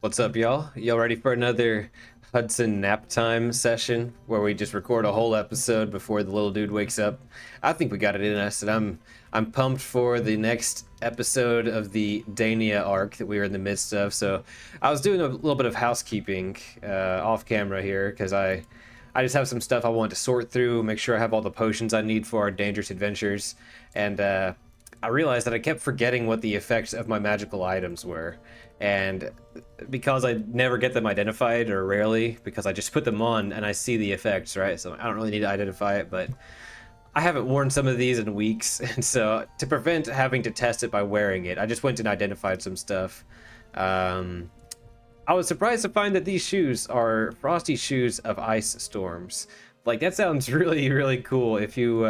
What's up, y'all? Y'all ready for another Hudson nap time session where we just record a whole episode before the little dude wakes up? I think we got it in us, and I'm pumped for the next episode of the Daenia arc that we are in the midst of. So I was doing a little bit of housekeeping off camera here because I just have some stuff I want to sort through, make sure I have all the potions I need for our dangerous adventures, and I realized that I kept forgetting what the effects of my magical items were. And because I never get them identified, or rarely, because I just put them on and I see the effects, right? So I don't really need to identify it, but I haven't worn some of these in weeks, and so to prevent having to test it by wearing it, I just went and identified some stuff. I was surprised to find that these shoes are frosty shoes of ice storms. Like, that sounds really, really cool if you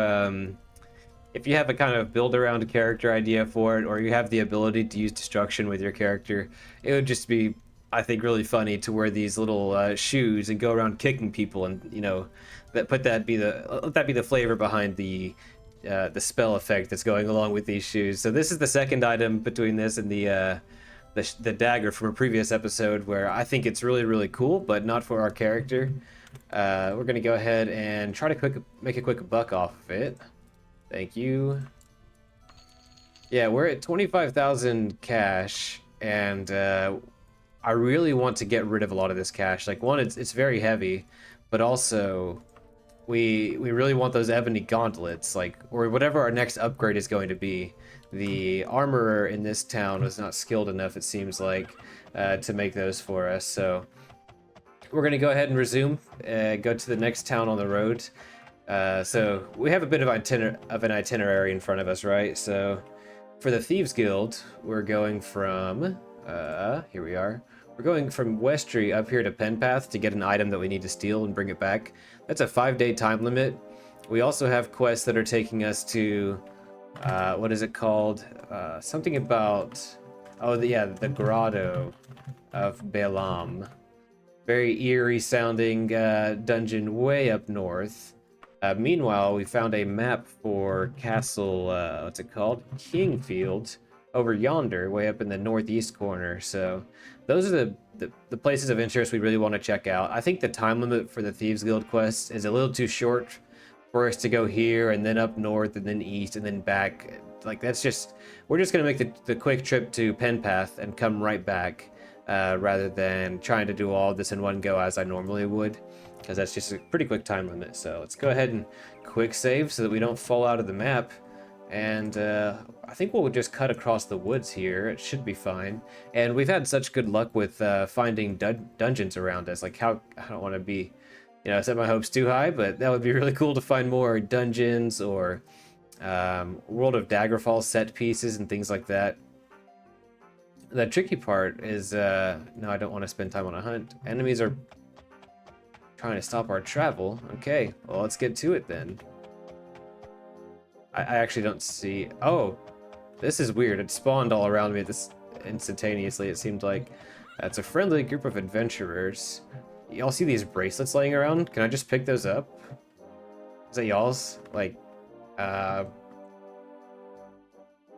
have a kind of build around character idea for it, or you have the ability to use destruction with your character. It would just be, I think, really funny to wear these little shoes and go around kicking people, and let that be the flavor behind the spell effect that's going along with these shoes. So this is the second item between this and the dagger from a previous episode, where I think it's really, really cool, but not for our character. We're gonna go ahead and try to make a quick buck off of it. Thank you. Yeah, we're at 25,000 cash, and I really want to get rid of a lot of this cash. Like, one, it's very heavy, but also we really want those ebony gauntlets, like, or whatever our next upgrade is going to be. The armorer in this town was not skilled enough, it seems like, to make those for us. So we're gonna go ahead and resume, go to the next town on the road. So we have a bit of an itinerary in front of us, right? So for the Thieves Guild, we're going from, here we are. We're going from Westry up here to Penpath to get an item that we need to steal and bring it back. That's a 5-day time limit. We also have quests that are taking us to, what is it called? Something about, the Grotto of Baalam. Very eerie sounding dungeon way up north. Meanwhile, we found a map for Castle, what's it called? Kingfield, over yonder, way up in the northeast corner. So those are the places of interest we really want to check out. I think the time limit for the Thieves Guild quest is a little too short for us to go here and then up north and then east and then back. Like, we're just going to make the quick trip to Penpath and come right back, rather than trying to do all this in one go as I normally would, because that's just a pretty quick time limit. So let's go ahead and quick save so that we don't fall out of the map. And I think we'll just cut across the woods here. It should be fine. And we've had such good luck with finding dungeons around us. Like, I don't want to be, set my hopes too high, but that would be really cool to find more dungeons or World of Daggerfall set pieces and things like that. The tricky part is, no, I don't want to spend time on a hunt. Enemies are trying to stop our travel. Okay, well, let's get to it then. I actually don't see... Oh, this is weird. It spawned all around me this instantaneously, it seemed like. It's a friendly group of adventurers. Y'all see these bracelets laying around? Can I just pick those up? Is that y'all's? Like,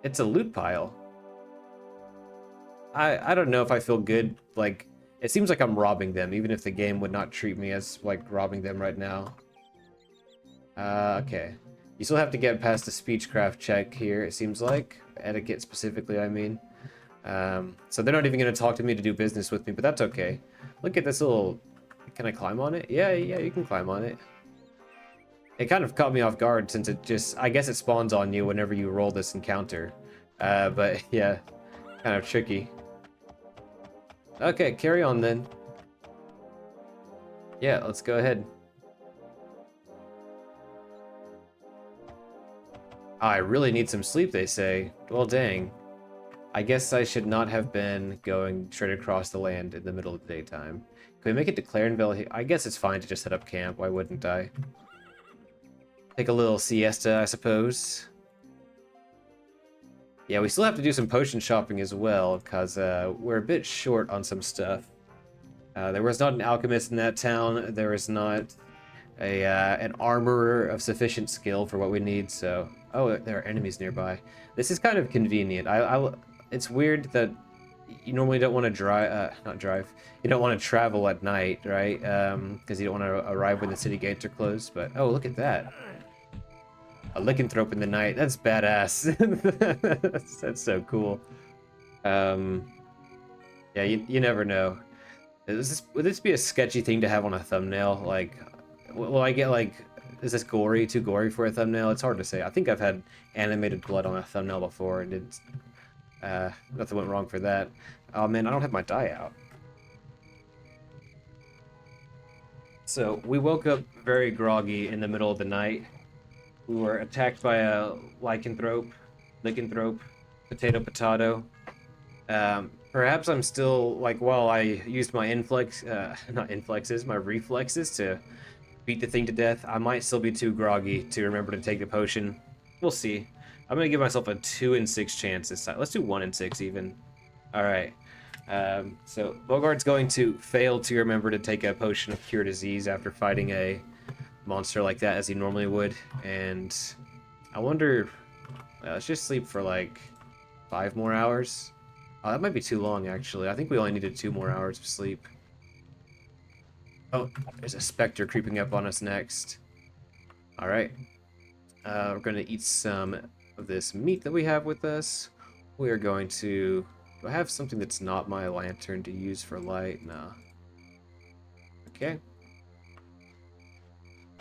it's a loot pile. I don't know if I feel good, like, it seems like I'm robbing them, even if the game would not treat me as, like, robbing them right now. Okay. You still have to get past the speechcraft check here, it seems like. Etiquette specifically, I mean. So they're not even going to talk to me to do business with me, but that's okay. Look at this little... Can I climb on it? Yeah, you can climb on it. It kind of caught me off guard, since it just... I guess it spawns on you whenever you roll this encounter. But, yeah, kind of tricky. Okay, carry on then. Yeah, let's go ahead. I really need some sleep, they say. Well, dang. I guess I should not have been going straight across the land in the middle of the daytime. Can we make it to Clarenville here? I guess it's fine to just set up camp. Why wouldn't I? Take a little siesta, I suppose. Yeah, we still have to do some potion shopping as well, because we're a bit short on some stuff. There was not an alchemist in that town. There is not an armorer of sufficient skill for what we need, so... Oh, there are enemies nearby. This is kind of convenient. It's weird that you normally don't want to drive, not drive. You don't want to travel at night, right? Because you don't want to arrive when the city gates are closed. But oh, look at that. A lycanthrope in the night. That's badass. That's so cool. Yeah, you never know. Would this be a sketchy thing to have on a thumbnail? Like, will I get like, is this gory, too gory for a thumbnail? It's hard to say. I think I've had animated blood on a thumbnail before, and it's, nothing went wrong for that. Oh man, I don't have my die out. So, we woke up very groggy in the middle of the night. We were attacked by a lycanthrope, potato. Perhaps I'm still, like, while I used my my reflexes to beat the thing to death, I might still be too groggy to remember to take the potion. We'll see. I'm gonna give myself a 2 in 6 chance this time. Let's do 1 in 6 even. Alright. So Bogard's going to fail to remember to take a potion of cure disease after fighting a monster like that as he normally would. And I wonder, let's just sleep for like 5 more hours. Oh, that might be too long, actually. I think we only needed 2 more hours of sleep. Oh, there's a specter creeping up on us next. Alright. We're going to eat some of this meat that we have with us. We are going to... Do I have something that's not my lantern to use for light? No. Okay.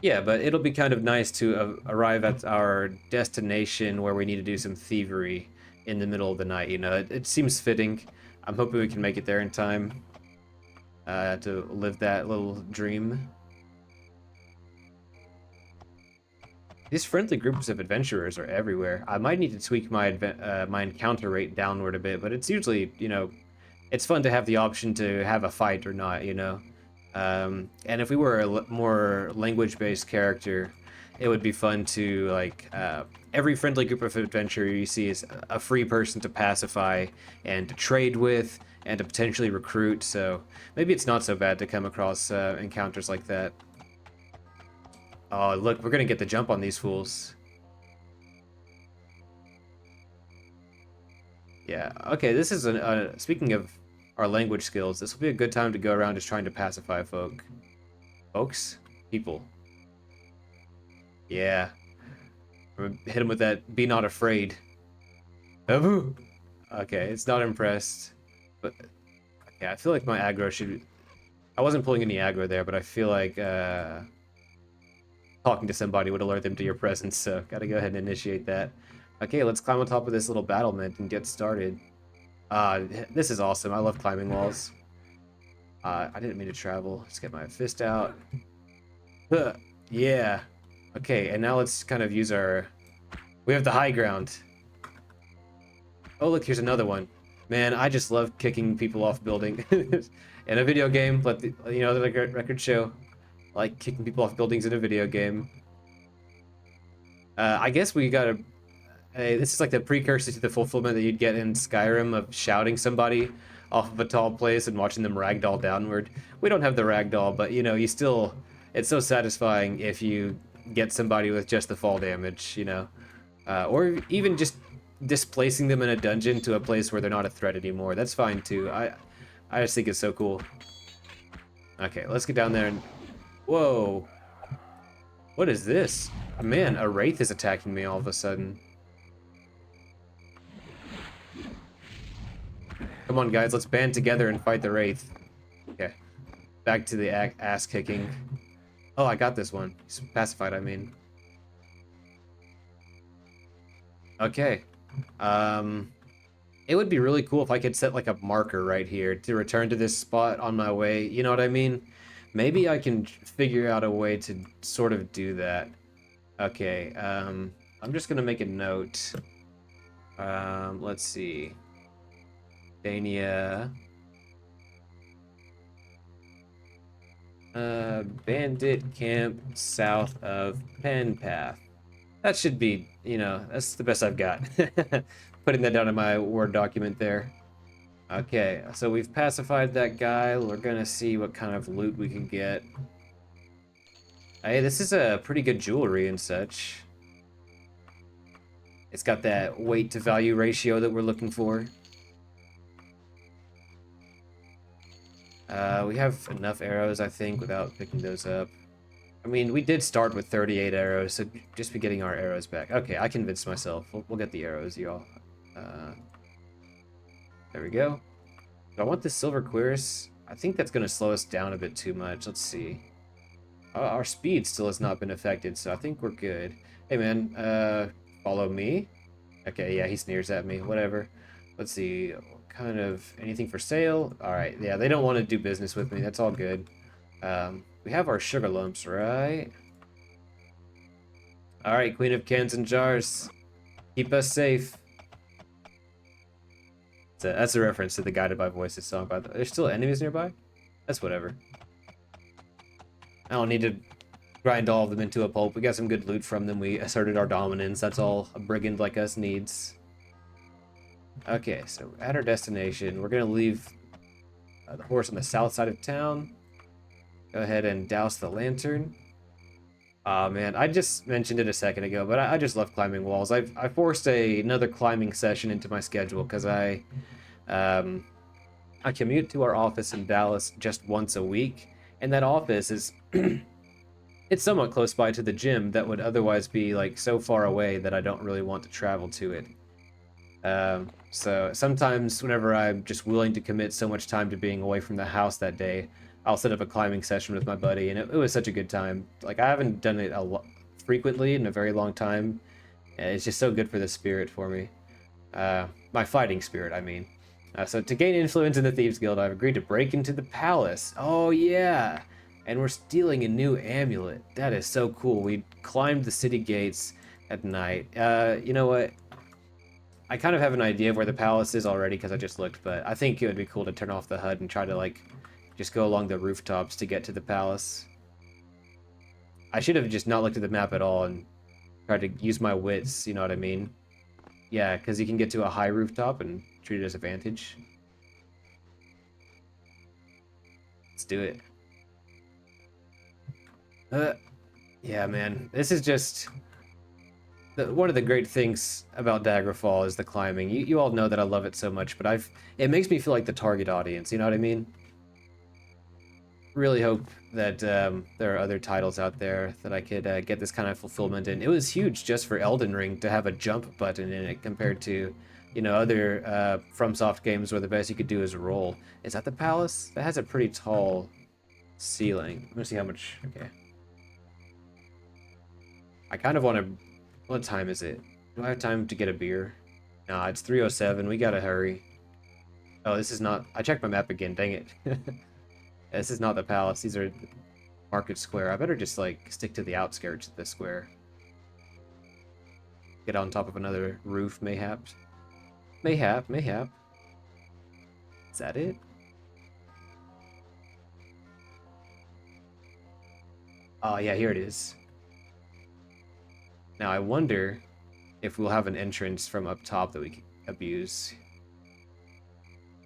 Yeah, but it'll be kind of nice to arrive at our destination where we need to do some thievery in the middle of the night, you know. It seems fitting. I'm hoping we can make it there in time to live that little dream. These friendly groups of adventurers are everywhere. I might need to tweak my my encounter rate downward a bit, but it's usually, you know, it's fun to have the option to have a fight or not, you know. And if we were a more language-based character, it would be fun to, like, every friendly group of adventurer you see is a free person to pacify and to trade with and to potentially recruit, so maybe it's not so bad to come across encounters like that. Oh, look, we're gonna get the jump on these fools. Yeah, okay, this is, speaking of our language skills, this will be a good time to go around just trying to pacify folks? People. Yeah. Hit him with that, be not afraid. Okay, it's not impressed. But, yeah, I feel like my aggro should... I wasn't pulling any aggro there, but I feel like, talking to somebody would alert them to your presence, so gotta go ahead and initiate that. Okay, let's climb on top of this little battlement and get started. This is awesome. I love climbing walls. I didn't mean to travel. Let's get my fist out. Yeah. Okay, and now let's kind of use our... We have the high ground. Oh, look, here's another one. Man, I just love kicking people off building. In a video game, let the, you know, the record show. I like kicking people off buildings in a video game. I guess we gotta... this is like the precursor to the fulfillment that you'd get in Skyrim of shouting somebody off of a tall place and watching them ragdoll downward. We don't have the ragdoll, but, you know, you still... It's so satisfying if you get somebody with just the fall damage, you know? Or even just displacing them in a dungeon to a place where they're not a threat anymore. That's fine, too. I just think it's so cool. Okay, let's get down there and... Whoa. What is this? Man, a wraith is attacking me all of a sudden. Come on, guys, let's band together and fight the wraith. Okay. Back to the ass kicking. Oh, I got this one. He's pacified, I mean. Okay. It would be really cool if I could set like a marker right here to return to this spot on my way. You know what I mean? Maybe I can figure out a way to sort of do that. Okay, I'm just gonna make a note. Let's see. Daenia. Bandit camp south of Penpath. That should be, you know, that's the best I've got. Putting that down in my Word document there. Okay, so we've pacified that guy. We're gonna see what kind of loot we can get. Hey, this is a pretty good jewelry and such. It's got that weight to value ratio that we're looking for. We have enough arrows, I think, without picking those up. I mean, we did start with 38 arrows, so just be getting our arrows back. Okay, I convinced myself. We'll get the arrows, y'all. There we go. Do I want this silver cuirass? I think that's going to slow us down a bit too much. Let's see. Our speed still has not been affected, so I think we're good. Hey, man, follow me? Okay, yeah, he sneers at me. Whatever. Let's see. Kind of anything for sale? Alright, yeah, they don't want to do business with me. That's all good. We have our sugar lumps, right? Alright, Queen of Cans and Jars. Keep us safe. That's a reference to the Guided by Voices song, by the way. There's still enemies nearby? That's whatever. I don't need to grind all of them into a pulp. We got some good loot from them. We asserted our dominance. That's all a brigand like us needs. Okay, so at our destination, we're going to leave the horse on the south side of town. Go ahead and douse the lantern. Aw, man, I just mentioned it a second ago, but I just love climbing walls. I forced another climbing session into my schedule because I commute to our office in Dallas just once a week, and that office is it's somewhat close by to the gym that would otherwise be like so far away that I don't really want to travel to it. So sometimes whenever I'm just willing to commit so much time to being away from the house that day, I'll set up a climbing session with my buddy, and it was such a good time. Like, I haven't done it frequently in a very long time. And it's just so good for the spirit for me. My fighting spirit, I mean. So to gain influence in the Thieves Guild, I've agreed to break into the palace. Oh yeah! And we're stealing a new amulet. That is so cool. We climbed the city gates at night. You know what? I kind of have an idea of where the palace is already because I just looked, but I think it would be cool to turn off the HUD and try to, like, just go along the rooftops to get to the palace. I should have just not looked at the map at all and tried to use my wits, you know what I mean? Yeah, because you can get to a high rooftop and treat it as a vantage. Let's do it. Yeah, man. This is just... one of the great things about Daggerfall is the climbing. You all know that I love it so much, but it makes me feel like the target audience, you know what I mean? Really hope that there are other titles out there that I could get this kind of fulfillment in. It was huge just for Elden Ring to have a jump button in it compared to, you know, other FromSoft games where the best you could do is roll. Is that the palace? That has a pretty tall ceiling. I'm gonna see how much... Okay. I kind of want to... What time is it? Do I have time to get a beer? Nah, it's 3:07. We gotta hurry. Oh, this is not... I checked my map again. Dang it. This is not the palace. These are Market Square. I better just, like, stick to the outskirts of the square. Get on top of another roof, mayhaps. Mayhap. Is that it? Oh, yeah, here it is. Now, I wonder if we'll have an entrance from up top that we can abuse.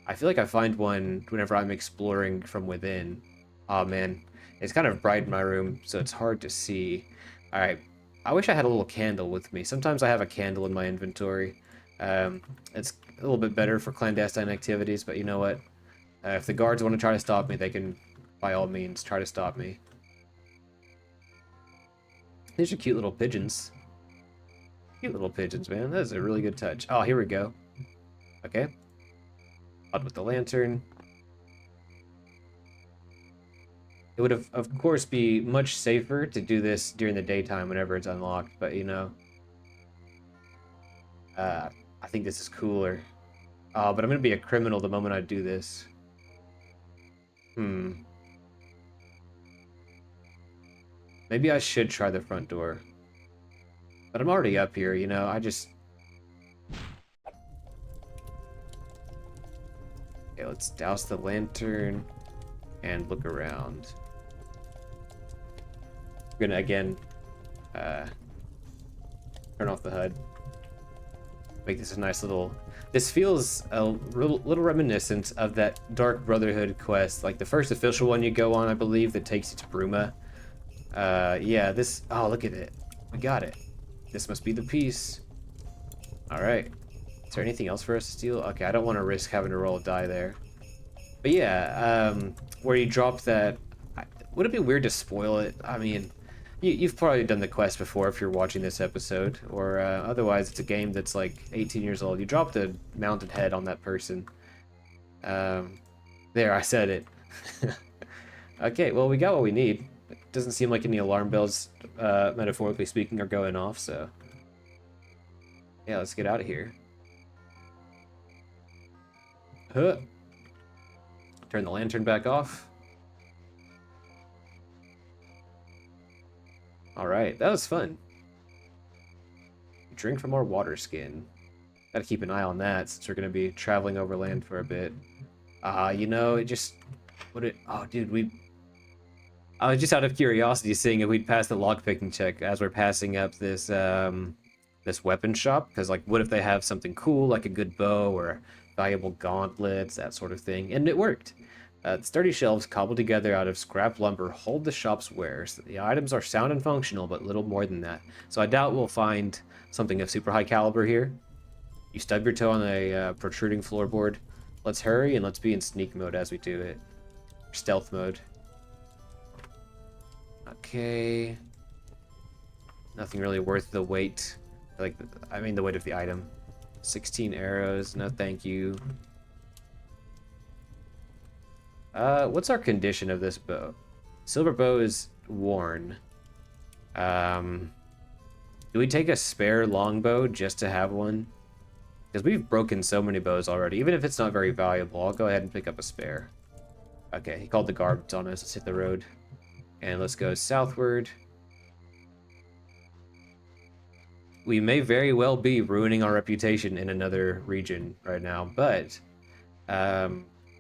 I feel like I find one whenever I'm exploring from within. Oh man, it's kind of bright in my room, so it's hard to see. Alright, I wish I had a little candle with me. Sometimes I have a candle in my inventory. It's a little bit better for clandestine activities, but you know what? If the guards want to try to stop me, they can, by all means, try to stop me. These are cute little pigeons. Cute little pigeons, man. That is a really good touch. Oh, here we go. Okay. Out with the lantern. It would, of course, be much safer to do this during the daytime whenever it's unlocked, but, you know... I think this is cooler. Oh, but I'm gonna be a criminal the moment I do this. Maybe I should try the front door. But I'm already up here, you know, I just... Okay, let's douse the lantern and look around. We're gonna, again, turn off the HUD. Make this a nice little... This feels a little reminiscent of that Dark Brotherhood quest, like the first official one you go on, I believe, that takes you to Bruma. Yeah, this... Oh, look at it. We got it. This must be the piece. Alright. Is there anything else for us to steal? Okay, I don't want to risk having to roll a die there. But yeah, where you drop that. Would it be weird to spoil it? I mean, you've probably done the quest before if you're watching this episode, or otherwise it's a game that's like 18 years old. You drop the mounted head on that person. There, I said it. Okay, well, we got what we need. It doesn't seem like any alarm bells, metaphorically speaking, are going off, so... Yeah, let's get out of here. Huh. Turn the lantern back off. Alright, that was fun. Drink from our water skin. Gotta keep an eye on that since we're gonna be traveling overland for a bit. You know, it just... Oh, dude, I was just out of curiosity seeing if we'd pass the lockpicking check as we're passing up this, this weapon shop. Because, like, what if they have something cool, like a good bow or valuable gauntlets, that sort of thing. And it worked. The sturdy shelves cobbled together out of scrap lumber hold the shop's wares. The items are sound and functional, but little more than that. So I doubt we'll find something of super high caliber here. You stub your toe on a protruding floorboard. Let's hurry and let's be in sneak mode as we do it. Stealth mode. Okay. Nothing really worth the weight. I mean the weight of the item. 16 arrows. No, thank you. What's our condition of this bow? Silver bow is worn. Do we take a spare longbow just to have one? Because we've broken so many bows already. Even if it's not very valuable, I'll go ahead and pick up a spare. Okay, he called the guards on us. Let's hit the road. And let's go southward. We may very well be ruining our reputation in another region right now, but...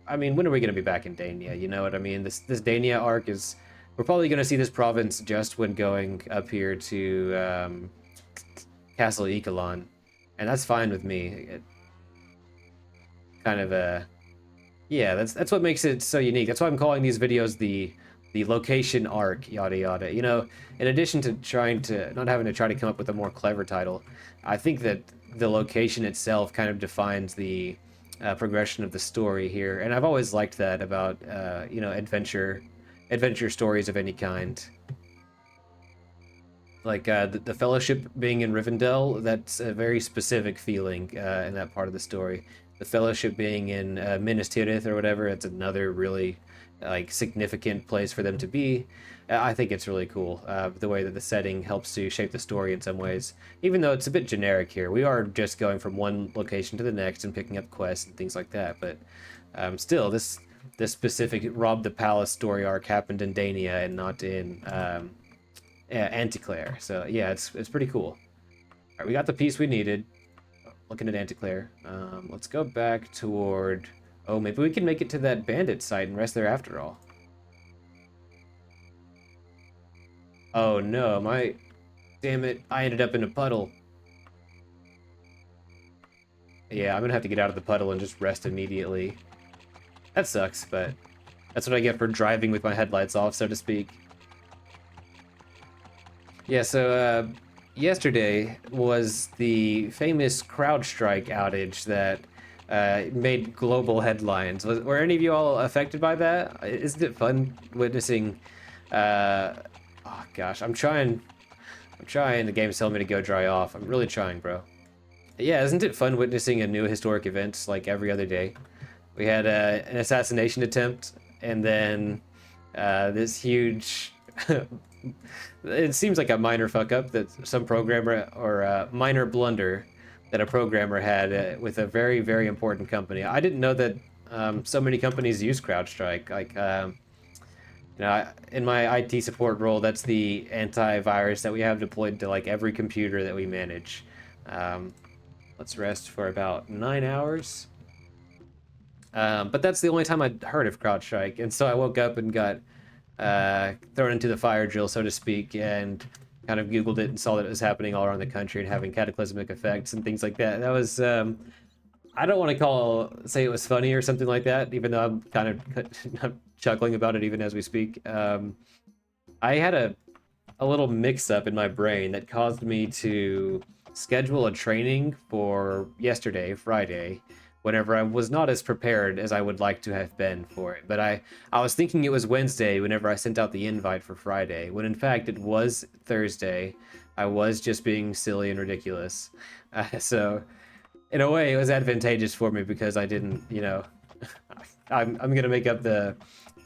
I mean, when are we going to be back in Daenia? You know what I mean? This Daenia arc is... We're probably going to see this province just when going up here to Castle Ealon. And that's fine with me. It kind of yeah, that's what makes it so unique. That's why I'm calling these videos the location arc, yada yada. You know, in addition to not having to try to come up with a more clever title, I think that the location itself kind of defines the progression of the story here, and I've always liked that about you know, adventure stories of any kind. Like the Fellowship being in Rivendell, that's a very specific feeling in that part of the story. The Fellowship being in Minas Tirith or whatever, it's another really like significant place for them to be. I think it's really cool, the way that the setting helps to shape the story in some ways. Even though it's a bit generic here, we are just going from one location to the next and picking up quests and things like that. But still, this specific Rob the Palace story arc happened in Daenia and not in Anticlair. So yeah, it's pretty cool. All right, we got the piece we needed. Looking at Anticlair. Let's go back toward... Oh, maybe we can make it to that bandit site and rest there after all. Oh no, damn it, I ended up in a puddle. Yeah, I'm gonna have to get out of the puddle and just rest immediately. That sucks, but that's what I get for driving with my headlights off, so to speak. Yeah, so yesterday was the famous CrowdStrike outage that made global headlines. Were any of you all affected by that? Isn't it fun witnessing... oh gosh, I'm trying. The game's telling me to go dry off. I'm really trying, bro. Yeah, isn't it fun witnessing a new historic event like every other day? We had an assassination attempt, and then this huge... It seems like a minor fuck-up that some programmer, or a minor blunder that a programmer had with a very, very important company. I didn't know that so many companies use CrowdStrike. Like, you know, in my IT support role, that's the antivirus that we have deployed to like every computer that we manage. Let's rest for about 9 hours. But that's the only time I'd heard of CrowdStrike, and so I woke up and got thrown into the fire drill, so to speak, and kind of Googled it and saw that it was happening all around the country and having cataclysmic effects and things like that. That was, I don't want to say it was funny or something like that, even though I'm kind of chuckling about it even as we speak. I had a little mix-up in my brain that caused me to schedule a training for yesterday, Friday, whenever I was not as prepared as I would like to have been for it. But I was thinking it was Wednesday whenever I sent out the invite for Friday, when in fact it was Thursday. I was just being silly and ridiculous. So in a way, it was advantageous for me because I didn't, you know, I'm gonna make up the.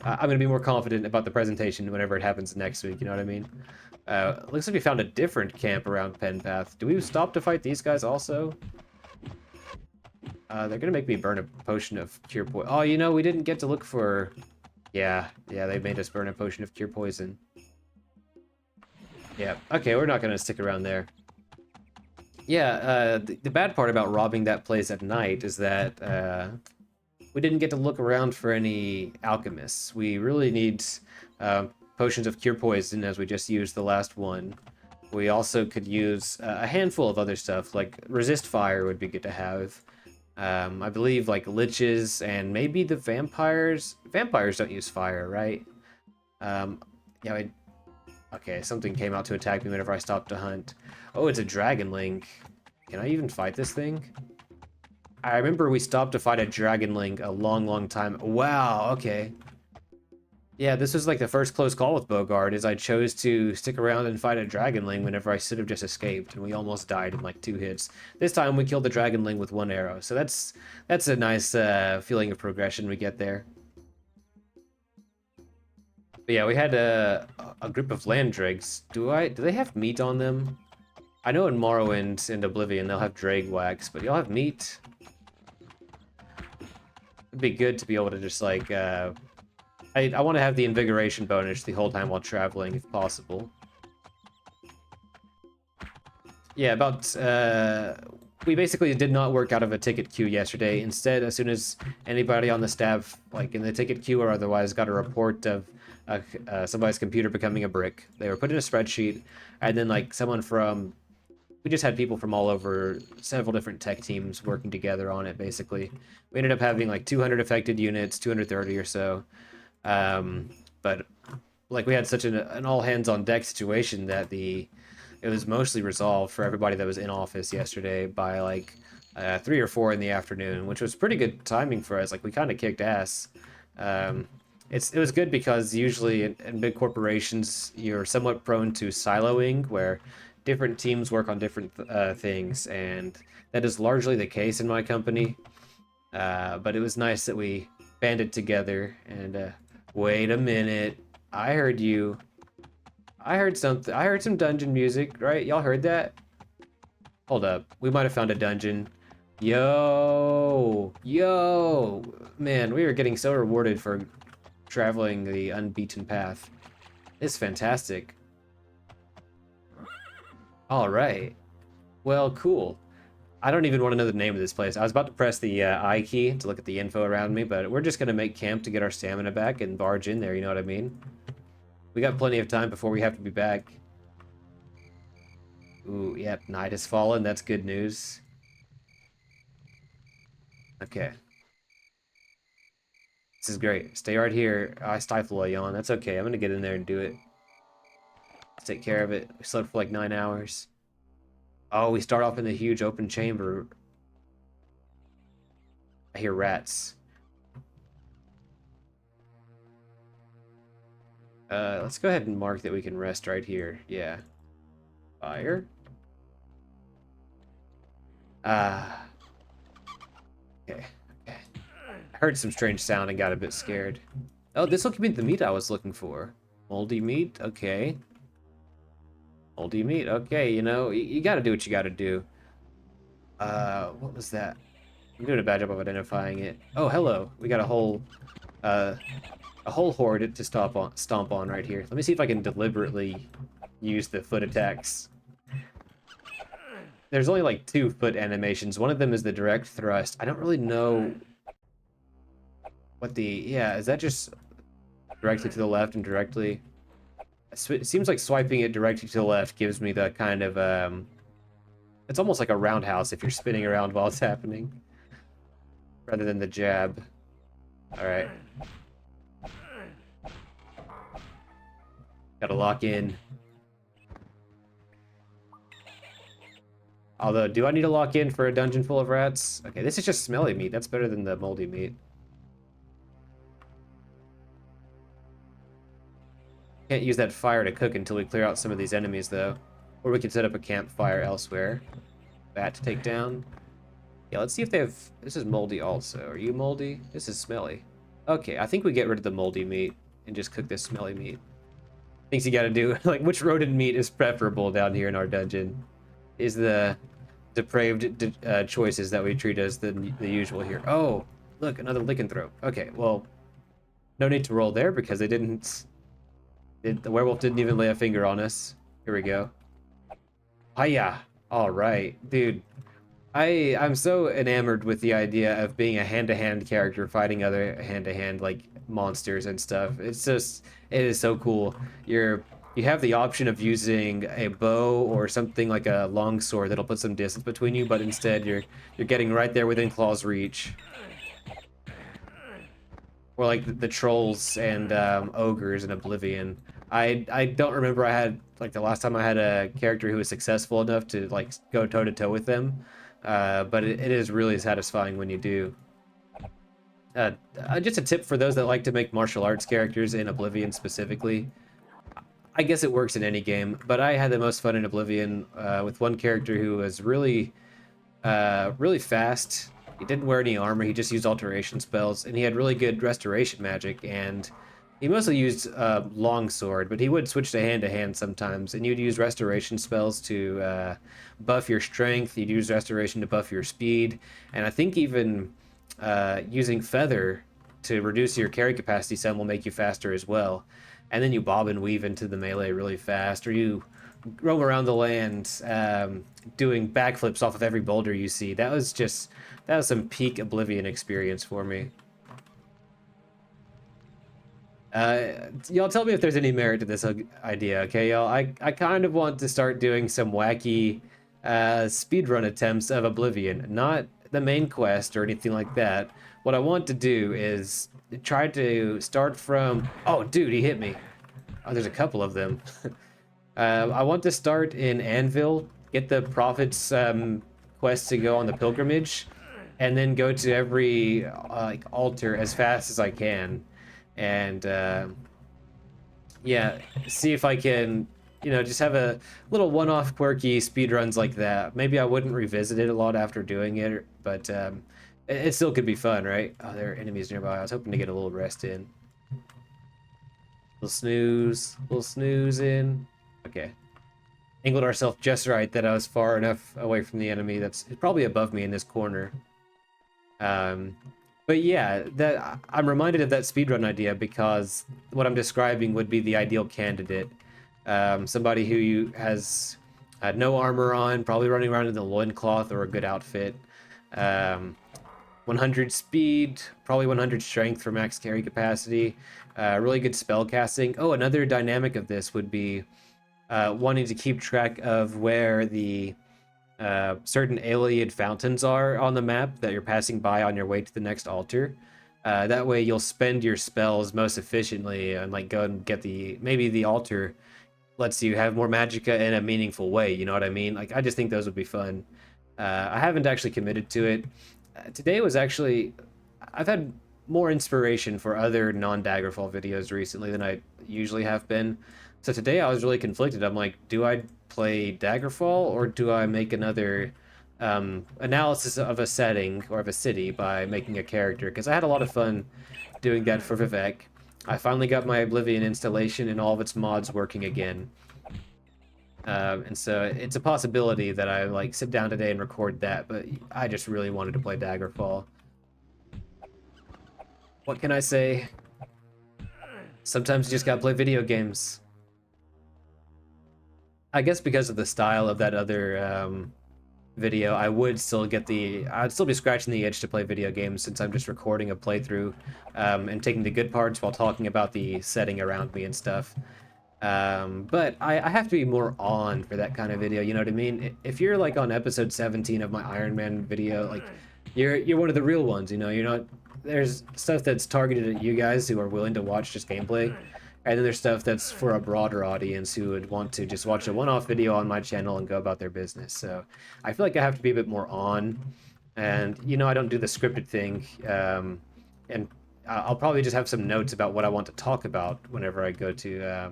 I'm gonna be more confident about the presentation whenever it happens next week. You know what I mean? Looks like we found a different camp around Penpath. Do we stop to fight these guys also? They're gonna make me burn a potion of cure poison. Oh, you know, we didn't get to look for. Yeah, they made us burn a potion of cure poison. Yeah. Okay, we're not gonna stick around there. Yeah, the bad part about robbing that place at night is that we didn't get to look around for any alchemists. We really need potions of cure poison, as we just used the last one. We also could use a handful of other stuff, like resist fire would be good to have. I believe like liches and maybe the vampires. Vampires don't use fire, right? Yeah, okay, something came out to attack me whenever I stopped to hunt. Oh, it's a dragonling. Can I even fight this thing? I remember we stopped to fight a dragonling a long time. Wow, okay. Yeah, this was like the first close call with Bogard, is I chose to stick around and fight a dragonling whenever I should have just escaped, and we almost died in like 2 hits. This time we killed the dragonling with 1 arrow, so that's a nice feeling of progression we get there. But yeah, we had a group of land dregs. Do they have meat on them? I know in Morrowind and Oblivion they'll have drag wax, but y'all have meat? It'd be good to be able to just like I want to have the invigoration bonus the whole time while traveling if possible. Yeah, about we basically did not work out of a ticket queue yesterday. Instead, as soon as anybody on the staff, like in the ticket queue or otherwise, got a report of somebody's computer becoming a brick, they were put in a spreadsheet, and then like someone from, we just had people from all over, several different tech teams working together on it, basically. We ended up having like 200 affected units, 230 or so. But like we had such an all hands on deck situation that it was mostly resolved for everybody that was in office yesterday by like 3 or 4 in the afternoon, which was pretty good timing for us. Like we kind of kicked ass. It was good because usually in big corporations you're somewhat prone to siloing, where different teams work on different things, and that is largely the case in my company. But it was nice that we banded together and wait a minute. I heard you. I heard something. I heard some dungeon music, right? Y'all heard that? Hold up. We might have found a dungeon. Yo! Man, we are getting so rewarded for traveling the unbeaten path. It's fantastic. Alright. Well, cool. I don't even want to know the name of this place. I was about to press the I key to look at the info around me, but we're just going to make camp to get our stamina back and barge in there, you know what I mean? We got plenty of time before we have to be back. Ooh, yep, night has fallen. That's good news. Okay. This is great. Stay right here. I stifle a yawn. That's okay. I'm going to get in there and do it. Let's take care of it. We slept for like 9 hours. Oh, we start off in the huge open chamber. I hear rats. Let's go ahead and mark that we can rest right here. Yeah. Fire. Okay. I heard some strange sound and got a bit scared. Oh, this will give me the meat I was looking for. Moldy meat? Okay. Moldy meat. Okay, you know, you gotta do what you gotta do. What was that? I'm doing a bad job of identifying it. Oh, hello. We got a whole horde to stomp on right here. Let me see if I can deliberately use the foot attacks. There's only like 2 foot animations. One of them is the direct thrust. I don't really know what yeah, is that just directly to the left and directly? It seems like swiping it directly to the left gives me the kind of, it's almost like a roundhouse if you're spinning around while it's happening, rather than the jab. Alright. Gotta lock in. Although, do I need to lock in for a dungeon full of rats? Okay, this is just smelly meat. That's better than the moldy meat. Can't use that fire to cook until we clear out some of these enemies, though. Or we can set up a campfire elsewhere. Bat to take down. Yeah, let's see if they have... This is moldy also. Are you moldy? This is smelly. Okay, I think we get rid of the moldy meat and just cook this smelly meat. Things you gotta do. Like, which rodent meat is preferable down here in our dungeon? Is the depraved choices that we treat as the usual here. Oh, look, another lycanthrope. Okay, well, no need to roll there because they didn't... The werewolf didn't even lay a finger on us. Here we go. Hiya! Alright, dude. I'm so enamored with the idea of being a hand-to-hand character fighting other hand-to-hand like monsters and stuff. It's just, it is so cool. You have the option of using a bow or something like a longsword that'll put some distance between you, but instead you're getting right there within claw's reach. Or like the trolls and ogres in Oblivion. I don't remember I had like the last time I had a character who was successful enough to like go toe-to-toe with them. But it is really satisfying when you do. Just a tip for those that like to make martial arts characters in Oblivion specifically. I guess it works in any game, but I had the most fun in Oblivion with one character who was really fast. He didn't wear any armor, he just used alteration spells, and he had really good restoration magic, and he mostly used longsword, but he would switch to hand sometimes, and you'd use restoration spells to buff your strength, you'd use restoration to buff your speed, and I think even using feather to reduce your carry capacity some will make you faster as well. And then you bob and weave into the melee really fast, or you roam around the land doing backflips off of every boulder you see. That was some peak Oblivion experience for me. Y'all tell me if there's any merit to this idea, okay, y'all? I kind of want to start doing some wacky speedrun attempts of Oblivion. Not the main quest or anything like that. What I want to do is try to start from... Oh, dude, he hit me. Oh, there's a couple of them. I want to start in Anvil, get the Prophet's quest to go on the pilgrimage, and then go to every like altar as fast as I can. And yeah, see if I can, you know, just have a little one-off quirky speedruns like that. Maybe I wouldn't revisit it a lot after doing it, but it still could be fun, right? Oh, there are enemies nearby. I was hoping to get a little rest in. Little snooze in. Okay. Angled ourselves just right that I was far enough away from the enemy that's probably above me in this corner. But yeah, that I'm reminded of that speedrun idea because what I'm describing would be the ideal candidate. Somebody who has no armor on, probably running around in the loincloth or a good outfit. 100 speed, probably 100 strength for max carry capacity. Really good spell casting. Oh, another dynamic of this would be wanting to keep track of where the certain Iliad fountains are on the map that you're passing by on your way to the next altar. That way you'll spend your spells most efficiently and like go and get maybe the altar lets you have more magicka in a meaningful way, you know what I mean? Like, I just think those would be fun. I haven't actually committed to it. Today was actually... I've had more inspiration for other non-Daggerfall videos recently than I usually have been. So today I was really conflicted. I'm like, do I play Daggerfall or do I make another analysis of a setting or of a city by making a character? Because I had a lot of fun doing that for Vivek. I finally got my Oblivion installation and all of its mods working again. And so it's a possibility that I like sit down today and record that, but I just really wanted to play Daggerfall. What can I say? Sometimes you just gotta play video games. I guess because of the style of that other video, I'd still be scratching the itch to play video games since I'm just recording a playthrough and taking the good parts while talking about the setting around me and stuff. But I have to be more on for that kind of video, you know what I mean? If you're like on episode 17 of my Ironman video, like you're one of the real ones, you know, you're not... There's stuff that's targeted at you guys who are willing to watch just gameplay, And then there's stuff that's for a broader audience who would want to just watch a one-off video on my channel and go about their business. So I feel like I have to be a bit more on. And, you know, I don't do the scripted thing. And I'll probably just have some notes about what I want to talk about whenever I go to...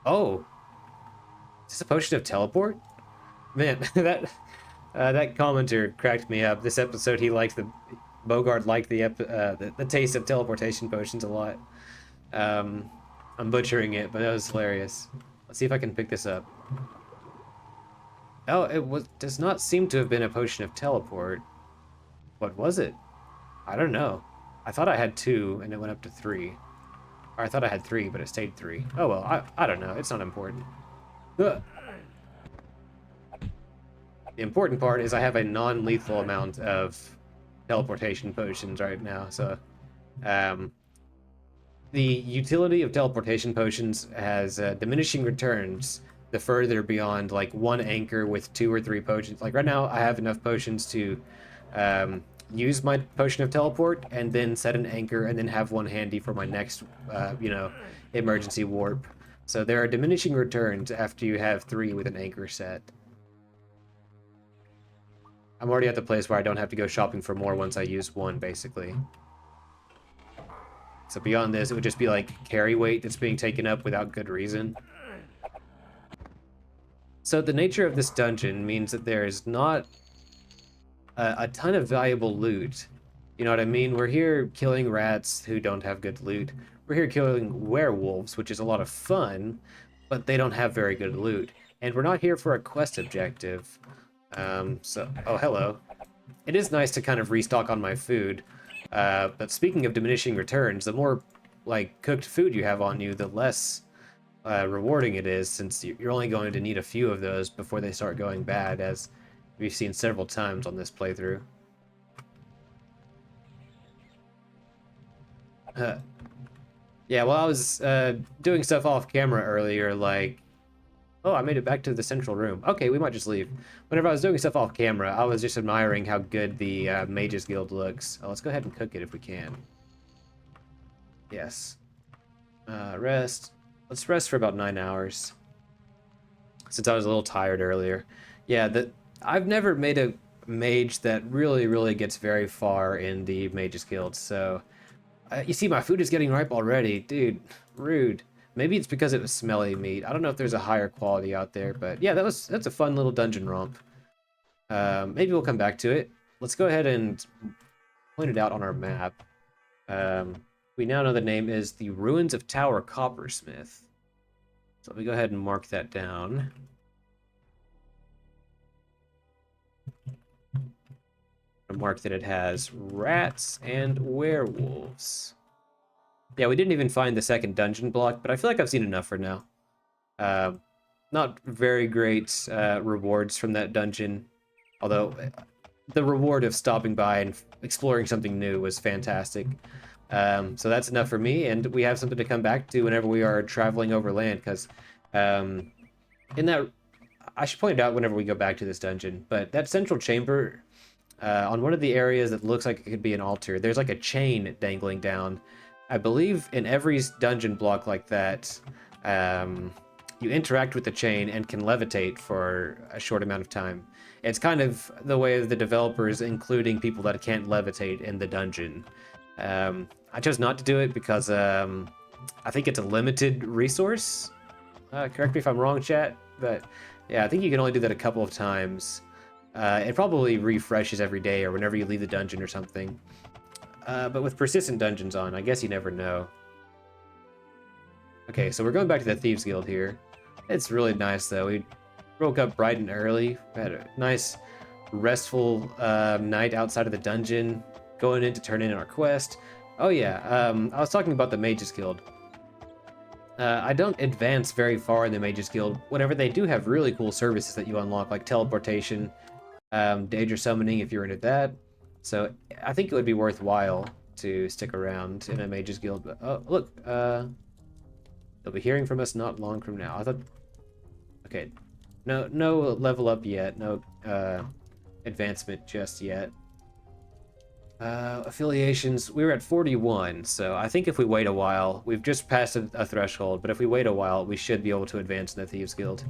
Oh! Is this a potion of teleport? Man, that commenter cracked me up. This episode, he liked the... Bogard liked the taste of teleportation potions a lot. I'm butchering it, but that was hilarious. Let's see if I can pick this up. Oh, does not seem to have been a potion of teleport. What was it? I don't know. I thought I had 2, and it went up to 3. Or I thought I had 3, but it stayed 3. Oh well, I don't know. It's not important. Ugh. The important part is I have a non-lethal amount of teleportation potions right now, so... The utility of teleportation potions has diminishing returns the further beyond, like, 1 anchor with 2 or 3 potions. Like, right now, I have enough potions to use my potion of teleport, and then set an anchor, and then have 1 handy for my next, you know, emergency warp. So there are diminishing returns after you have 3 with an anchor set. I'm already at the place where I don't have to go shopping for more once I use 1, basically. So beyond this, it would just be like carry weight that's being taken up without good reason. So the nature of this dungeon means that there is not a ton of valuable loot. You know what I mean? We're here killing rats who don't have good loot. We're here killing werewolves, which is a lot of fun, but they don't have very good loot. And we're not here for a quest objective. Oh, hello. It is nice to kind of restock on my food. But speaking of diminishing returns, the more, like, cooked food you have on you, the less rewarding it is, since you're only going to need a few of those before they start going bad, as we've seen several times on this playthrough. Yeah, while I was doing stuff off camera earlier, like... Oh, I made it back to the central room. Okay, we might just leave. Whenever I was doing stuff off camera, I was just admiring how good the Mages Guild looks. Oh, let's go ahead and cook it if we can. Yes. Rest. Let's rest for about 9 hours. Since I was a little tired earlier. Yeah, I've never made a mage that really gets very far in the Mages Guild, so... you see, my food is getting ripe already. Dude, rude. Maybe it's because it was smelly meat. I don't know if there's a higher quality out there, but yeah, that's a fun little dungeon romp. Maybe we'll come back to it. Let's go ahead and point it out on our map. We now know the name is the Ruins of Tower Coppersmith. So let me go ahead and mark that down. I'll mark that it has rats and werewolves. Yeah, we didn't even find the second dungeon block, but I feel like I've seen enough for now. Not very great rewards from that dungeon, although the reward of stopping by and exploring something new was fantastic. So that's enough for me, and we have something to come back to whenever we are traveling overland, because in that... I should point it out whenever we go back to this dungeon, but that central chamber, on one of the areas that looks like it could be an altar, there's like a chain dangling down. I believe in every dungeon block like that, you interact with the chain and can levitate for a short amount of time. It's kind of the way of the developers including people that can't levitate in the dungeon. I chose not to do it because I think it's a limited resource. Correct me if I'm wrong, chat, but yeah, I think you can only do that a couple of times. It probably refreshes every day or whenever you leave the dungeon or something. But with persistent dungeons on, I guess you never know. Okay, so we're going back to the Thieves Guild here. It's really nice, though. We woke up bright and early. We had a nice, restful night outside of the dungeon, going in to turn in our quest. Oh yeah, I was talking about the Mages Guild. I don't advance very far in the Mages Guild whenever they do have really cool services that you unlock, like teleportation, danger summoning if you're into that. So I think it would be worthwhile to stick around in a Mages Guild. But, oh, look, they'll be hearing from us not long from now. I thought, okay, no level up yet, no advancement just yet. Affiliations, we were at 41, so I think if we wait a while, we've just passed a threshold, but if we wait a while, we should be able to advance in the Thieves Guild.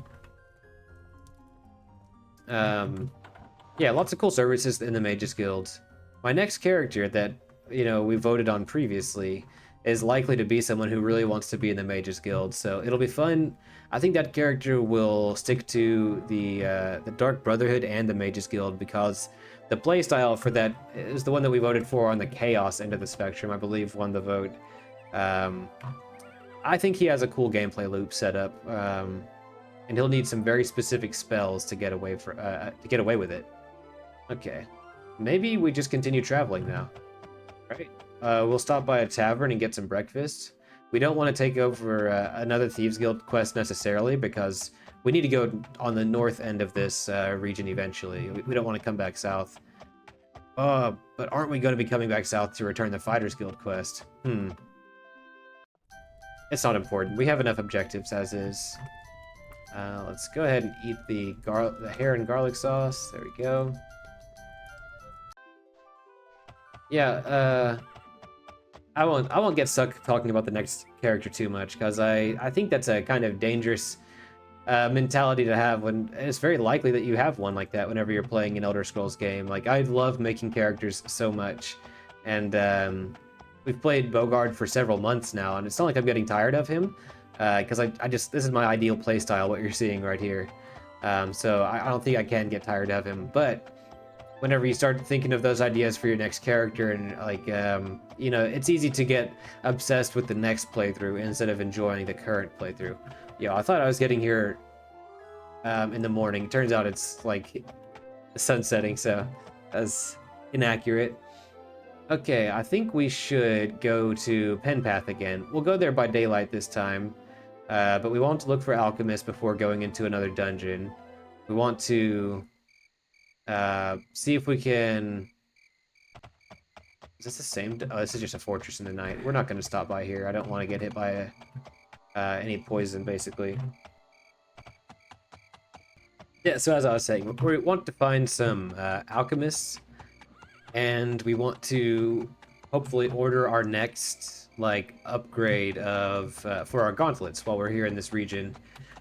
Yeah, lots of cool services in the Mages Guild. My next character that, we voted on previously is likely to be someone who really wants to be in the Mages Guild, so it'll be fun. I think that character will stick to the Dark Brotherhood and the Mages Guild because the playstyle for that is the one that we voted for on the Chaos end of the spectrum, I believe won the vote. I think he has a cool gameplay loop set up, and he'll need some very specific spells to get away with it. Okay, maybe we just continue traveling now. Right. We'll stop by a tavern and get some breakfast. We don't want to take over another Thieves Guild quest necessarily because we need to go on the north end of this region eventually. We don't want to come back south. But aren't we going to be coming back south to return the Fighters Guild quest? It's not important. We have enough objectives as is. Let's go ahead and eat the hare and garlic sauce. There we go. Yeah, I won't get stuck talking about the next character too much because I think that's a kind of dangerous mentality to have when it's very likely that you have one like that whenever you're playing an Elder Scrolls game. Like, I love making characters so much, and we've played Bogard for several months now, and it's not like I'm getting tired of him because this is my ideal playstyle, what you're seeing right here. So I don't think I can get tired of him, but whenever you start thinking of those ideas for your next character and it's easy to get obsessed with the next playthrough instead of enjoying the current playthrough. I thought I was getting here in the morning. Turns out it's like the sun setting, so that's inaccurate. Okay, I think we should go to Penpath again. We'll go there by daylight this time, but we want to look for alchemists before going into another dungeon. We want to see if we can... Is this the same? Oh, this is just a fortress in the night. We're not going to stop by here. I don't want to get hit by any poison, basically. Yeah, so as I was saying, we want to find some alchemists, and we want to hopefully order our next upgrade of for our gauntlets while we're here in this region.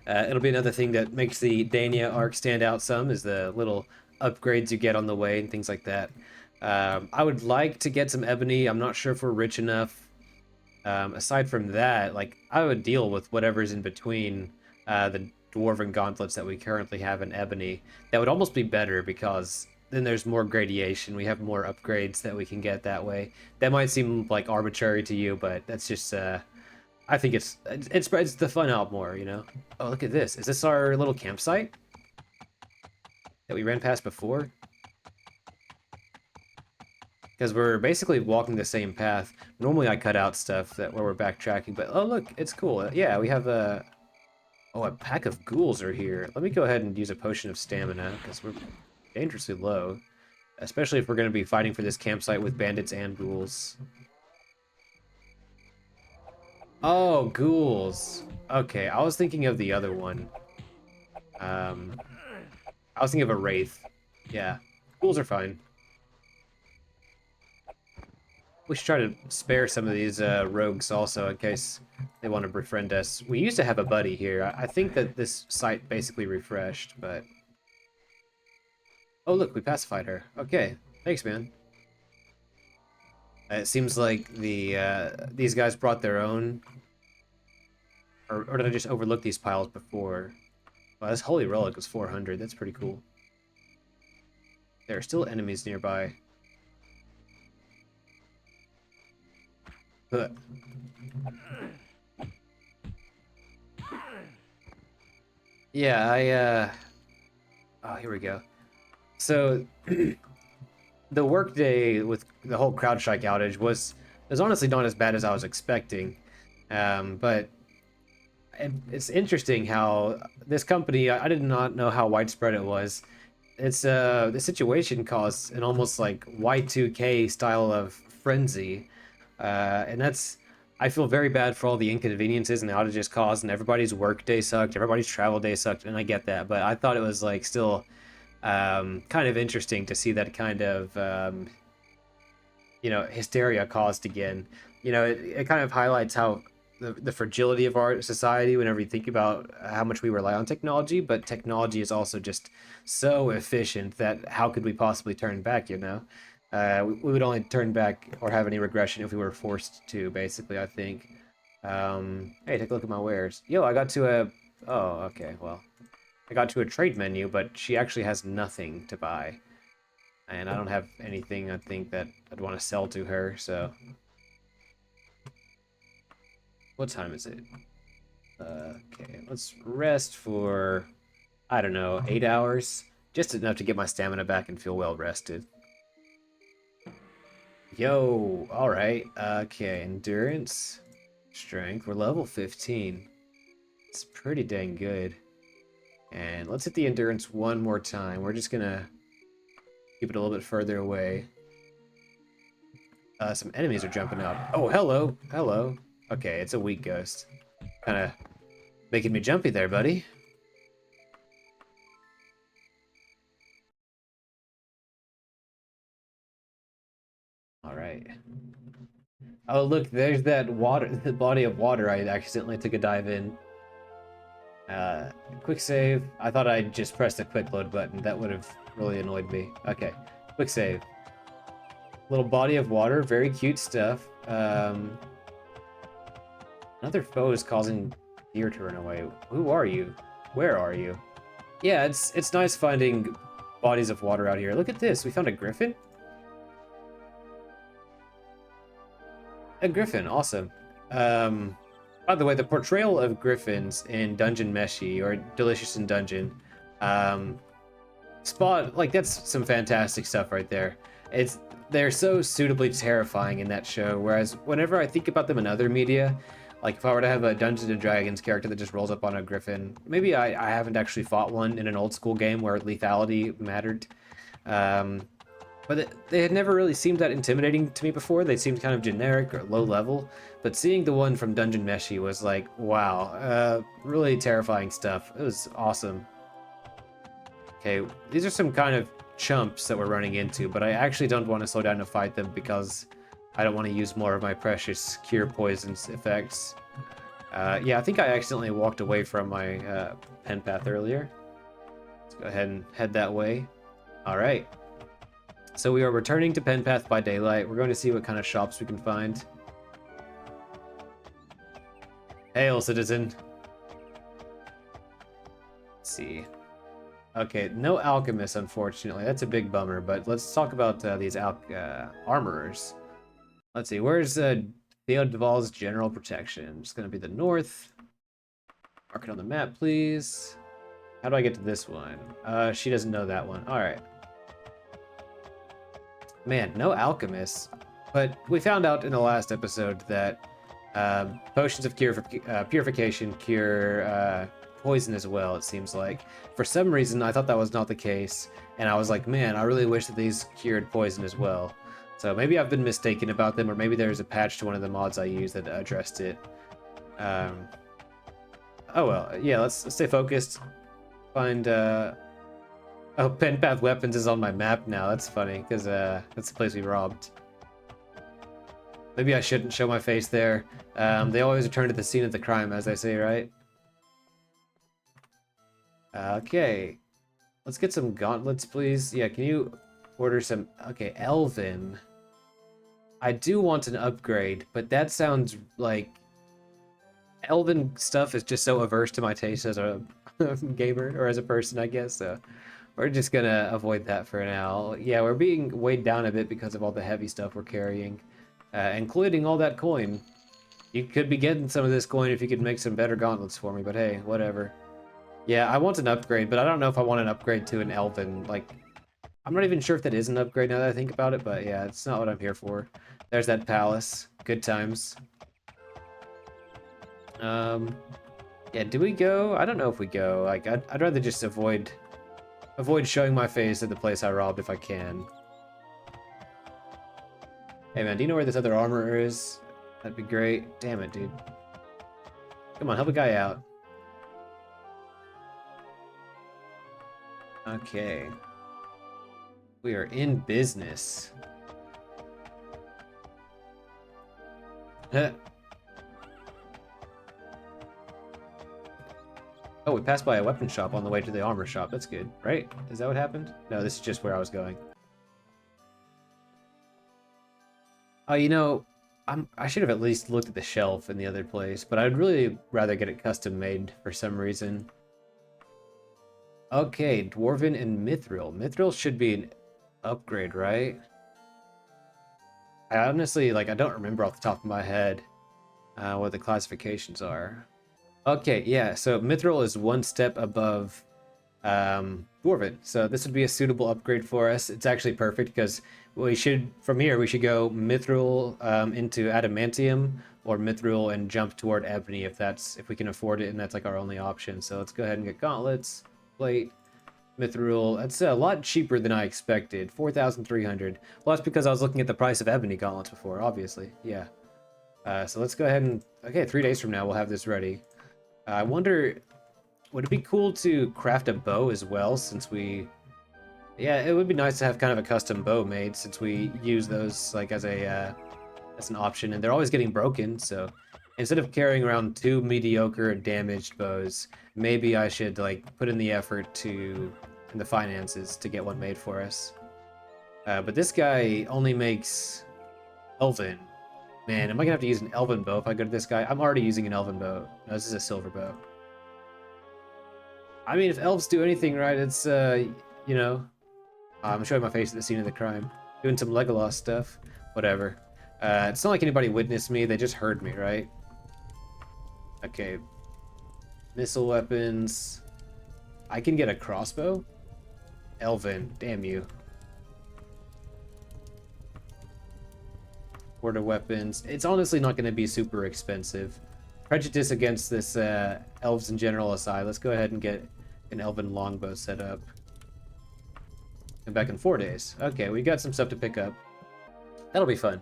It'll be another thing that makes the Daenia arc stand out some, is the little upgrades you get on the way and things like that. I would like to get some ebony. I'm not sure if we're rich enough. Aside from that, I would deal with whatever's in between the dwarven gauntlets that we currently have in ebony. That would almost be better because then there's more gradation. We have more upgrades that we can get that way. That might seem arbitrary to you, but that's just I think it's the fun out more, Oh, look at this. Is this our little campsite that we ran past before? Because we're basically walking the same path. Normally I cut out stuff where we're backtracking, but oh look, it's cool. Yeah, we have a pack of ghouls are here. Let me go ahead and use a potion of stamina because we're dangerously low, especially if we're going to be fighting for this campsite with bandits and ghouls. Oh, ghouls. Okay, I was thinking of the other one. I was thinking of a wraith. Yeah, ghouls are fine. We should try to spare some of these rogues also in case they want to befriend us. We used to have a buddy here. I think that this site basically refreshed, but... Oh, look, we pacified her. Okay, thanks, man. It seems like these guys brought their own... Or did I just overlook these piles before? Wow, this holy relic was 400. That's pretty cool. There are still enemies nearby. Yeah, oh, here we go. So, the workday with the whole CrowdStrike outage was honestly not as bad as I was expecting. But it's interesting how this company, I did not know how widespread it was. It's the situation caused an almost Y2K style of frenzy. And I feel very bad for all the inconveniences and the outages caused, and everybody's work day sucked, everybody's travel day sucked, and I get that, but I thought it was still kind of interesting to see that kind of you know, hysteria caused again. You know, it kind of highlights how the fragility of our society whenever you think about how much we rely on technology, but technology is also just so efficient that how could we possibly turn back, you know? We would only turn back or have any regression if we were forced to, basically, I think. Hey, take a look at my wares. Yo, I got to a... Oh, okay, well. I got to a trade menu, but she actually has nothing to buy. And I don't have anything, I think, that I'd want to sell to her, so... What time is it? Okay, let's rest for, I don't know, 8 hours? Just enough to get my stamina back and feel well rested. Yo, alright. Okay, endurance, strength. We're level 15. It's pretty dang good. And let's hit the endurance one more time. We're just gonna keep it a little bit further away. Some enemies are jumping up. Oh, hello. Hello. Okay, it's a weak ghost. Kind of making me jumpy there, buddy. Alright. Oh, look, there's that water, the body of water I accidentally took a dive in. Quick save. I thought I'd just press the quick load button. That would have really annoyed me. Okay, quick save. Little body of water, very cute stuff. Another foe is causing deer to run away. Who are you? Where are you? Yeah, it's nice finding bodies of water out here. Look at this. We found a griffin. A griffin, awesome. By the way, the portrayal of griffins in Dungeon Meshi or Delicious in Dungeon, that's some fantastic stuff right there. They're so suitably terrifying in that show. Whereas whenever I think about them in other media, like if I were to have a Dungeons and Dragons character that just rolls up on a griffin, maybe I haven't actually fought one in an old school game where lethality mattered. But they had never really seemed that intimidating to me before. They seemed kind of generic or low level. But seeing the one from Dungeon Meshi was like, wow, really terrifying stuff. It was awesome. Okay, these are some kind of chumps that we're running into, but I actually don't want to slow down to fight them because I don't want to use more of my precious cure poisons effects. Yeah, I think I accidentally walked away from my Penpath earlier. Let's go ahead and head that way. All right. So we are returning to Penpath by daylight. We're going to see what kind of shops we can find. Hail, citizen. Let's see. Okay, no alchemists, unfortunately. That's a big bummer, but let's talk about these armorers. Let's see, where's Theodval's general protection? It's going to be the north. Mark it on the map, please. How do I get to this one? She doesn't know that one. All right. Man, no alchemists. But we found out in the last episode that potions of purification cure poison as well, it seems like. For some reason, I thought that was not the case, and I was like, man, I really wish that these cured poison as well. So maybe I've been mistaken about them, or maybe there's a patch to one of the mods I used that addressed it. Oh well, yeah, let's stay focused. Find, oh, Penpath Weapons is on my map now. That's funny, because that's the place we robbed. Maybe I shouldn't show my face there. They always return to the scene of the crime, as they say, right? Okay. Let's get some gauntlets, please. Yeah, can you order some... Okay, Elven. I do want an upgrade, but that sounds like... Elven stuff is just so averse to my taste as a gamer, or as a person, I guess, so... We're just gonna avoid that for now. Yeah, we're being weighed down a bit because of all the heavy stuff we're carrying. Including all that coin. You could be getting some of this coin if you could make some better gauntlets for me, but hey, whatever. Yeah, I want an upgrade, but I don't know if I want an upgrade to an Elven. Like, I'm not even sure if that is an upgrade now that I think about it, but yeah, it's not what I'm here for. There's that palace. Good times. Yeah, do we go? I don't know if we go. Like, I'd rather just avoid showing my face at the place I robbed if I can. Hey man, do you know where this other armorer is? That'd be great. Damn it, dude. Come on, help a guy out. Okay. We are in business. Oh, we passed by a weapon shop on the way to the armor shop. That's good, right? Is that what happened? No, this is just where I was going. Oh, you know, I should have at least looked at the shelf in the other place, but I'd really rather get it custom made for some reason. Okay, Dwarven and Mithril. Mithril should be an upgrade, right? I honestly, like, I don't remember off the top of my head what the classifications are. Okay, yeah, so Mithril is one step above Dwarven, so this would be a suitable upgrade for us. It's actually perfect because from here, we should go Mithril into Adamantium, or Mithril and jump toward Ebony if we can afford it, and that's like our only option. So let's go ahead and get Gauntlets, Plate, Mithril. That's a lot cheaper than I expected, 4,300. Well, that's because I was looking at the price of Ebony Gauntlets before, obviously, yeah. So let's go ahead and, okay, 3 days from now, we'll have this ready. I wonder, would it be cool to craft a bow as well, since we... Yeah, it would be nice to have kind of a custom bow made, since we use those like as an option, and they're always getting broken, so instead of carrying around 2 mediocre damaged bows, maybe I should like put in the effort and the finances to get one made for us. But this guy only makes Elven. Man, am I gonna have to use an Elven bow if I go to this guy? I'm already using an Elven bow. No, this is a silver bow. I mean, if elves do anything right, it's, you know... I'm showing my face at the scene of the crime. Doing some Legolas stuff. Whatever. It's not like anybody witnessed me, they just heard me, right? Okay. Missile weapons. I can get a crossbow? Elven, damn you. Quarter weapons. It's honestly not going to be super expensive. Prejudice against this elves in general aside, let's go ahead and get an elven longbow set up. And back in 4 days. Okay, we got some stuff to pick up. That'll be fun.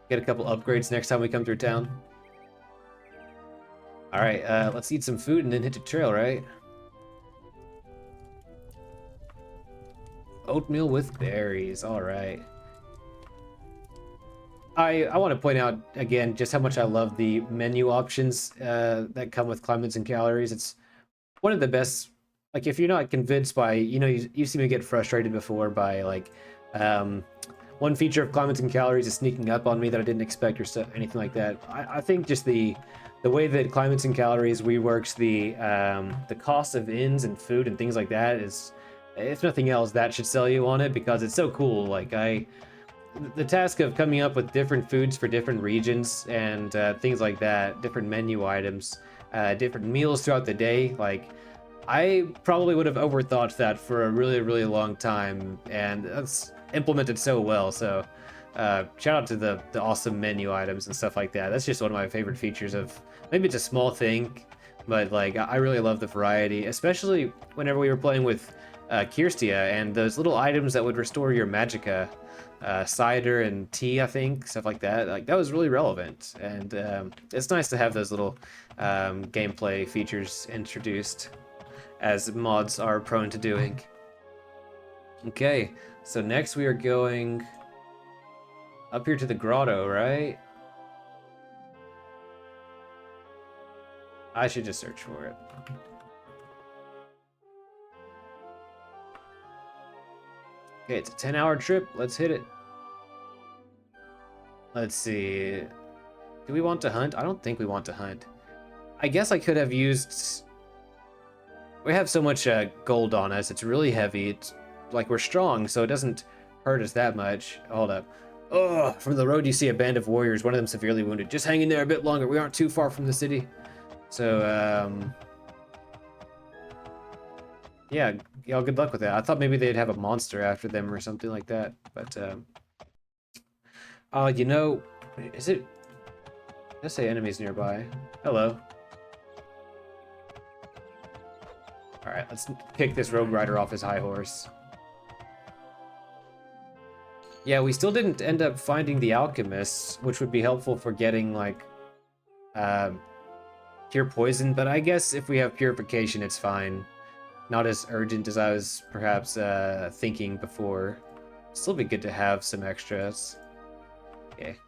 Get a couple upgrades next time we come through town. Alright, let's eat some food and then hit the trail, right? Oatmeal with berries, alright. I want to point out, again, just how much I love the menu options that come with climates and calories. It's one of the best. Like, if you're not convinced by, you know, you see me get frustrated before by, like, one feature of climates and calories is sneaking up on me that I didn't expect or stuff, anything like that. I think just the way that climates and calories reworks the cost of inns and food and things like that is, if nothing else, that should sell you on it because it's so cool. Like, the task of coming up with different foods for different regions and things like that, different menu items, different meals throughout the day, like, I probably would have overthought that for a really, really long time, and that's implemented so well. So, shout out to the awesome menu items and stuff like that. That's just one of my favorite features of, maybe it's a small thing, but like I really love the variety, especially whenever we were playing with Kirstia and those little items that would restore your magicka, cider and tea, I think, stuff like that. Like, that was really relevant, and it's nice to have those little gameplay features introduced, as mods are prone to doing. Okay, so next we are going up here to the grotto, right? I should just search for it. Okay, it's a 10-hour trip. Let's hit it. Let's see. Do we want to hunt? I don't think we want to hunt. I guess I could have used... We have so much gold on us. It's really heavy. It's like we're strong, so it doesn't hurt us that much. Hold up. Oh, from the road you see a band of warriors. One of them severely wounded. Just hang in there a bit longer. We aren't too far from the city. So, yeah, y'all good luck with that. I thought maybe they'd have a monster after them or something like that. But, you know, is it... Let's say enemies nearby. Hello. Alright, let's kick this rogue rider off his high horse. Yeah, we still didn't end up finding the alchemists, which would be helpful for getting, like, cure poison, but I guess if we have purification, it's fine. Not as urgent as I was perhaps thinking before. Still be good to have some extras. Okay.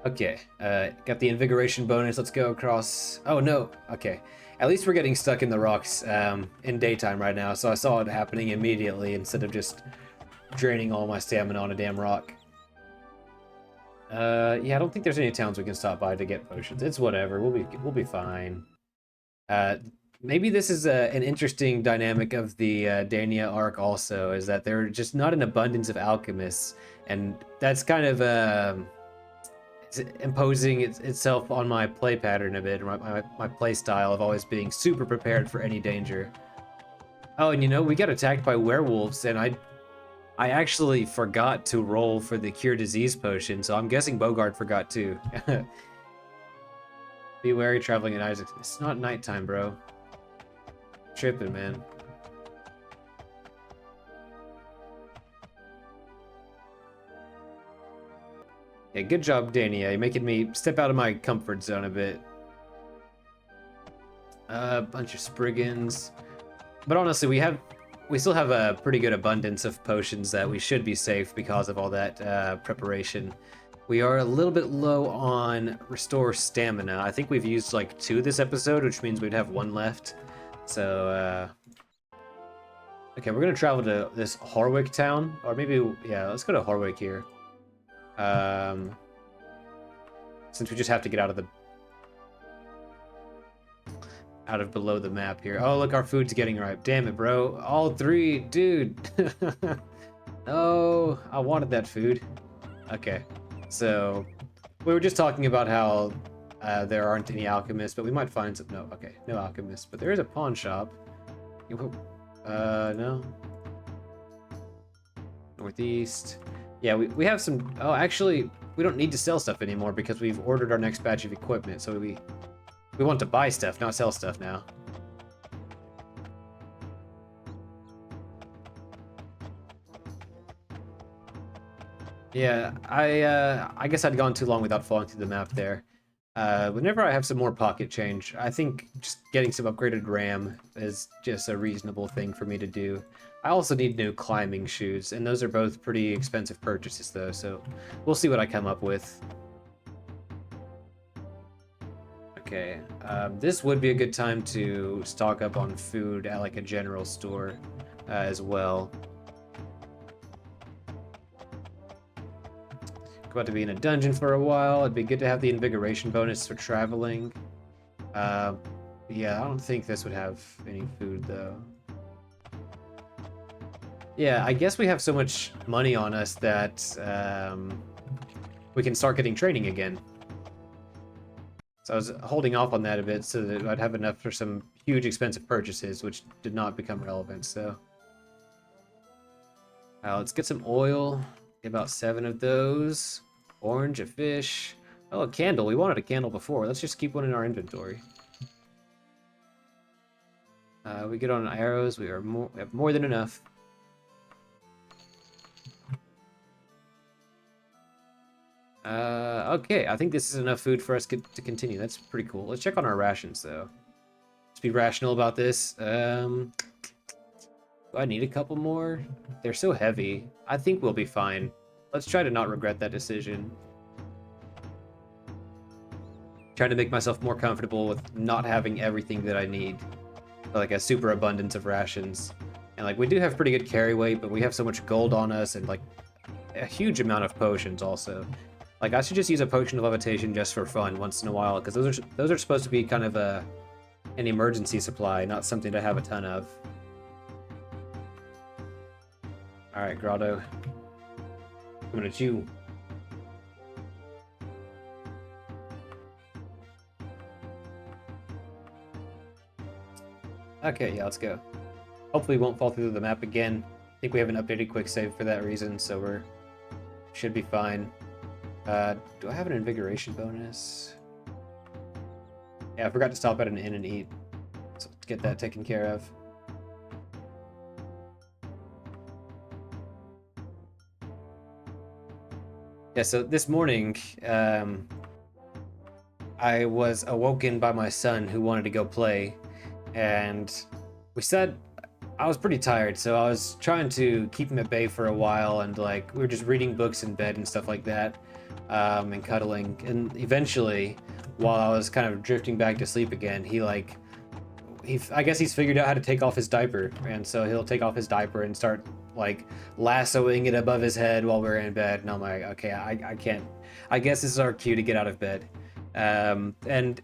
Okay, got the invigoration bonus. Let's go across. Oh no. Okay, at least we're getting stuck in the rocks in daytime right now. So I saw it happening immediately instead of just draining all my stamina on a damn rock. Yeah, I don't think there's any towns we can stop by to get potions. It's whatever. We'll be fine. Maybe this is an interesting dynamic of the Daenia arc also, is that there are just not an abundance of alchemists, and that's kind of it's imposing itself on my play pattern a bit, my play style of always being super prepared for any danger. Oh, and you know, we got attacked by werewolves, and I actually forgot to roll for the cure disease potion, so I'm guessing Bogard forgot too. Be wary traveling at Isaac. It's not nighttime, bro. Tripping, man. Yeah, good job, Daenia. You're making me step out of my comfort zone a bit. A bunch of Spriggans. But honestly, we still have a pretty good abundance of potions that we should be safe because of all that preparation. We are a little bit low on restore stamina. I think we've used like 2 this episode, which means we'd have 1 left. So, okay, we're gonna travel to this Horwick town, or maybe, yeah, let's go to Horwick here. Since we just have to get out of below the map here. Oh, look, our food's getting ripe. Damn it, bro. All 3, dude. Oh, I wanted that food. Okay, so we were just talking about how there aren't any alchemists, but we might find some. No, okay, no alchemists, but there is a pawn shop. No. Northeast. Yeah, we have some. Oh, actually, we don't need to sell stuff anymore because we've ordered our next batch of equipment. So we want to buy stuff, not sell stuff now. Yeah, I guess I'd gone too long without falling through the map there. Whenever I have some more pocket change, I think just getting some upgraded RAM is just a reasonable thing for me to do. I also need new climbing shoes, and those are both pretty expensive purchases though, so we'll see what I come up with. Okay, this would be a good time to stock up on food at like a general store as well. About to be in a dungeon for a while. It'd be good to have the invigoration bonus for traveling. Yeah, I don't think this would have any food though. Yeah, I guess we have so much money on us that we can start getting training again. So I was holding off on that a bit so that I'd have enough for some huge expensive purchases, which did not become relevant, so. Let's get some oil. Get about 7 of those. Orange, a fish. Oh, a candle. We wanted a candle before. Let's just keep one in our inventory. We get on arrows. We have more than enough. Okay, I think this is enough food for us to continue. That's pretty cool. Let's check on our rations, though. Let's be rational about this. Do I need a couple more? They're so heavy. I think we'll be fine. Let's try to not regret that decision. Trying to make myself more comfortable with not having everything that I need. Like a super abundance of rations. And like, we do have pretty good carry weight, but we have so much gold on us and like a huge amount of potions also. Like, I should just use a potion of levitation just for fun once in a while, because those are supposed to be kind of an emergency supply, not something to have a ton of. Alright, Grotto. Coming at you. Okay, yeah, let's go. Hopefully we won't fall through the map again. I think we have an updated quick save for that reason, so should be fine. Do I have an invigoration bonus? Yeah, I forgot to stop at an inn and eat. So let's get that taken care of. Yeah, so this morning, I was awoken by my son who wanted to go play, and I was pretty tired, so I was trying to keep him at bay for a while, and like we were just reading books in bed and stuff like that. and cuddling. And eventually, while I was kind of drifting back to sleep again, I guess he's figured out how to take off his diaper, and so he'll take off his diaper and start like lassoing it above his head while we're in bed. And I'm like, okay, I can't. I guess this is our cue to get out of bed. And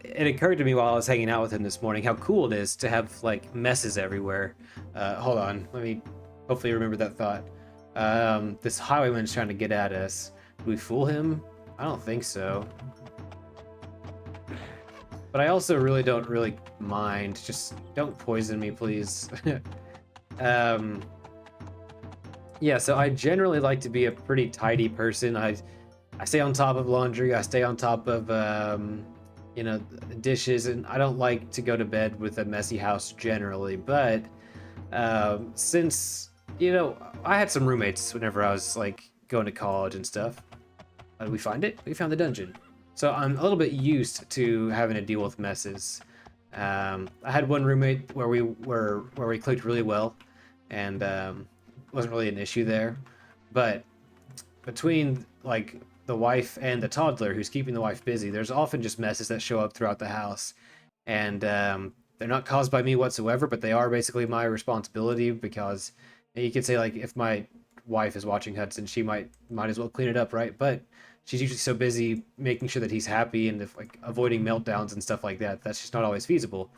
it occurred to me while I was hanging out with him this morning how cool it is to have like messes everywhere. Hold on, let me hopefully remember that thought. This highwayman's trying to get at us. Do we fool him? I don't think so. But I also really don't mind. Just don't poison me, please. Yeah, so I generally like to be a pretty tidy person. I stay on top of laundry. I stay on top of, you know, dishes, and I don't like to go to bed with a messy house generally. But since, you know, I had some roommates whenever I was like going to college and stuff. Did we find it? We found the dungeon. So I'm a little bit used to having to deal with messes. I had one roommate where we clicked really well, and wasn't really an issue there. But between like the wife and the toddler who's keeping the wife busy, there's often just messes that show up throughout the house, and they're not caused by me whatsoever, but they are basically my responsibility, because you could say like if my wife is watching Hudson, she might as well clean it up, right? But she's usually so busy making sure that he's happy and like avoiding meltdowns and stuff like that, that's just not always feasible.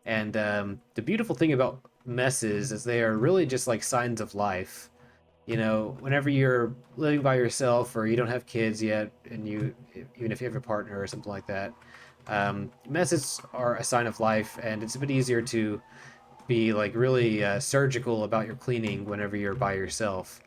And the beautiful thing about messes is they are really just like signs of life. You know, whenever you're living by yourself or you don't have kids yet, and even if you have a partner or something like that, messes are a sign of life, and it's a bit easier to be like really surgical about your cleaning whenever you're by yourself.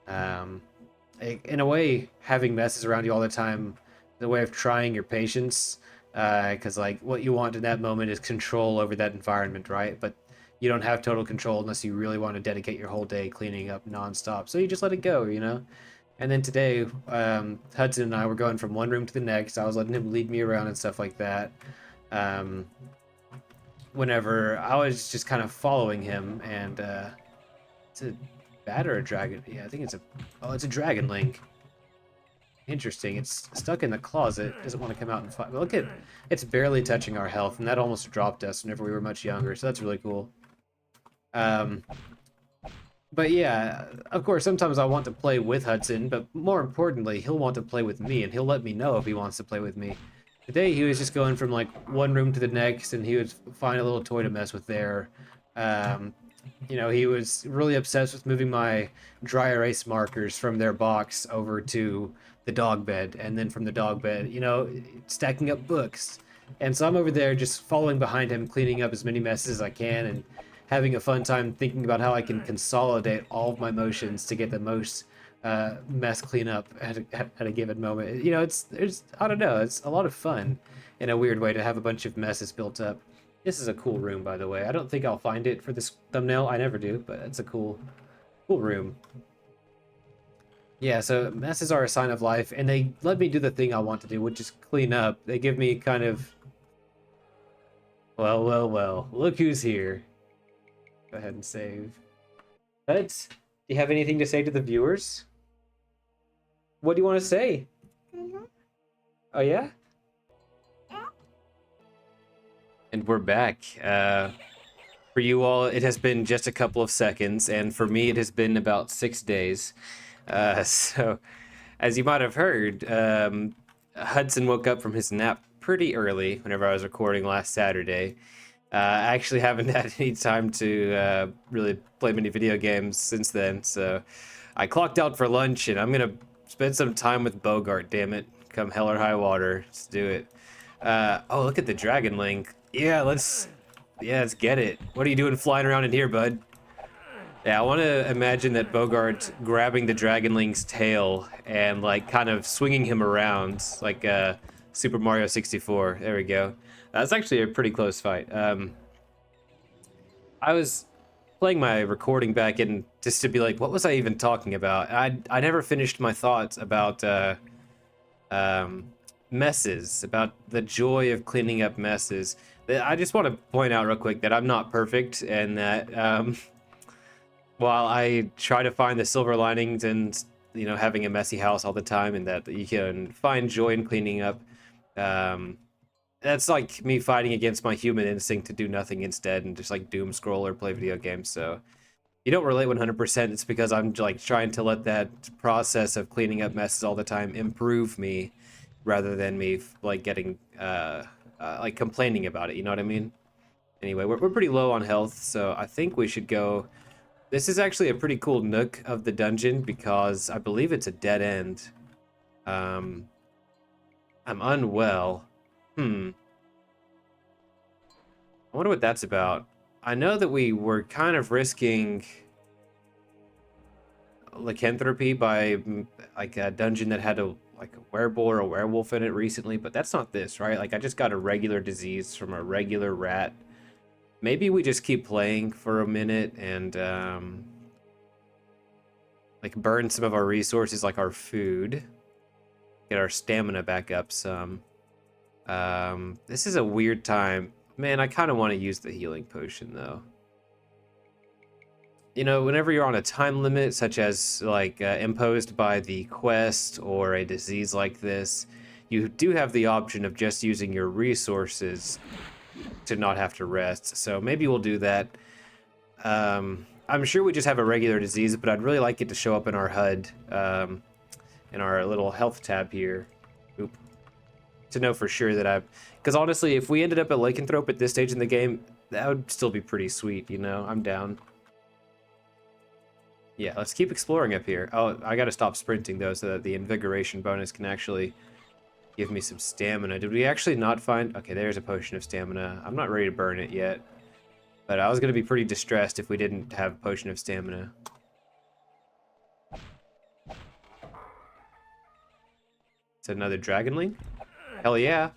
In a way, having messes around you all the time, the way of trying your patience, because like what you want in that moment is control over that environment, right? But you don't have total control unless you really want to dedicate your whole day cleaning up nonstop. So you just let it go, you know? And then today, Hudson and I were going from one room to the next. I was letting him lead me around and stuff like that. Whenever I was just kind of following him, and it's a bat or a dragon? Yeah, I think it's a dragonling. Interesting. It's stuck in the closet. Doesn't want to come out and fight. But look at, it's barely touching our health, and that almost dropped us whenever we were much younger. So that's really cool. But yeah, of course, sometimes I want to play with Hudson, but more importantly, he'll want to play with me, and he'll let me know if he wants to play with me. Today, he was just going from like one room to the next, and he would find a little toy to mess with there. You know, he was really obsessed with moving my dry erase markers from their box over to the dog bed, and then from the dog bed, you know, stacking up books. And so I'm over there just following behind him, cleaning up as many messes as I can, and having a fun time thinking about how I can consolidate all of my motions to get the most mess cleanup at a given moment. You know, I don't know, it's a lot of fun in a weird way to have a bunch of messes built up. This is a cool room, by the way. I don't think I'll find it for this thumbnail. I never do, but it's a cool room. Yeah, so messes are a sign of life, and they let me do the thing I want to do, which is clean up. They give me kind of, well, look who's here. Go ahead and save. But, do you have anything to say to the viewers? What do you want to say? Oh, yeah? And we're back. For you all, it has been just a couple of seconds, and for me, it has been about 6 days. So, as you might have heard, Hudson woke up from his nap pretty early whenever I was recording last Saturday. I actually haven't had any time to really play many video games since then, so I clocked out for lunch, and I'm gonna spend some time with Bogard, damn it. Come hell or high water, let's do it. Oh, look at the dragonling. Yeah, let's get it. What are you doing flying around in here, bud? Yeah, I want to imagine that Bogart's grabbing the dragonling's tail and like kind of swinging him around like Super Mario 64. There we go. That's actually a pretty close fight. I was playing my recording back in just to be like, what was I even talking about? I never finished my thoughts about messes, about the joy of cleaning up messes. I just want to point out real quick that I'm not perfect, and that while I try to find the silver linings and you know, having a messy house all the time, and that you can find joy in cleaning up. That's like me fighting against my human instinct to do nothing instead and just like doom scroll or play video games. So you don't relate 100%. It's because I'm like trying to let that process of cleaning up messes all the time improve me, rather than me like getting like complaining about it. You know what I mean? Anyway, we're pretty low on health, so I think we should go. This is actually a pretty cool nook of the dungeon because I believe it's a dead end. I'm unwell. I wonder what that's about. I know that we were kind of risking lycanthropy by like a dungeon that had a like a werebull or a werewolf in it recently, but that's not this, right? Like I just got a regular disease from a regular rat. Maybe we just keep playing for a minute and like burn some of our resources, like our food, get our stamina back up some. This is a weird time. Man, I kind of want to use the healing potion though. You know, whenever you're on a time limit, such as like imposed by the quest or a disease like this, you do have the option of just using your resources to not have to rest. So maybe we'll do that. I'm sure we just have a regular disease, but I'd really like it to show up in our HUD, in our little health tab here. Oop. To know for sure that because honestly, if we ended up at lycanthrope at this stage in the game, that would still be pretty sweet, you know? I'm down. Yeah, let's keep exploring up here. Oh, I gotta stop sprinting though, so that the invigoration bonus can actually give me some stamina. Did we actually not find... Okay, there's a potion of stamina. I'm not ready to burn it yet. But I was gonna be pretty distressed if we didn't have a potion of stamina. It's another dragonling? Hell yeah.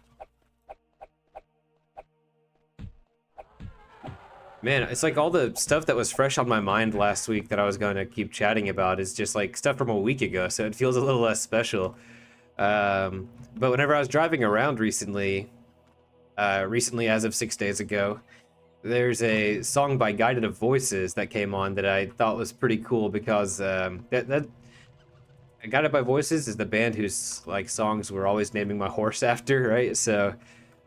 Man, it's like all the stuff that was fresh on my mind last week that I was going to keep chatting about is just like stuff from a week ago, so it feels a little less special. But whenever I was driving around recently as of 6 days ago, there's a song by Guided Voices that came on that I thought was pretty cool because Guided by Voices is the band whose like songs we're always naming my horse after, right? So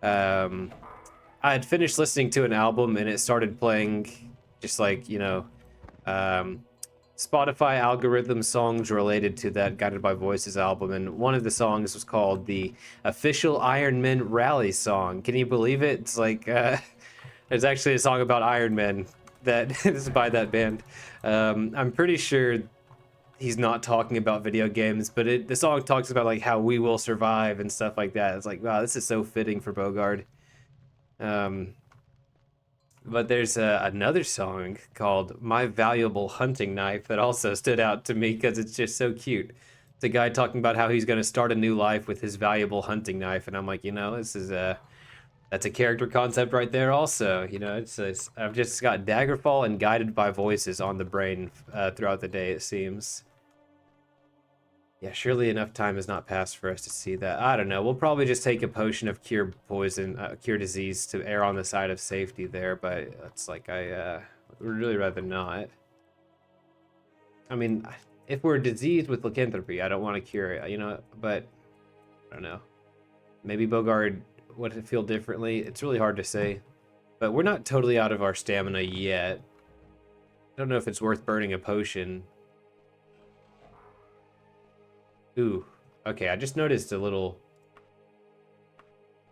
I had finished listening to an album and it started playing just like, you know, Spotify algorithm songs related to that Guided by Voices album, and one of the songs was called the official Ironman rally song. Can you believe it? It's like there's actually a song about Ironman that is by that band. I'm pretty sure he's not talking about video games, but the song talks about like how we will survive and stuff like that. It's like, wow, this is so fitting for Bogard. But there's another song called My Valuable Hunting Knife that also stood out to me because it's just so cute. It's a guy talking about how he's going to start a new life with his valuable hunting knife, and I'm like, you know, this is that's a character concept right there also. You know, I've just got Daggerfall and Guided by Voices on the brain throughout the day, it seems. Yeah, surely enough time has not passed for us to see that. I don't know. We'll probably just take a potion of cure poison, cure disease to err on the side of safety there, but it's like I would really rather not. I mean, if we're diseased with lycanthropy, I don't want to cure it, you know, but I don't know. Maybe Bogard would feel differently. It's really hard to say, but we're not totally out of our stamina yet. I don't know if it's worth burning a potion. Ooh, okay, I just noticed a little...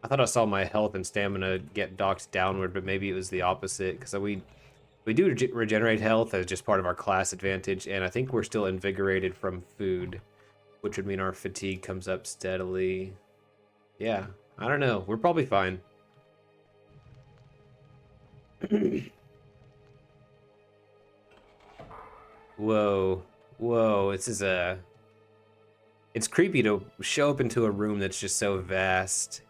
I thought I saw my health and stamina get docked downward, but maybe it was the opposite, because we do regenerate health as just part of our class advantage, and I think we're still invigorated from food, which would mean our fatigue comes up steadily. Yeah, I don't know. We're probably fine. Whoa. Whoa, this is a... It's creepy to show up into a room that's just so vast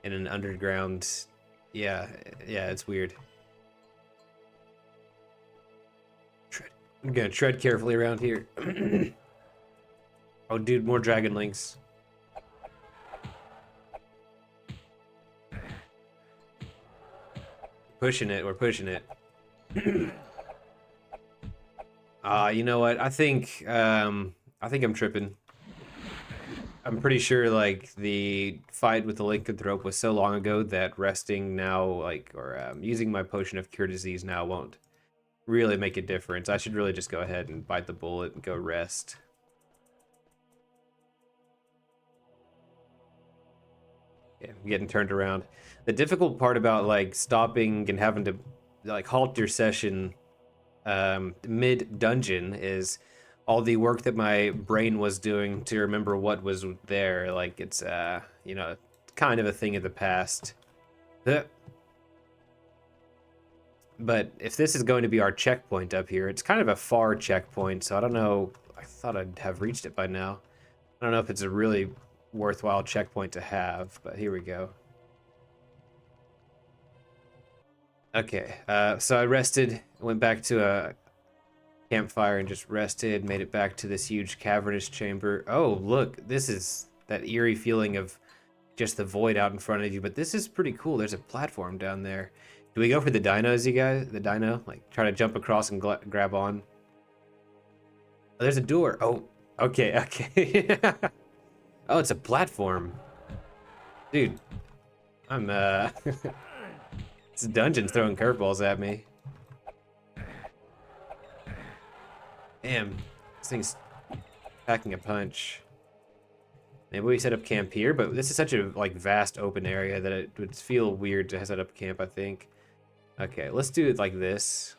in an underground... Yeah, it's weird. I'm gonna tread carefully around here. Oh, dude, more dragonlings. Pushing it, we're pushing it. You know what? I think I think I'm tripping. I'm pretty sure like the fight with the lycanthrope was so long ago that resting now, like, or using my potion of cure disease now won't really make a difference. I should really just go ahead and bite the bullet and go rest. Yeah, I'm getting turned around. The difficult part about like stopping and having to like halt your session mid dungeon is all the work that my brain was doing to remember what was there. Like it's you know, kind of a thing of the past. But if this is going to be our checkpoint up here, it's kind of a far checkpoint, so I don't know. I thought I'd have reached it by now. I don't know if it's a really worthwhile checkpoint to have, but here we go. Okay, so I rested, went back to a campfire and just rested, made it back to this huge cavernous chamber. Oh, look, this is that eerie feeling of just the void out in front of you, but this is pretty cool. There's a platform down there. Do we go for the dinos, you guys? The dino? Like, try to jump across and grab on? Oh, there's a door. Oh, okay, okay. Oh, it's a platform. Dude, I'm, this dungeon's throwing curveballs at me. Damn, this thing's packing a punch. Maybe we set up camp here, but this is such a like vast open area that it would feel weird to set up camp, I think. Okay, let's do it like this.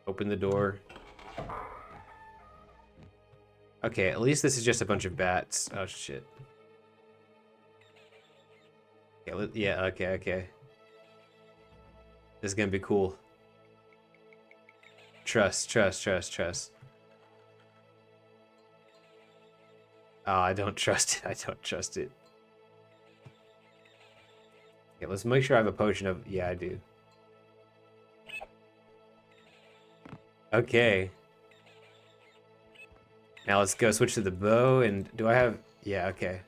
Open the door. Okay, at least this is just a bunch of bats. Oh shit. Okay, yeah, okay, okay. This is gonna be cool. Trust, trust, trust, trust. Oh, I don't trust it. I don't trust it. Okay, let's make sure I have a potion of... Yeah, I do. Okay. Now let's go switch to the bow, and do I have... Yeah, okay.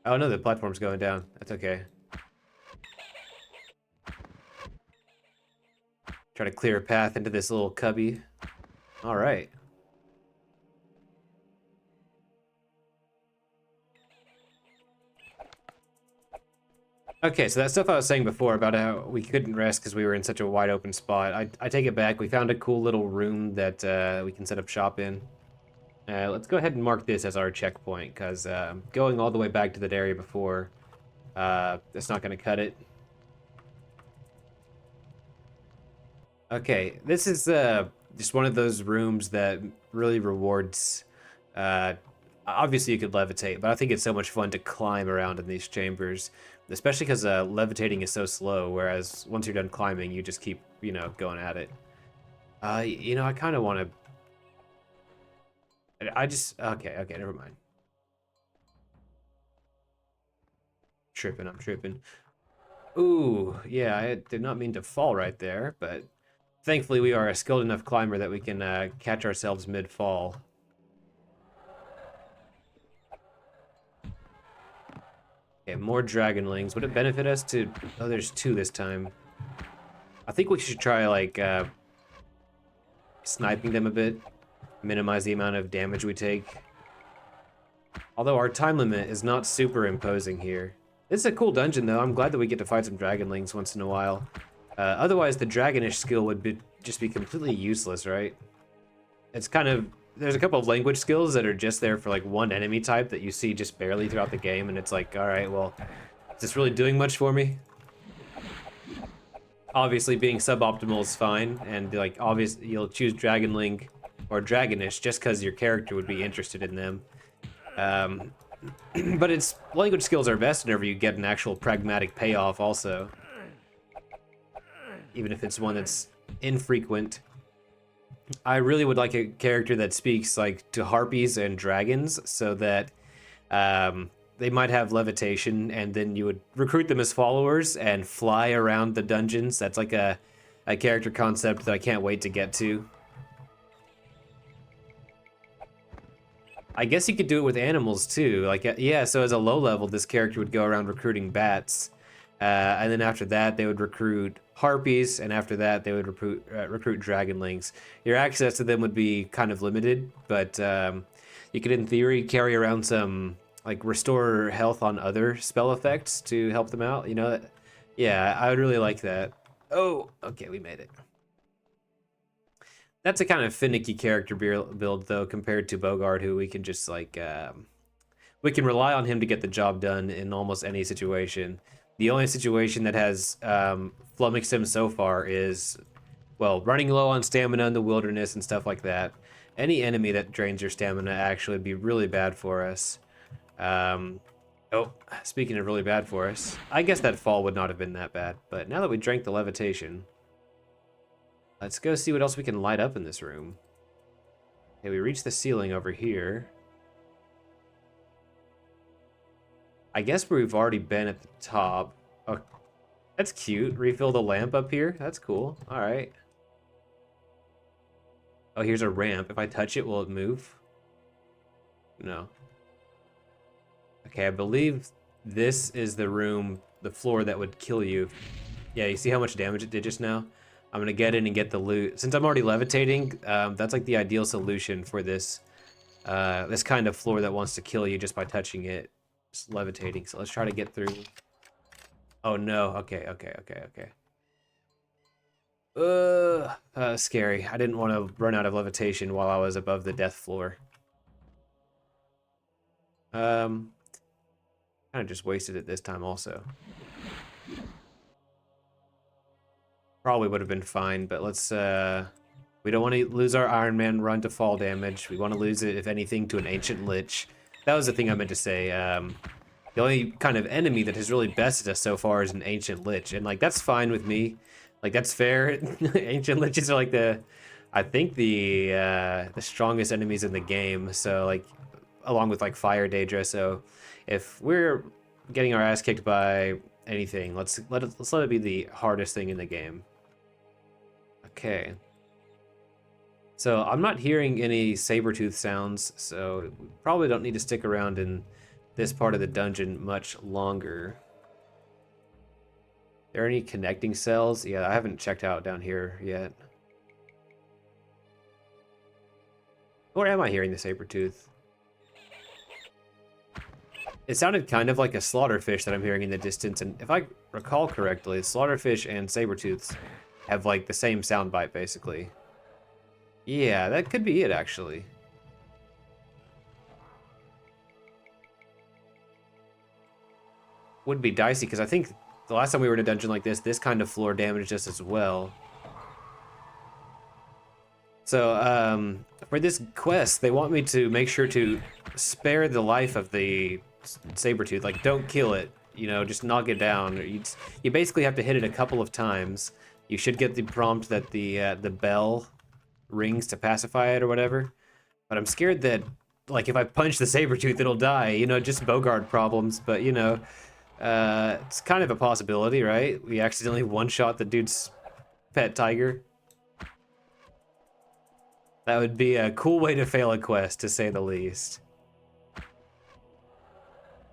Oh no, the platform's going down. That's okay. Try to clear a path into this little cubby. Alright. Okay, so that stuff I was saying before about how we couldn't rest because we were in such a wide open spot, I take it back. We found a cool little room that we can set up shop in. Let's go ahead and mark this as our checkpoint, because going all the way back to that area before, it's not going to cut it. Okay, this is just one of those rooms that really rewards... obviously you could levitate, but I think it's so much fun to climb around in these chambers. Especially because levitating is so slow, whereas once you're done climbing, you just keep, you know, going at it. You know, I kind of want to... Okay, okay, never mind. Tripping, I'm tripping. Ooh, yeah, I did not mean to fall right there, but thankfully we are a skilled enough climber that we can catch ourselves mid-fall. Okay, more dragonlings. Would it benefit us to... Oh, there's two this time. I think we should try, like, sniping them a bit. Minimize the amount of damage we take. Although our time limit is not super imposing here. This is a cool dungeon, though. I'm glad that we get to fight some dragonlings once in a while. Otherwise, the dragonish skill would just be completely useless, right? It's kind of... There's a couple of language skills that are just there for like one enemy type that you see just barely throughout the game, and it's like, alright, well, is this really doing much for me? Obviously, being suboptimal is fine, and like, obviously, you'll choose Dragonling or Dragonish just because your character would be interested in them. But it's language skills are best whenever you get an actual pragmatic payoff also. Even if it's one that's infrequent. I really would like a character that speaks like to harpies and dragons, so that they might have levitation, and then you would recruit them as followers and fly around the dungeons. That's like a character concept that I can't wait to get to. I guess you could do it with animals too. Like, yeah, so as a low level, this character would go around recruiting bats, and then after that, they would recruit harpies, and after that they would recruit dragonlings. Your access to them would be kind of limited, but you could in theory carry around some like restore health on other spell effects to help them out, you know. Yeah, I would really like that. Oh, okay, we made it. That's a kind of finicky character build though, compared to Bogard, who we can just like we can rely on him to get the job done in almost any situation. The only situation that has flummoxed him so far is, well, running low on stamina in the wilderness and stuff like that. Any enemy that drains your stamina actually would be really bad for us. Oh, speaking of really bad for us, I guess that fall would not have been that bad, but now that we drank the levitation, let's go see what else we can light up in this room. Okay, we reached the ceiling over here. I guess we've already been at the top. Oh, that's cute. Refill the lamp up here. That's cool. All right. Oh, here's a ramp. If I touch it, will it move? No. Okay, I believe this is the room, the floor that would kill you. Yeah, you see how much damage it did just now? I'm gonna get in and get the loot. Since I'm already levitating, that's like the ideal solution for this this kind of floor that wants to kill you just by touching it. Just levitating. So let's try to get through. Oh no. Okay. Scary. I didn't want to run out of levitation while I was above the death floor. Kind of just wasted it this time also. Probably would have been fine, but let's we don't want to lose our Ironman run to fall damage. We want to lose it, if anything, to an Ancient Lich. That was the thing I meant to say. The only kind of enemy that has really bested us so far is an Ancient Lich, and like that's fine with me. Like that's fair. Ancient Liches are like I think the strongest enemies in the game. So like, along with like Fire Daedra. So if we're getting our ass kicked by anything, let's let it be the hardest thing in the game. Okay. So I'm not hearing any saber-tooth sounds, so we probably don't need to stick around in this part of the dungeon much longer. Are there any connecting cells? Yeah, I haven't checked out down here yet. Or am I hearing the saber-tooth? It sounded kind of like a slaughterfish that I'm hearing in the distance, and if I recall correctly, slaughterfish and saber-tooths have like the same sound bite basically. Yeah, that could be it actually. Would be dicey because I think the last time we were in a dungeon like this kind of floor damaged us as well. So for this quest, they want me to make sure to spare the life of the saber-tooth. Like, don't kill it, you know, just knock it down. You basically have to hit it a couple of times. You should get the prompt that the bell rings to pacify it or whatever. But I'm scared that, like, if I punch the saber-tooth, it'll die. You know, just Bogard problems. But, you know, it's kind of a possibility, right? We accidentally one-shot the dude's pet tiger. That would be a cool way to fail a quest, to say the least.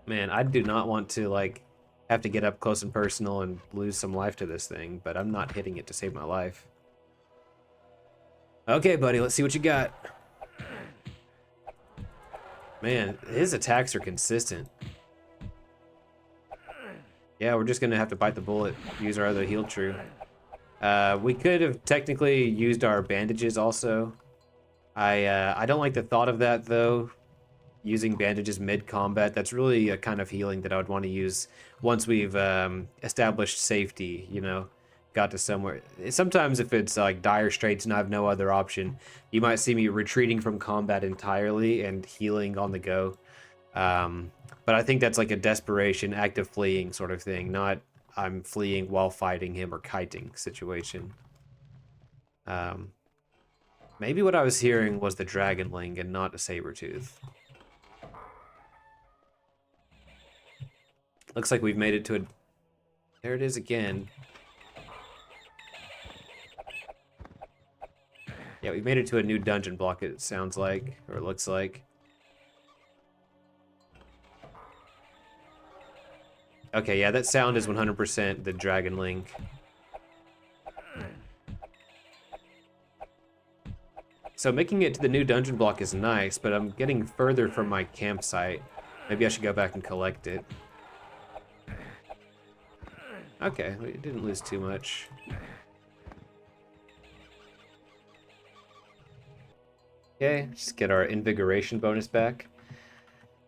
Man, I do not want to, like, have to get up close and personal and lose some life to this thing, but I'm not hitting it to save my life. Okay, buddy, let's see what you got. Man, his attacks are consistent. Yeah, we're just gonna have to bite the bullet, use our other heal true. We could have technically used our bandages also. I don't like the thought of that though. Using bandages mid-combat, that's really a kind of healing that I would want to use once we've established safety, you know, got to somewhere. Sometimes if it's like dire straits and I have no other option, you might see me retreating from combat entirely and healing on the go. But I think that's like a desperation, active fleeing sort of thing, not I'm fleeing while fighting him or kiting situation. Maybe what I was hearing was the dragonling and not a saber-tooth. Looks like we've made it to a... There it is again. Yeah, we've made it to a new dungeon block, it sounds like, or it looks like. Okay, yeah, that sound is 100% the dragonling. So making it to the new dungeon block is nice, but I'm getting further from my campsite. Maybe I should go back and collect it. Okay, we didn't lose too much. Okay, just get our invigoration bonus back.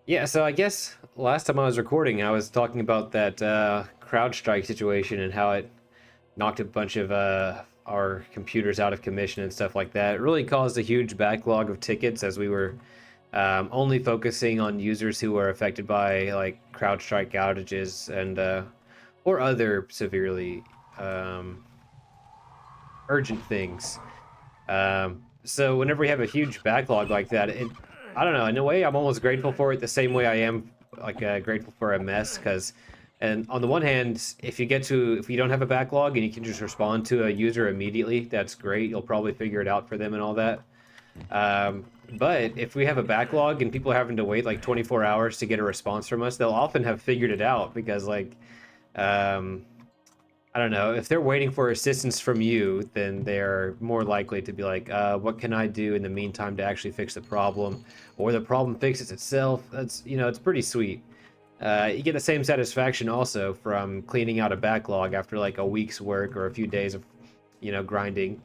Yeah, so I guess last time I was recording, I was talking about that CrowdStrike situation and how it knocked a bunch of our computers out of commission and stuff like that. It really caused a huge backlog of tickets as we were only focusing on users who were affected by like CrowdStrike outages and or other severely urgent things. So whenever we have a huge backlog like that, I don't know, in a way I'm almost grateful for it the same way I am like grateful for a mess, because and on the one hand, if you don't have a backlog and you can just respond to a user immediately, that's great. You'll probably figure it out for them and all that. But if we have a backlog and people are having to wait like 24 hours to get a response from us, they'll often have figured it out because like, I don't know, if they're waiting for assistance from you, then they're more likely to be like, what can I do in the meantime to actually fix the problem? Or the problem fixes itself. That's, you know, it's pretty sweet. You get the same satisfaction also from cleaning out a backlog after like a week's work or a few days of, you know, grinding.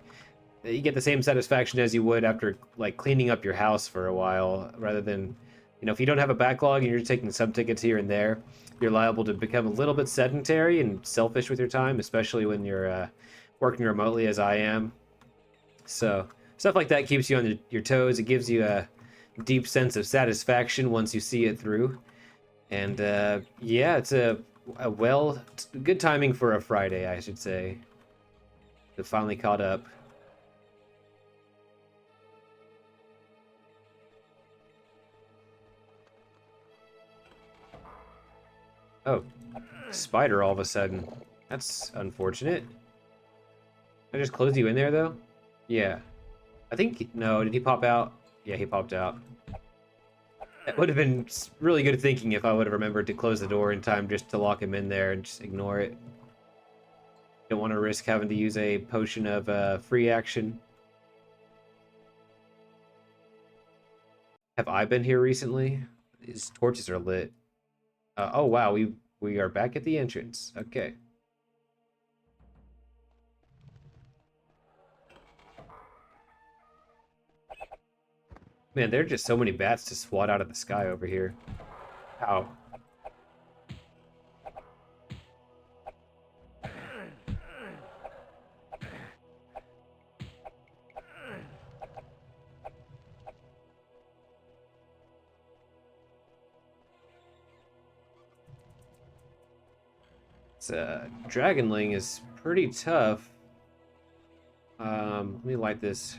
You get the same satisfaction as you would after like cleaning up your house for a while, rather than, you know, if you don't have a backlog and you're taking some tickets here and there, you're liable to become a little bit sedentary and selfish with your time, especially when you're working remotely as I am. So stuff like that keeps you on your toes. It gives you a deep sense of satisfaction once you see it through. And yeah, it's a good timing for a Friday, I should say. It finally caught up. Oh, spider all of a sudden. That's unfortunate. I just closed you in there though? Yeah. I think, no, did he pop out? Yeah, he popped out. That would have been really good thinking if I would have remembered to close the door in time just to lock him in there and just ignore it. Don't want to risk having to use a potion of free action. Have I been here recently? His torches are lit. Oh wow, we are back at the entrance. Okay. Man, there are just so many bats to swat out of the sky over here. Ow. Dragonling is pretty tough. Let me light this.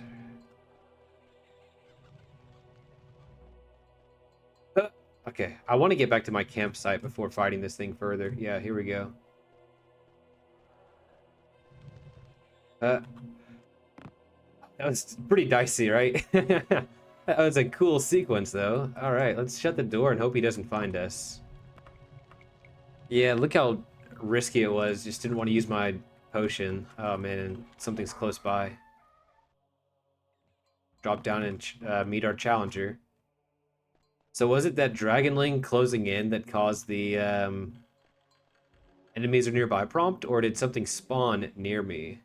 Okay, I want to get back to my campsite before fighting this thing further. Yeah, here we go. That was pretty dicey, right? That was a cool sequence, though. All right, let's shut the door and hope he doesn't find us. Yeah, look how risky it was. Just didn't want to use my potion. Oh man, something's close by. Drop down and meet our challenger. So was it that dragonling closing in that caused the enemies are nearby prompt, or did something spawn near me?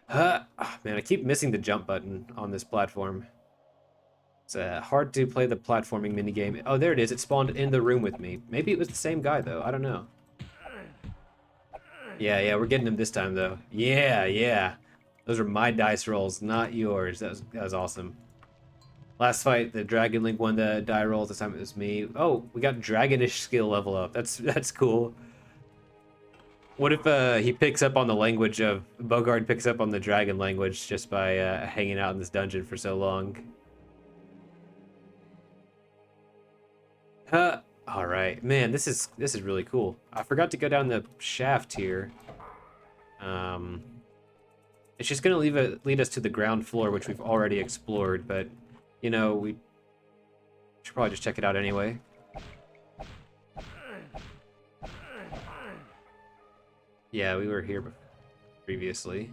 Oh, man, I keep missing the jump button on this platform. It's hard to play the platforming minigame. Oh, there it is. It spawned in the room with me. Maybe it was the same guy, though. I don't know. Yeah, we're getting him this time, though. Yeah. Those are my dice rolls, not yours. That was awesome. Last fight, the Dragonling won the die rolls. This time it was me. Oh, we got Dragonish skill level up. That's cool. What if he picks up on the language of... Bogard picks up on the dragon language just by hanging out in this dungeon for so long? All right, man, this is really cool. I forgot to go down the shaft here. It's just gonna lead us to the ground floor, which we've already explored, but you know, we should probably just check it out anyway. Yeah, we were here previously.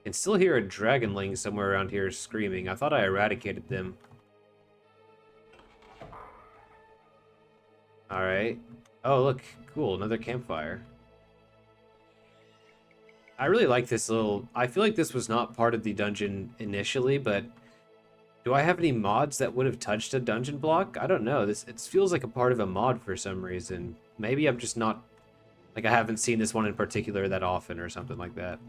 Can still hear a dragonling somewhere around here screaming. I thought I eradicated them. Alright. Oh, look. Cool. Another campfire. I really like this little... I feel like this was not part of the dungeon initially, but... Do I have any mods that would have touched a dungeon block? I don't know. It feels like a part of a mod for some reason. Maybe I'm just not... Like, I haven't seen this one in particular that often or something like that.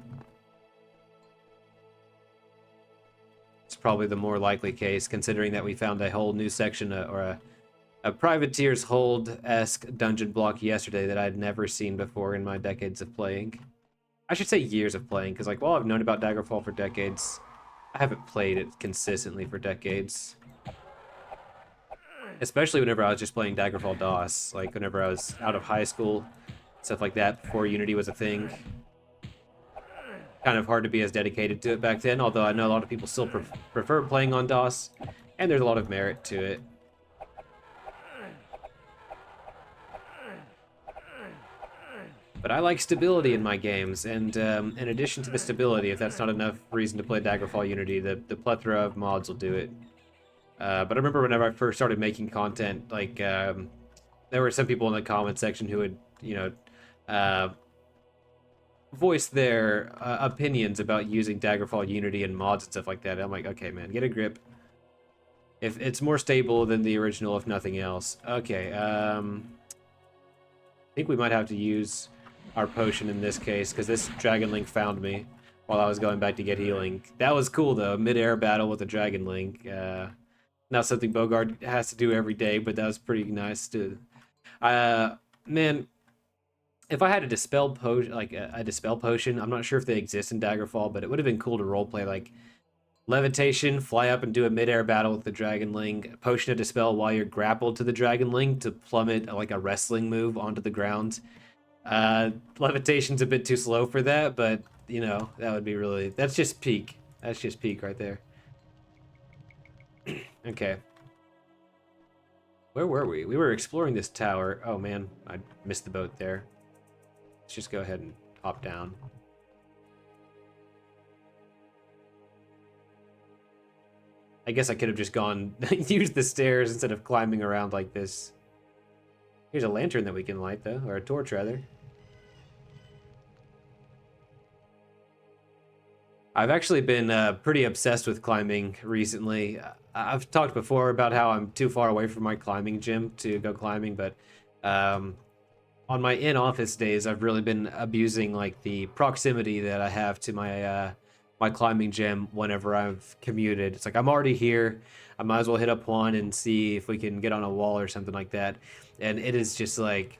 It's probably the more likely case, considering that we found a whole new section, or a Privateer's Hold-esque dungeon block yesterday that I'd never seen before in my decades of playing. I should say years of playing, because, like, while I've known about Daggerfall for decades, I haven't played it consistently for decades. Especially whenever I was just playing Daggerfall DOS, like, whenever I was out of high school, stuff like that, before Unity was a thing. Kind of hard to be as dedicated to it back then, although I know a lot of people still prefer playing on DOS, and there's a lot of merit to it. But I like stability in my games, and in addition to the stability, if that's not enough reason to play Daggerfall Unity, the plethora of mods will do it. But I remember whenever I first started making content, like, there were some people in the comment section who would, you know, voice their opinions about using Daggerfall Unity and mods and stuff like that. I'm like, okay, man, get a grip. If it's more stable than the original, if nothing else. Okay, I think we might have to use our potion in this case, because this dragonling found me while I was going back to get healing. That was cool, though. Mid-air battle with a dragonling. Not something Bogard has to do every day, but that was pretty nice, too. Man... If I had a dispel potion, like a dispel potion, I'm not sure if they exist in Daggerfall, but it would have been cool to roleplay like levitation, fly up and do a mid-air battle with the dragonling, potion of dispel while you're grappled to the dragonling to plummet like a wrestling move onto the ground. Levitation's a bit too slow for that, but you know, that would be really, that's just peak. That's just peak right there. Okay. Where were we? We were exploring this tower. Oh man, I missed the boat there. Let's just go ahead and hop down. I guess I could have just gone used the stairs instead of climbing around like this. Here's a lantern that we can light, though, or a torch, rather. I've actually been pretty obsessed with climbing recently. I've talked before about how I'm too far away from my climbing gym to go climbing, but on my in-office days, I've really been abusing like the proximity that I have to my my climbing gym whenever I've commuted. It's like I'm already here. I might as well hit up one and see if we can get on a wall or something like that. And it is just like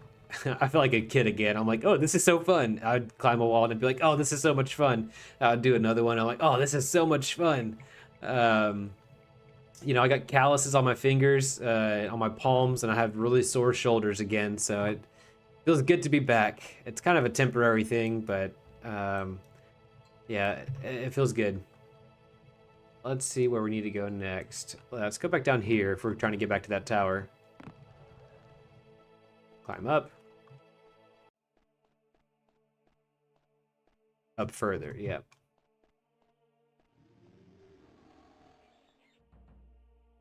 I feel like a kid again. I'm like, oh, this is so fun. I'd climb a wall and I'd be like, oh, this is so much fun. I'd do another one. I'm like, oh, this is so much fun. You know, I got calluses on my fingers, on my palms, and I have really sore shoulders again. So it feels good to be back. It's kind of a temporary thing, but yeah, it feels good. Let's see where we need to go next. Let's go back down here if we're trying to get back to that tower. Climb up. Up further, yeah.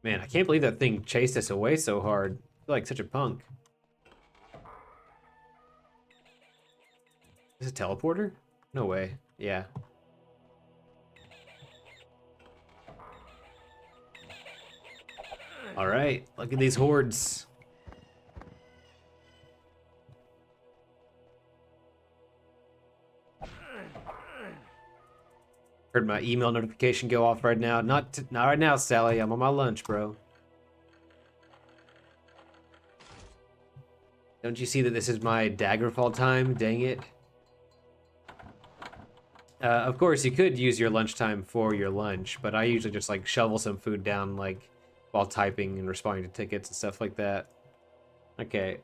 Man, I can't believe that thing chased us away so hard. I feel like such a punk. Is it a teleporter? No way. Yeah. Alright, look at these hordes. Heard my email notification go off right now. Not right now, Sally. I'm on my lunch, bro. Don't you see that this is my Daggerfall time? Dang it. Of course, you could use your lunchtime for your lunch, but I usually just like shovel some food down like while typing and responding to tickets and stuff like that. Okay,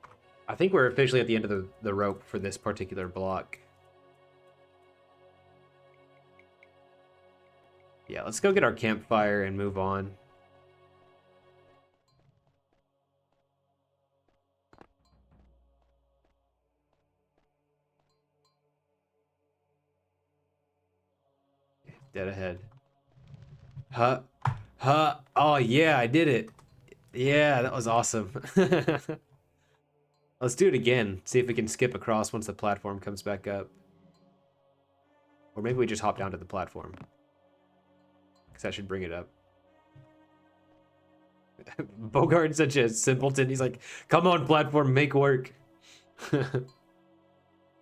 I think we're officially at the end of the rope for this particular block. Yeah, let's go get our campfire and move on. Dead ahead. Huh? Huh? Oh yeah, I did it. Yeah, that was awesome. Let's do it again. See if we can skip across once the platform comes back up. Or maybe we just hop down to the platform. Because that should bring it up. Bogard's such a simpleton. He's like, come on, platform, make work.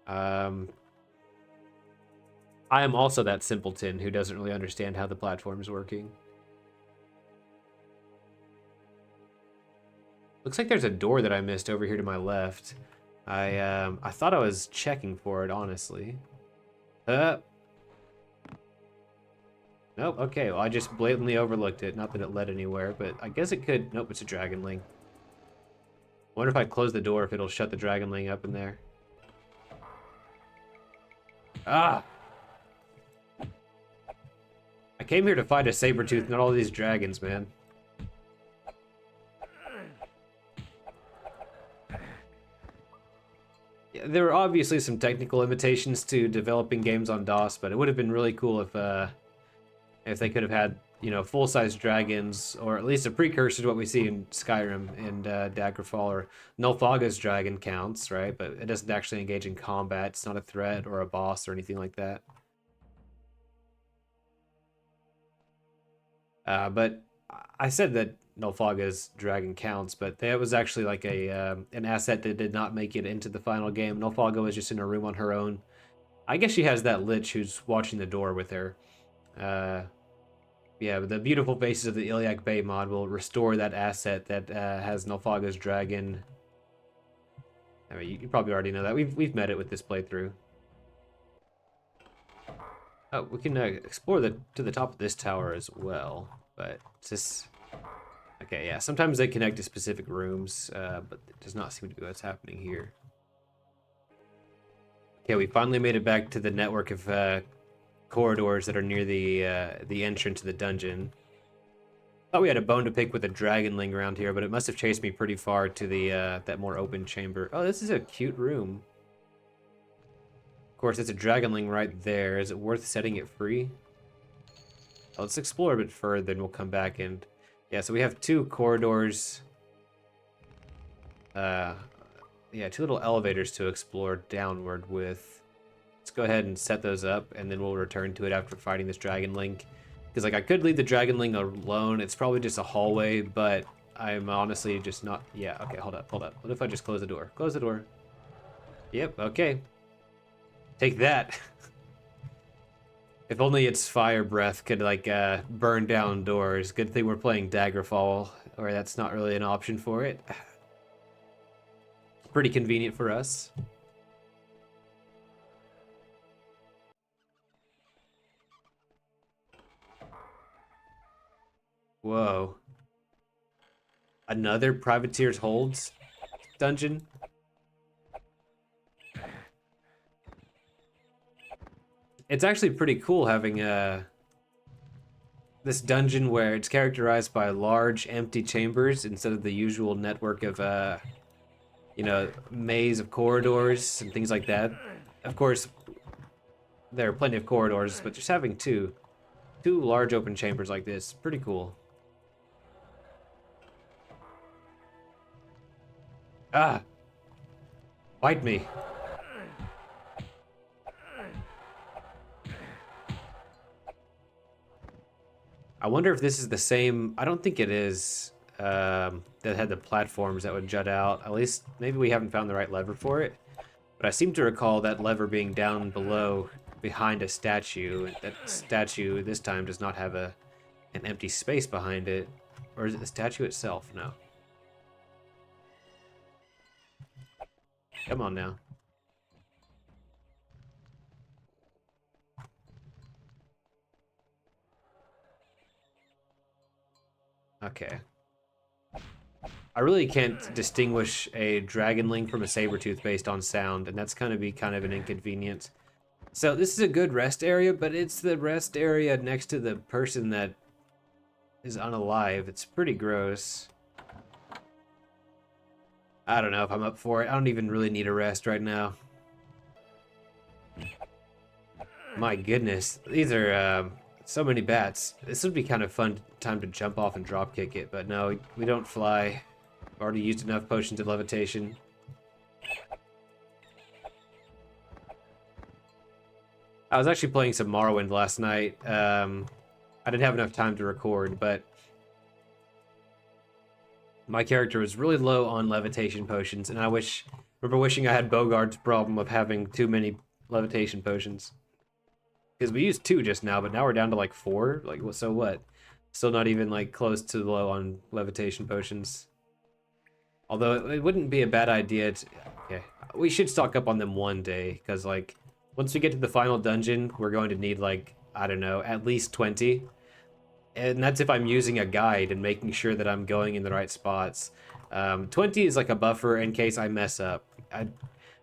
I am also that simpleton who doesn't really understand how the platform's working. Looks like there's a door that I missed over here to my left. I thought I was checking for it, honestly. Nope, okay, well I just blatantly overlooked it. Not that it led anywhere, but I guess it could. Nope, it's a dragonling. Wonder if I close the door if it'll shut the dragonling up in there. Ah! I came here to fight a saber-tooth, not all these dragons, man. There were obviously some technical limitations to developing games on DOS, but it would have been really cool if they could have had, you know, full-size dragons, or at least a precursor to what we see in Skyrim and Daggerfall, or Nulfaga's dragon counts, right? But it doesn't actually engage in combat. It's not a threat or a boss or anything like that. But I said that Nulfaga's dragon counts, but that was actually like a an asset that did not make it into the final game. Nulfaga was just in a room on her own. I guess she has that lich who's watching the door with her. Yeah, but the beautiful faces of the Iliac Bay mod will restore that asset that has Nulfaga's dragon. I mean, you probably already know that. We've met it with this playthrough. Oh, we can explore to the top of this tower as well, but it's just... Okay, yeah, sometimes they connect to specific rooms, but it does not seem to be what's happening here. Okay, we finally made it back to the network of corridors that are near the entrance to the dungeon. Thought we had a bone to pick with a dragonling around here, but it must have chased me pretty far to the that more open chamber. Oh, this is a cute room. Of course, it's a dragonling right there. Is it worth setting it free? Well, let's explore a bit further, then we'll come back and... Yeah, so we have two corridors. Yeah, two little elevators to explore downward with. Let's go ahead and set those up, and then we'll return to it after fighting this dragonling. Because, like, I could leave the dragonling alone. It's probably just a hallway, but I'm honestly just not... Yeah, okay, hold up. What if I just close the door? Close the door. Yep, okay. Take that. If only its fire breath could, like, burn down doors. Good thing we're playing Daggerfall, or that's not really an option for it. Pretty convenient for us. Whoa. Another Privateer's Holds dungeon? It's actually pretty cool having this dungeon where it's characterized by large empty chambers instead of the usual network of you know, maze of corridors and things like that. Of course, there are plenty of corridors, but just having two large open chambers like this, pretty cool. Ah! Bite me. I wonder if this is the same... I don't think it is, that had the platforms that would jut out. At least, maybe we haven't found the right lever for it. But I seem to recall that lever being down below, behind a statue. That statue, this time, does not have an empty space behind it. Or is it the statue itself? No. Come on now. Okay. I really can't distinguish a dragonling from a saber-tooth based on sound, and that's kind of an inconvenience. So this is a good rest area, but it's the rest area next to the person that is unalive. It's pretty gross. I don't know if I'm up for it. I don't even really need a rest right now. My goodness. These are So many bats. This would be kind of fun time to jump off and drop kick it, but no, we don't fly. I've already used enough potions of levitation. I was actually playing some Morrowind last night. I didn't have enough time to record, but my character was really low on levitation potions, and I remember wishing I had Bogard's problem of having too many levitation potions. Because we used 2 just now, but now we're down to like 4. Like, so what? Still not even like close to low on levitation potions. Although it wouldn't be a bad idea to... Okay, we should stock up on them one day, because like, once we get to the final dungeon, we're going to need like, I don't know, at least 20. And that's if I'm using a guide and making sure that I'm going in the right spots. 20 is like a buffer in case I mess up.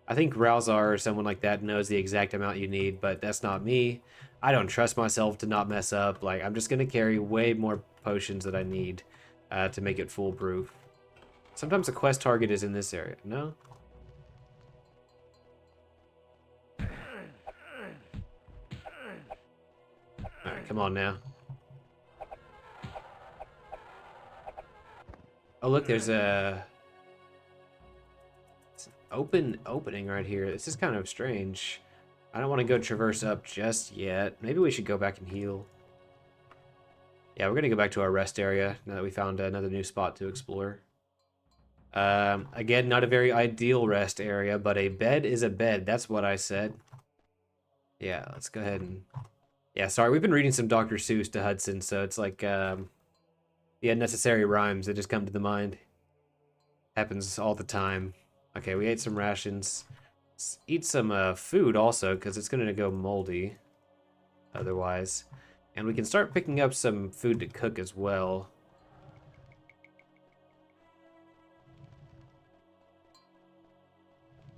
I think Ralzar or someone like that knows the exact amount you need, but that's not me. I don't trust myself to not mess up. Like, I'm just gonna carry way more potions that I need to make it foolproof. Sometimes the quest target is in this area. No? Alright, come on now. Oh, look, there's a... opening right here. This is kind of strange. I don't want to go traverse up just yet. Maybe we should go back and heal. Yeah, we're gonna go back to our rest area now that we found another new spot to explore. Again, not a very ideal rest area, but a bed is a bed. That's what I said. Yeah, let's go ahead and... Yeah, sorry, we've been reading some Dr. Seuss to Hudson, so it's like the unnecessary rhymes that just come to the mind. Happens all the time. Okay, we ate some rations. Let's eat some food also, because it's going to go moldy otherwise. And we can start picking up some food to cook as well.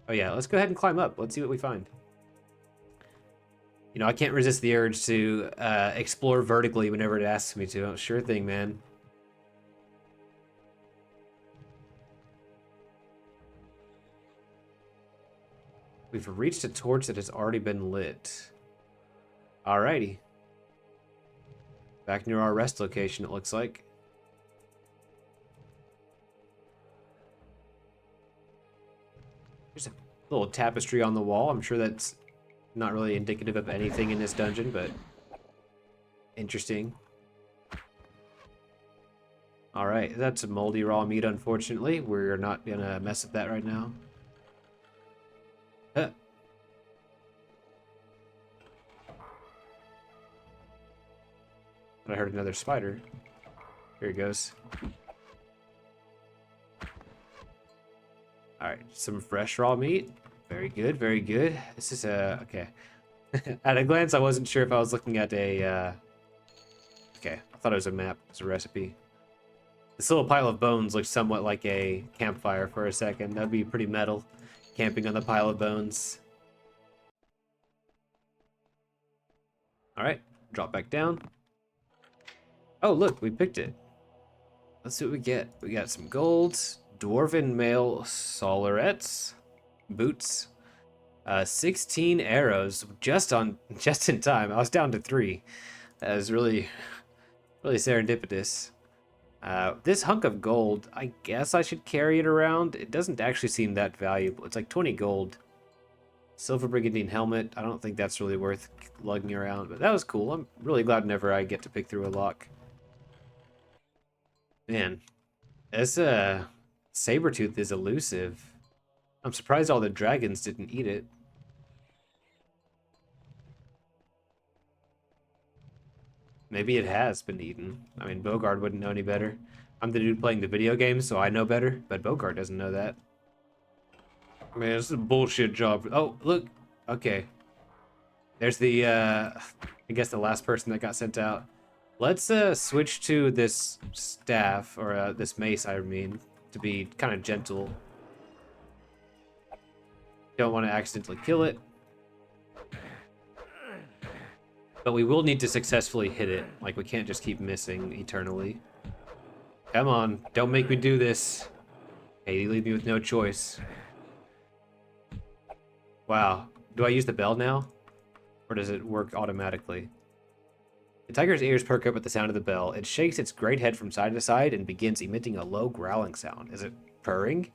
Oh yeah, let's go ahead and climb up. Let's see what we find. You know, I can't resist the urge to explore vertically whenever it asks me to. Oh, sure thing, man. We've reached a torch that has already been lit. Alrighty. Back near our rest location, it looks like. There's a little tapestry on the wall. I'm sure that's not really indicative of anything in this dungeon, but interesting. Alright, that's some moldy raw meat, unfortunately. We're not gonna mess with that right now. Huh. I heard another spider. Here he goes. Alright, some fresh raw meat. Very good, very good. This is a... okay. At a glance, I wasn't sure if I was looking at a... Okay, I thought it was a map. It's a recipe. This little pile of bones looks somewhat like a campfire for a second. That'd be pretty metal, camping on the pile of bones. Alright, drop back down. Oh, look, we picked it. Let's see what we get. We got some golds, dwarven mail solarettes, boots, 16 arrows, just in time. I was down to 3. That was really serendipitous. This hunk of gold, I guess I should carry it around. It doesn't actually seem that valuable. It's like 20 gold. Silver Brigandine helmet. I don't think that's really worth lugging around, but that was cool. I'm really glad whenever I get to pick through a lock. Man, this Sabretooth is elusive. I'm surprised all the dragons didn't eat it. Maybe it has been eaten. I mean, Bogard wouldn't know any better. I'm the dude playing the video game, so I know better, but Bogard doesn't know that. Man, this is a bullshit job. Oh, look. Okay. There's the, I guess the last person that got sent out. Let's switch to this staff, or this mace, I mean, to be kind of gentle. Don't want to accidentally kill it. But we will need to successfully hit it. Like, we can't just keep missing eternally. Come on, don't make me do this. Hey, you leave me with no choice. Wow. Do I use the bell now? Or does it work automatically? The tiger's ears perk up at the sound of the bell. It shakes its great head from side to side and begins emitting a low growling sound. Is it purring?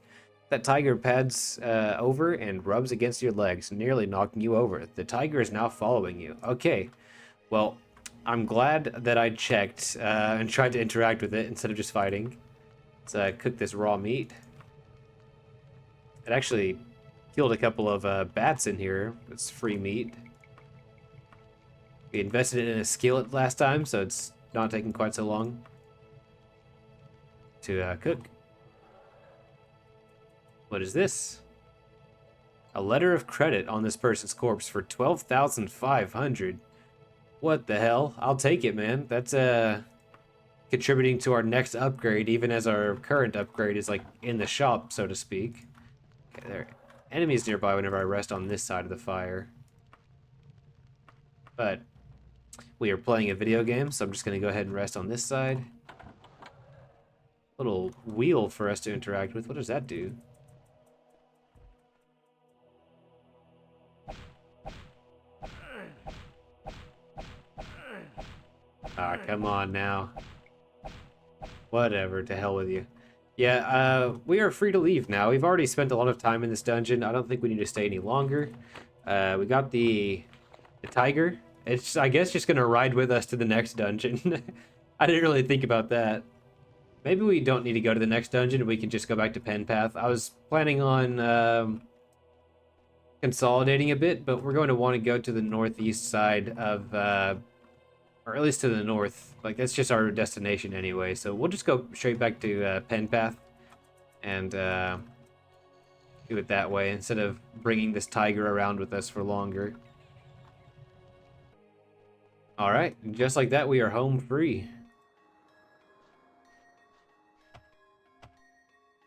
That tiger pads over and rubs against your legs, nearly knocking you over. The tiger is now following you. Okay, well, I'm glad that I checked and tried to interact with it instead of just fighting. Let's cook this raw meat. It actually killed a couple of bats in here. It's free meat. We invested it in a skillet last time, so it's not taking quite so long to cook. What is this? A letter of credit on this person's corpse for 12,500. What the hell? I'll take it, man. That's contributing to our next upgrade, even as our current upgrade is like in the shop, so to speak. Okay, there are enemies nearby whenever I rest on this side of the fire. But we are playing a video game, so I'm just going to go ahead and rest on this side. Little wheel for us to interact with. What does that do? Ah, come on now. Whatever, to hell with you. Yeah, we are free to leave now. We've already spent a lot of time in this dungeon. I don't think we need to stay any longer. We got the tiger. It's, I guess, just gonna ride with us to the next dungeon. I didn't really think about that. Maybe we don't need to go to the next dungeon. We can just go back to Penpath. I was planning on consolidating a bit, but we're going to want to go to the northeast side of, or at least to the north. Like, that's just our destination anyway. So we'll just go straight back to Penpath and do it that way instead of bringing this tiger around with us for longer. Alright, just like that, we are home free.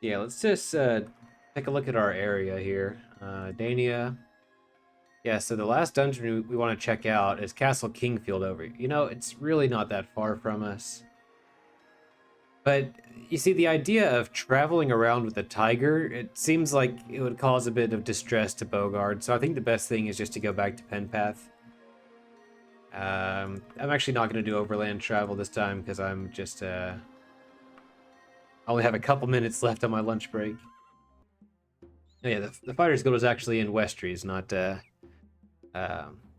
Yeah, let's just take a look at our area here. Daenia. Yeah, so the last dungeon we want to check out is Castle Kingfield over. You know, it's really not that far from us. But, you see, the idea of traveling around with a tiger, it seems like it would cause a bit of distress to Bogard, so I think the best thing is just to go back to Penpath. I'm actually not going to do overland travel this time because I'm just I only have a couple minutes left on my lunch break. Oh, yeah, the Fighters Guild is actually in Westries, not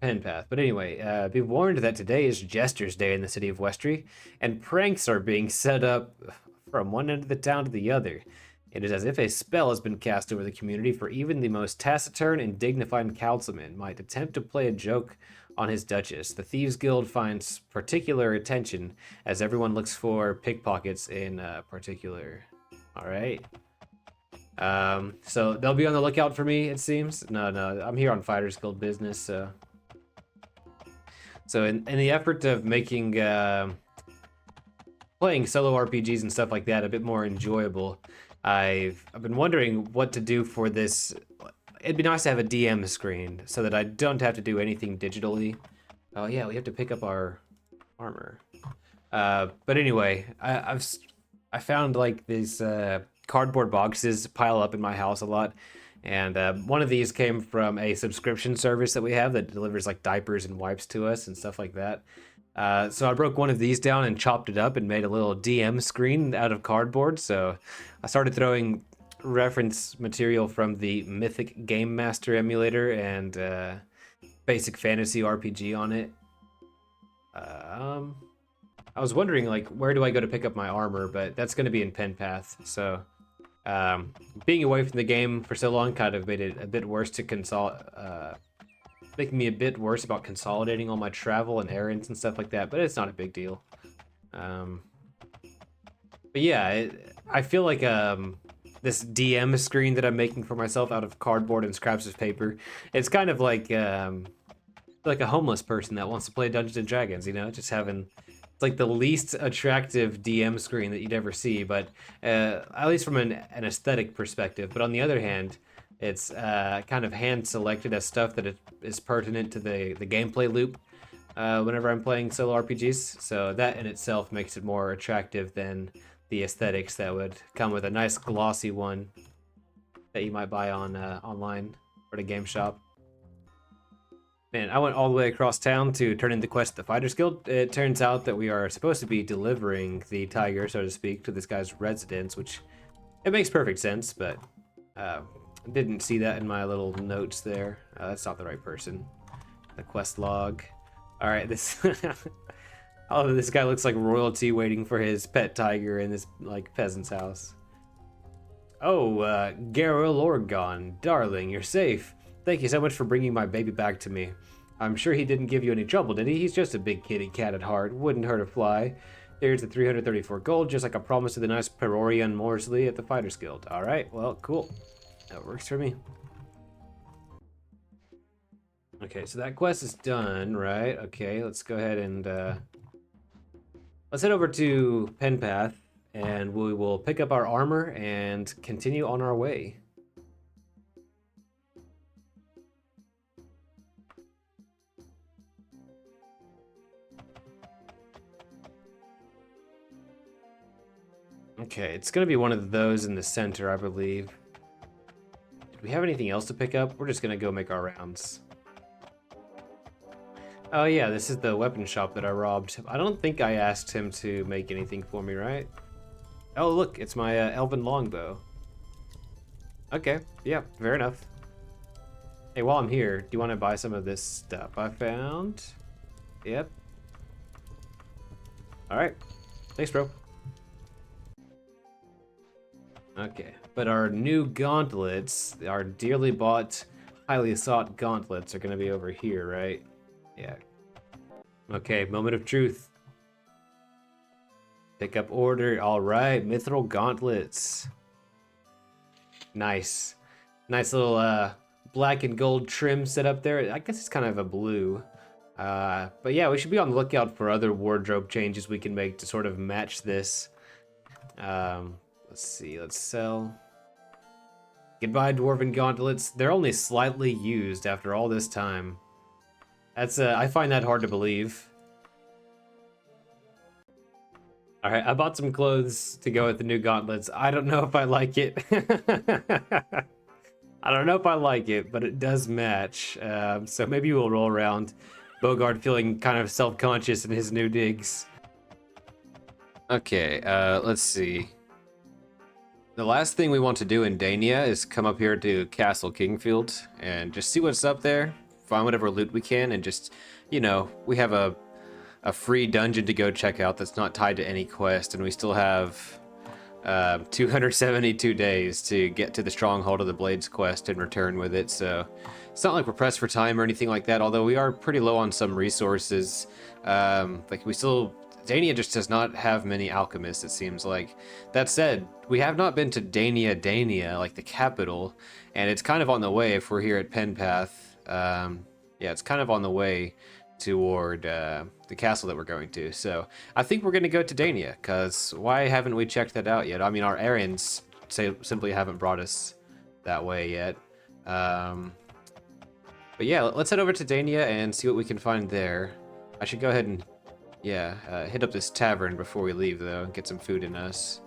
Penpath. But anyway, be warned that today is Jester's Day in the city of Westry, and pranks are being set up from one end of the town to the other. It is as if a spell has been cast over the community, for even the most taciturn and dignified councilman might attempt to play a joke on his duchess. The Thieves Guild finds particular attention as everyone looks for pickpockets in particular. Alright. So they'll be on the lookout for me, it seems. No, I'm here on Fighters Guild business, so... So in the effort of making playing solo RPGs and stuff like that a bit more enjoyable, I've been wondering what to do for this. It'd be nice to have a DM screen so that I don't have to do anything digitally. Oh yeah, we have to pick up our armor. But anyway, I found like these cardboard boxes pile up in my house a lot, and one of these came from a subscription service that we have that delivers like diapers and wipes to us and stuff like that. So I broke one of these down and chopped it up and made a little DM screen out of cardboard. So I started throwing reference material from the Mythic Game Master emulator and Basic Fantasy RPG on it. I was wondering, like, where do I go to pick up my armor, but that's going to be in Penpath. So being away from the game for so long kind of made it a bit worse to making me a bit worse about consolidating all my travel and errands and stuff like that, but it's not a big deal. But yeah, I feel like this DM screen that I'm making for myself out of cardboard and scraps of paper, it's kind of like a homeless person that wants to play Dungeons and Dragons, you know, just having, it's like the least attractive DM screen that you'd ever see, but at least from an aesthetic perspective. But on the other hand, it's kind of hand selected as stuff that is pertinent to the gameplay loop whenever I'm playing solo RPGs. So that in itself makes it more attractive than the aesthetics that would come with a nice glossy one that you might buy on online or the game shop. Man, I went all the way across town to turn in the quest at the Fighters Guild. It turns out that we are supposed to be delivering the tiger, so to speak, to this guy's residence, which it makes perfect sense, but didn't see that in my little notes there. That's not the right person. The quest log. All right, this. Oh, this guy looks like royalty waiting for his pet tiger in this like peasant's house. Oh, Garrel Orgon, darling, you're safe. Thank you so much for bringing my baby back to me. I'm sure he didn't give you any trouble, did he? He's just a big kitty cat at heart. Wouldn't hurt a fly. Here's the 334 gold, just like I promised to the nice Perorian Morsley at the Fighters Guild. All right, well, cool. That works for me. Okay, so that quest is done, right? Okay, let's go ahead and let's head over to Penpath, and we will pick up our armor and continue on our way. Okay, it's gonna be one of those in the center, I believe. Did we have anything else to pick up? We're just gonna go make our rounds. Oh yeah, this is the weapon shop that I robbed. I don't think I asked him to make anything for me, right? Oh look, it's my elven longbow. Okay, yeah, fair enough. Hey, while I'm here, do you want to buy some of this stuff I found? Yep. Alright, thanks bro. Okay, but our new gauntlets, our dearly bought, highly sought gauntlets are gonna be over here, right? Yeah. Okay, moment of truth. Pick up order. All right, mithril gauntlets. Nice. Nice little black and gold trim set up there. I guess it's kind of a blue. But yeah, we should be on the lookout for other wardrobe changes we can make to sort of match this. Let's see, let's sell. Goodbye, dwarven gauntlets. They're only slightly used after all this time. That's I find that hard to believe. All right, I bought some clothes to go with the new gauntlets. I don't know if I like it. I don't know if I like it, but it does match. So maybe we'll roll around. Bogard feeling kind of self-conscious in his new digs. Okay, let's see. The last thing we want to do in Daenia is come up here to Castle Kingfield and just see what's up there, find whatever loot we can, and just, you know, we have a free dungeon to go check out that's not tied to any quest, and we still have 272 days to get to the Stronghold of the Blades quest and return with it, so it's not like we're pressed for time or anything like that, although we are pretty low on some resources. Like, we still... Daenia just does not have many alchemists, it seems like. That said, we have not been to Daenia, like the capital, and it's kind of on the way if we're here at Penpath. Yeah, it's kind of on the way toward the castle that we're going to. So I think we're going to go to Daenia, because why haven't we checked that out yet? I mean, our errands simply haven't brought us that way yet. But yeah, let's head over to Daenia and see what we can find there. I should go ahead and hit up this tavern before we leave, though, and get some food in us.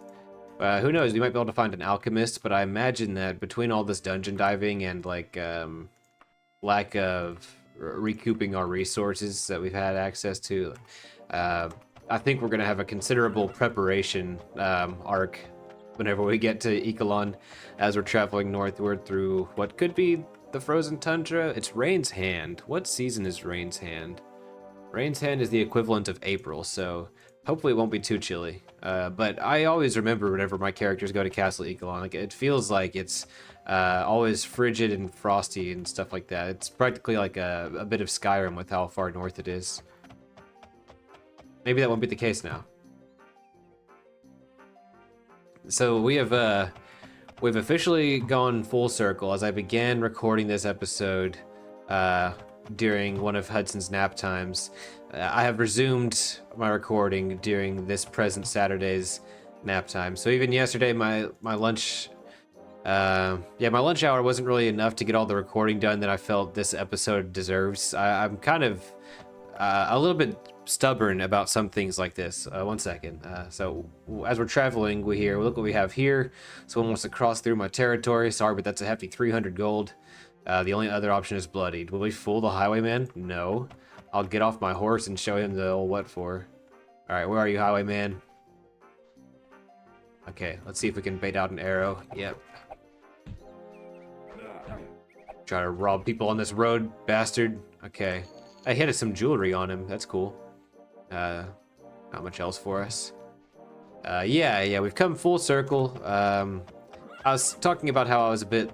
Who knows, we might be able to find an alchemist, but I imagine that between all this dungeon diving and, like, lack of recouping our resources that we've had access to, I think we're going to have a considerable preparation arc whenever we get to Ealon, as we're traveling northward through what could be the frozen tundra. It's Rain's Hand. What season is Rain's Hand? Rain's Hand is the equivalent of April, so hopefully it won't be too chilly. But I always remember whenever my characters go to Castle Ealon, like, it feels like it's always frigid and frosty and stuff like that. It's practically like a bit of Skyrim with how far north it is. Maybe that won't be the case now. So we've officially gone full circle as I began recording this episode during one of Hudson's nap times. I have resumed my recording during this present Saturday's nap time. So even yesterday, my lunch, my lunch hour wasn't really enough to get all the recording done that I felt this episode deserves. I'm kind of a little bit stubborn about some things like this. One second. So as we're traveling, look what we have here. Someone wants to cross through my territory. Sorry, but that's a hefty 300 gold. The only other option is bloodied. Will we fool the highwayman? No. I'll get off my horse and show him the old what for. Alright, where are you, highwayman? Okay, let's see if we can bait out an arrow. Yep. Try to rob people on this road, bastard. Okay. I hit some jewelry on him. That's cool. Not much else for us. Yeah, we've come full circle. I was talking about how I was a bit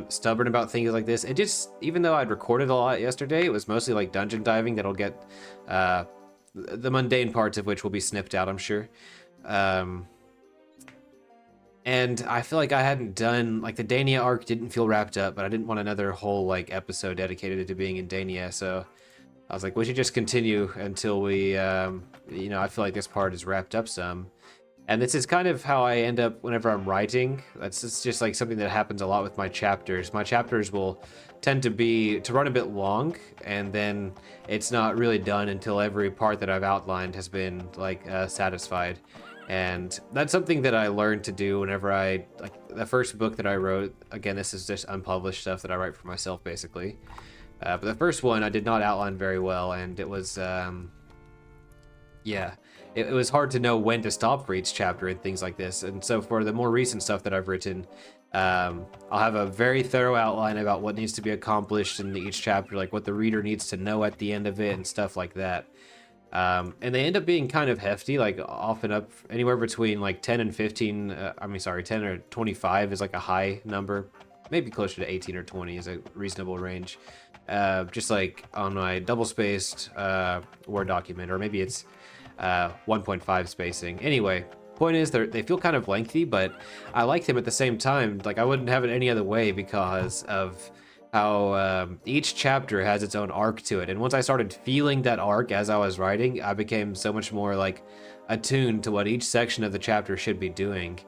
stubborn about things like this. It just, even though I'd recorded a lot yesterday, it was mostly like dungeon diving that'll get the mundane parts of which will be snipped out, I'm sure. And I feel like I hadn't done, like, the Daenia arc didn't feel wrapped up, but I didn't want another whole, like, episode dedicated to being in Daenia, so I was like, we should just continue until we, you know, I feel like this part is wrapped up some. And this is kind of how I end up whenever I'm writing. That's just like something that happens a lot with my chapters. My chapters will tend to run a bit long, and then it's not really done until every part that I've outlined has been, like, satisfied. And that's something that I learned to do whenever like, the first book that I wrote, again, this is just unpublished stuff that I write for myself, basically. But the first one I did not outline very well, and it was, yeah, it was hard to know when to stop for each chapter and things like this. And so for the more recent stuff that I've written, I'll have a very thorough outline about what needs to be accomplished in each chapter, like what the reader needs to know at the end of it and stuff like that. And they end up being kind of hefty, like often up anywhere between like 10 and 15, 10 or 25 is like a high number, maybe closer to 18 or 20 is a reasonable range. Just like on my double-spaced Word document, or maybe it's 1.5 spacing. Anyway, point is they feel kind of lengthy, but I like them at the same time. Like, I wouldn't have it any other way because of how each chapter has its own arc to it. And once I started feeling that arc as I was writing, I became so much more like attuned to what each section of the chapter should be doing.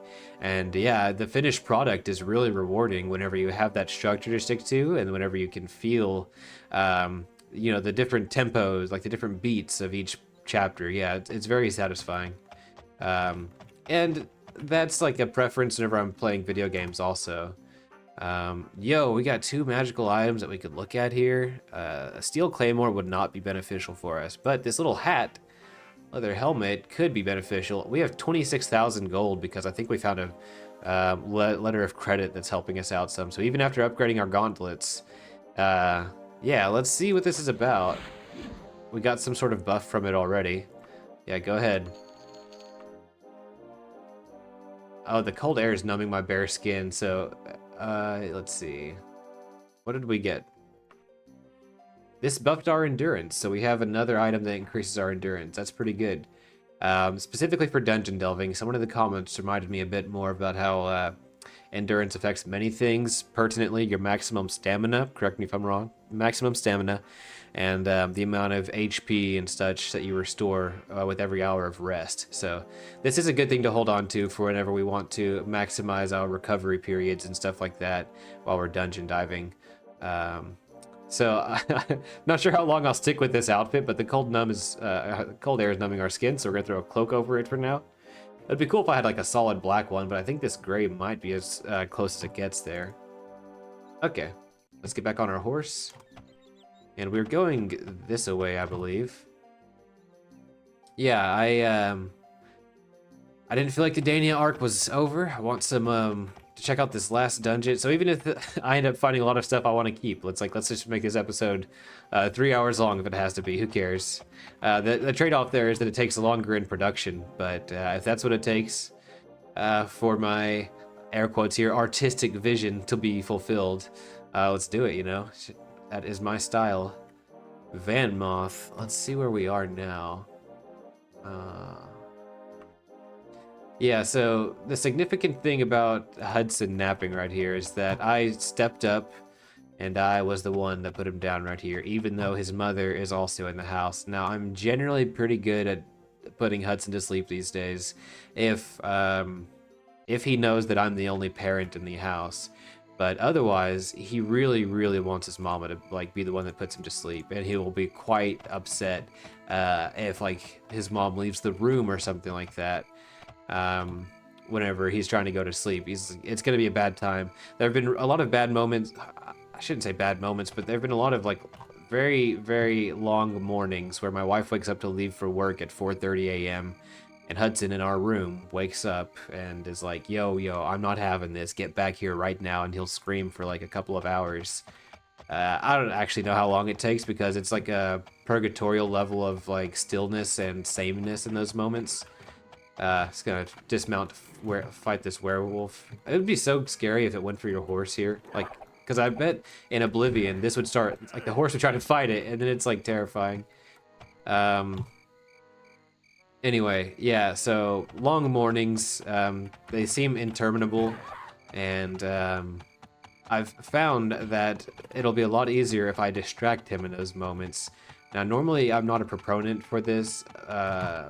And yeah, the finished product is really rewarding whenever you have that structure to stick to, and whenever you can feel you know, the different tempos, like the different beats of each chapter. Yeah, it's very satisfying. And that's like a preference whenever I'm playing video games also. Yo, we got 2 magical items that we could look at here. A steel claymore would not be beneficial for us, but this little hat, leather helmet, could be beneficial. We have 26,000 gold because I think we found a letter of credit that's helping us out some. So even after upgrading our gauntlets, yeah, let's see what this is about. We got some sort of buff from it already. Yeah, go ahead. Oh, the cold air is numbing my bare skin, so let's see. What did we get? This buffed our endurance, so we have another item that increases our endurance. That's pretty good. Specifically for dungeon delving, someone in the comments reminded me a bit more about how endurance affects many things. Pertinently, your maximum stamina, correct me if I'm wrong, maximum stamina, and the amount of HP and such that you restore with every hour of rest. So this is a good thing to hold on to for whenever we want to maximize our recovery periods and stuff like that while we're dungeon diving. So not sure how long I'll stick with this outfit, but the cold air is numbing our skin, so we're gonna throw a cloak over it for now. It'd be cool if I had like a solid black one, but I think this gray might be as close as it gets there. Okay, let's get back on our horse. And we're going this way, I believe. Yeah, I didn't feel like the Daenia arc was over. I want some to check out this last dungeon. So even if I end up finding a lot of stuff I want to keep, let's just make this episode 3 hours long if it has to be. Who cares? The trade-off there is that it takes longer in production, but if that's what it takes for my air quotes here artistic vision to be fulfilled, let's do it. You know. That is my style. Van Moth. Let's see where we are now. Yeah, so the significant thing about Hudson napping right here is that I stepped up and I was the one that put him down right here, even though his mother is also in the house. Now, I'm generally pretty good at putting Hudson to sleep these days if he knows that I'm the only parent in the house. But otherwise, he really, really wants his mama to like be the one that puts him to sleep, and he will be quite upset if like his mom leaves the room or something like that. Whenever he's trying to go to sleep, it's gonna be a bad time. There have been a lot of bad moments. I shouldn't say bad moments, but there have been a lot of like very, very long mornings where my wife wakes up to leave for work at 4:30 a.m. and Hudson in our room wakes up and is like, yo, I'm not having this. Get back here right now. And he'll scream for like a couple of hours. I don't actually know how long it takes because it's like a purgatorial level of like stillness and sameness in those moments. It's gonna dismount, fight this werewolf. It would be so scary if it went for your horse here. Like, because I bet in Oblivion, this would start, like the horse would try to fight it, and then it's like terrifying. Anyway, yeah, so long mornings, they seem interminable, and I've found that it'll be a lot easier if I distract him in those moments. Now, normally I'm not a proponent for this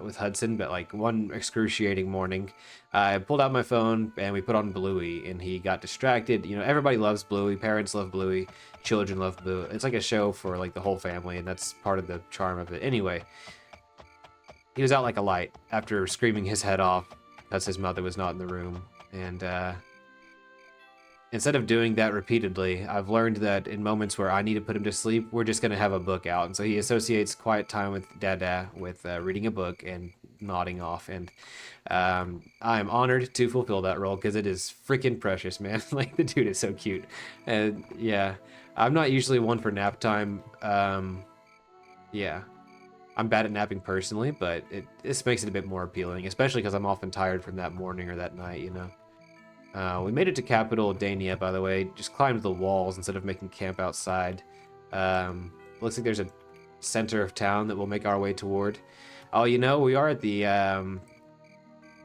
with Hudson, but like one excruciating morning, I pulled out my phone and we put on Bluey, and he got distracted. You know, everybody loves Bluey, parents love Bluey, children love Bluey. It's like a show for like the whole family, and that's part of the charm of it. Anyway, he was out like a light after screaming his head off because his mother was not in the room. And instead of doing that repeatedly, I've learned that in moments where I need to put him to sleep, we're just going to have a book out. And so he associates quiet time with Dada with reading a book and nodding off. And I'm honored to fulfill that role because it is freaking precious, man. Like, the dude is so cute. And yeah, I'm not usually one for nap time. Yeah, I'm bad at napping personally, but this makes it a bit more appealing, especially because I'm often tired from that morning or that night, you know. We made it to capital Daenia, by the way. Just climbed the walls instead of making camp outside. Looks like there's a center of town that we'll make our way toward. Oh, you know, we are at the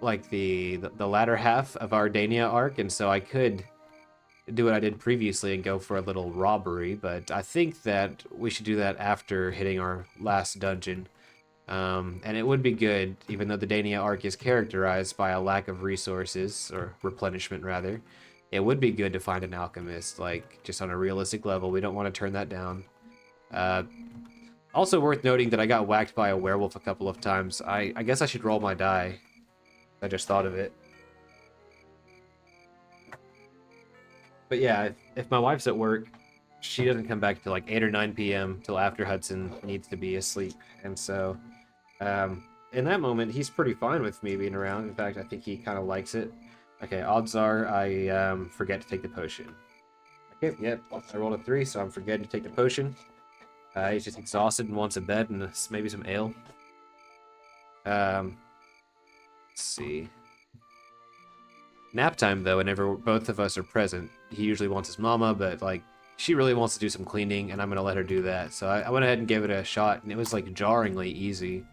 like the latter half of our Daenia arc, and so I could do what I did previously and go for a little robbery, but I think that we should do that after hitting our last dungeon. And it would be good, even though the Daenia arc is characterized by a lack of resources, or replenishment rather, it would be good to find an alchemist, like, just on a realistic level. We don't want to turn that down. Also worth noting that I got whacked by a werewolf a couple of times. I guess I should roll my die. I just thought of it. But yeah, if my wife's at work, she doesn't come back till like 8 or 9 p.m. till after Hudson needs to be asleep. And so, in that moment, he's pretty fine with me being around. In fact, I think he kind of likes it. Okay, odds are I forget to take the potion. Okay, yep, I rolled a 3, so I'm forgetting to take the potion. He's just exhausted and wants a bed and maybe some ale. Let's see. Nap time, though, whenever both of us are present, he usually wants his mama, but like, she really wants to do some cleaning, and I'm gonna let her do that. So I went ahead and gave it a shot, and it was like jarringly easy.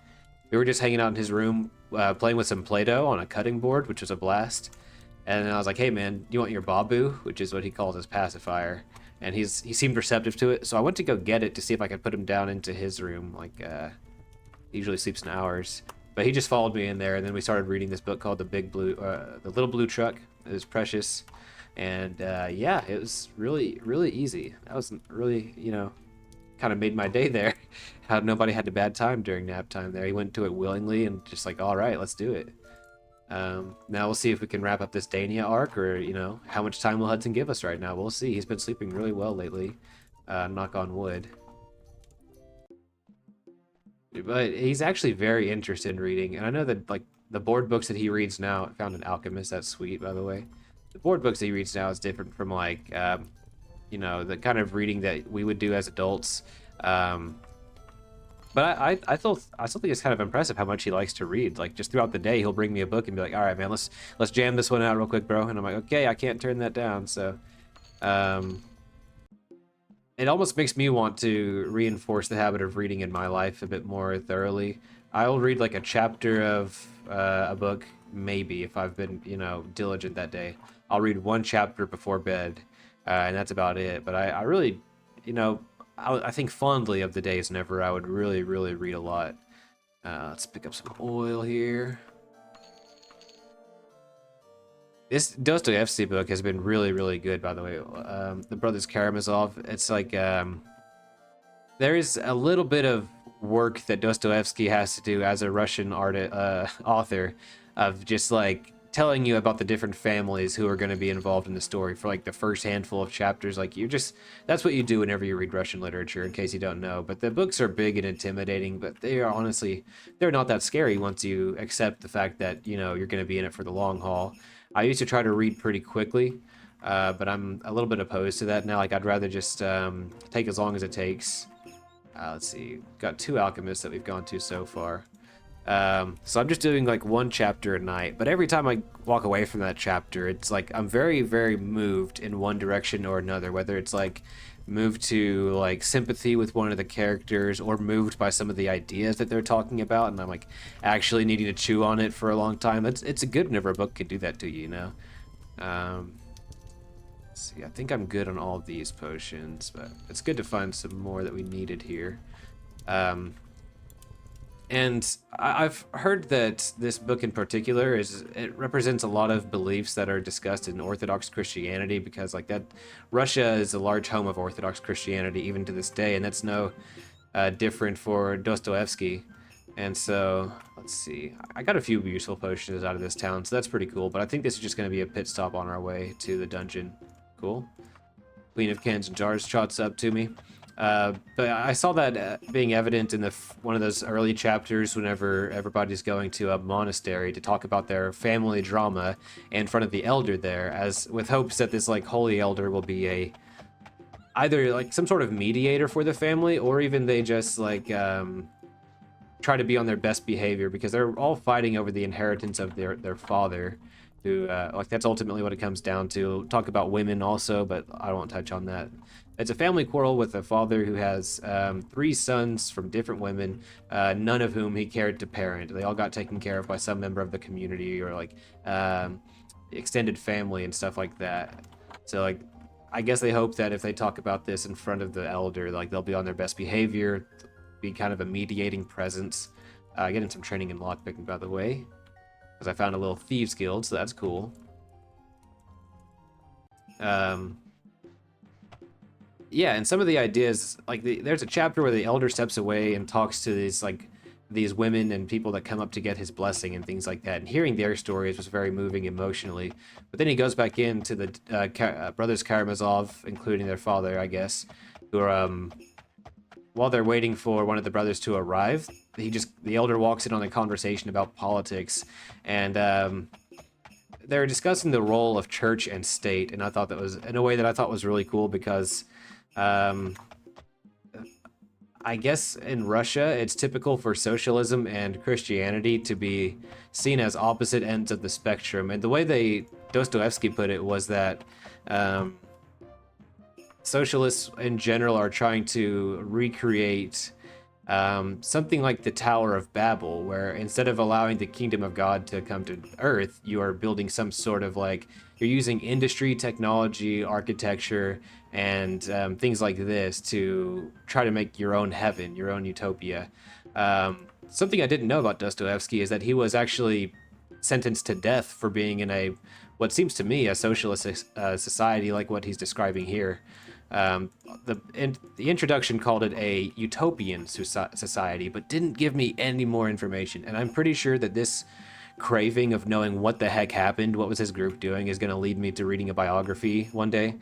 We were just hanging out in his room, playing with some Play-Doh on a cutting board, which was a blast. And I was like, hey man, you want your Babu? Which is what he calls his pacifier. And he seemed receptive to it, so I went to go get it to see if I could put him down into his room. Like, he usually sleeps in hours. But he just followed me in there, and then we started reading this book called The Little Blue Truck. It was precious. And yeah, it was really, really easy. That was really, you know, kind of made my day there. How nobody had a bad time during nap time there. He went to it willingly and just like, all right, let's do it. Now we'll see if we can wrap up this Daenia arc, or, you know, how much time will Hudson give us right now. We'll see. He's been sleeping really well lately. Knock on wood. But he's actually very interested in reading, and I know that, like, the board books that he reads now, I found an alchemist, that's sweet, by the way. The board books that he reads now is different from, like, you know, the kind of reading that we would do as adults. But I still think it's kind of impressive how much he likes to read. Like, just throughout the day, he'll bring me a book and be like, all right, man, let's jam this one out real quick, bro. And I'm like, okay, I can't turn that down. So, it almost makes me want to reinforce the habit of reading in my life a bit more thoroughly. I'll read like a chapter of a book, maybe, if I've been, you know, diligent that day. I'll read one chapter before bed, and that's about it. But I really, you know, I think fondly of the days whenever I would really, really read a lot. Let's pick up some oil here. This Dostoevsky book has been really, really good, by the way. The Brothers Karamazov, it's like, there is a little bit of work that Dostoevsky has to do as a Russian author, of just like telling you about the different families who are going to be involved in the story for like the first handful of chapters. Like that's what you do whenever you read Russian literature, in case you don't know. But the books are big and intimidating, but they are honestly, they're not that scary once you accept the fact that, you know, you're going to be in it for the long haul. I used to try to read pretty quickly, but I'm a little bit opposed to that now. Like, I'd rather just take as long as it takes. Let's see, got 2 alchemists that we've gone to so far. So I'm just doing like 1 chapter a night, but every time I walk away from that chapter, it's like I'm very, very moved in one direction or another, whether it's like moved to like sympathy with one of the characters or moved by some of the ideas that they're talking about, and I'm like actually needing to chew on it for a long time. It's a good whenever a book can do that to you, you know. Let's see, I think I'm good on all of these potions, but it's good to find some more that we needed here. And I've heard that this book in particular it represents a lot of beliefs that are discussed in Orthodox Christianity, because like that, Russia is a large home of Orthodox Christianity even to this day, and that's no different for Dostoevsky. And so let's see, I got a few useful potions out of this town, so that's pretty cool. But I think this is just going to be a pit stop on our way to the dungeon. Cool. Queen of Cans and Jars trots up to me. But I saw that being evident in one of those early chapters whenever everybody's going to a monastery to talk about their family drama in front of the elder there, as with hopes that this like holy elder will be either like some sort of mediator for the family, or even they just like try to be on their best behavior, because they're all fighting over the inheritance of their father, who like that's ultimately what it comes down to. Talk about women also, but I won't touch on that. It's a family quarrel with a father who has 3 sons from different women, none of whom he cared to parent. They all got taken care of by some member of the community or like extended family and stuff like that. So like, I guess they hope that if they talk about this in front of the elder, like they'll be on their best behavior, be kind of a mediating presence. Getting some training in lockpicking, by the way, because I found a little Thieves Guild, so that's cool. Yeah, and some of the ideas, like there's a chapter where the elder steps away and talks to these women and people that come up to get his blessing and things like that, and hearing their stories was very moving emotionally. But then he goes back into the brothers Karamazov, including their father, I guess, who are while they're waiting for one of the brothers to arrive, the elder walks in on a conversation about politics, and they're discussing the role of church and state, and I thought that was in a way that I thought was really cool, because I guess in Russia, it's typical for socialism and Christianity to be seen as opposite ends of the spectrum. And the way Dostoevsky put it was that socialists in general are trying to recreate something like the Tower of Babel, where instead of allowing the kingdom of God to come to Earth, you are building some sort of like, you're using industry, technology, architecture, and things like this to try to make your own heaven, your own utopia. Something I didn't know about Dostoevsky is that he was actually sentenced to death for being in what seems to me a socialist society like what he's describing here. The introduction called it a utopian society, but didn't give me any more information. And I'm pretty sure that this craving of knowing what the heck happened, what was his group doing, is going to lead me to reading a biography one day.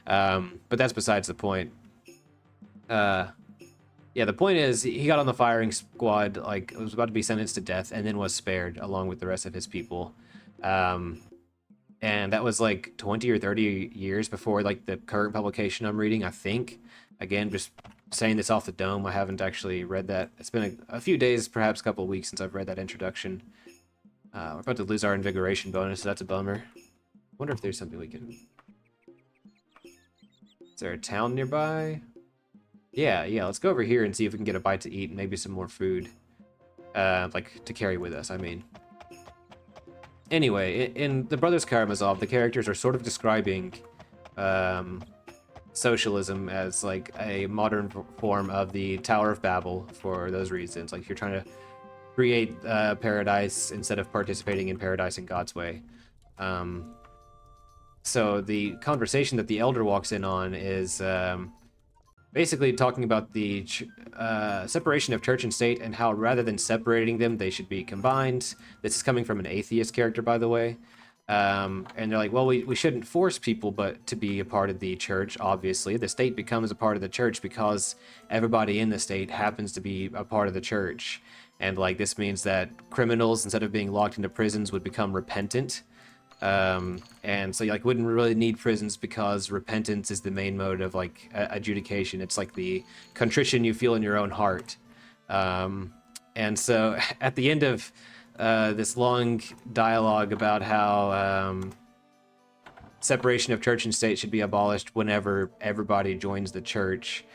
But that's besides the point. Yeah, the point is he got on the firing squad, like was about to be sentenced to death, and then was spared along with the rest of his people. And that was like 20 or 30 years before like the current publication I'm reading, I think. Again, just saying this off the dome, I haven't actually read that. It's been a few days, perhaps a couple of weeks since I've read that introduction. We're about to lose our invigoration bonus, so that's a bummer. Wonder if there's something we can... Is there a town nearby? Yeah, let's go over here and see if we can get a bite to eat and maybe some more food. Like, to carry with us, I mean. Anyway, in the Brothers Karamazov, the characters are sort of describing socialism as like a modern form of the Tower of Babel for those reasons. Like, you're trying to create paradise instead of participating in paradise in God's way. So the conversation that the elder walks in on is basically talking about the separation of church and state, and how rather than separating them, they should be combined. This is coming from an atheist character, by the way. And they're like, well, we shouldn't force people but to be a part of the church. Obviously, the state becomes a part of the church because everybody in the state happens to be a part of the church. And like this means that criminals, instead of being locked into prisons, would become repentant. And so you like wouldn't really need prisons because repentance is the main mode of like adjudication. It's like the contrition you feel in your own heart. And so at the end of this long dialogue about how separation of church and state should be abolished whenever everybody joins the church.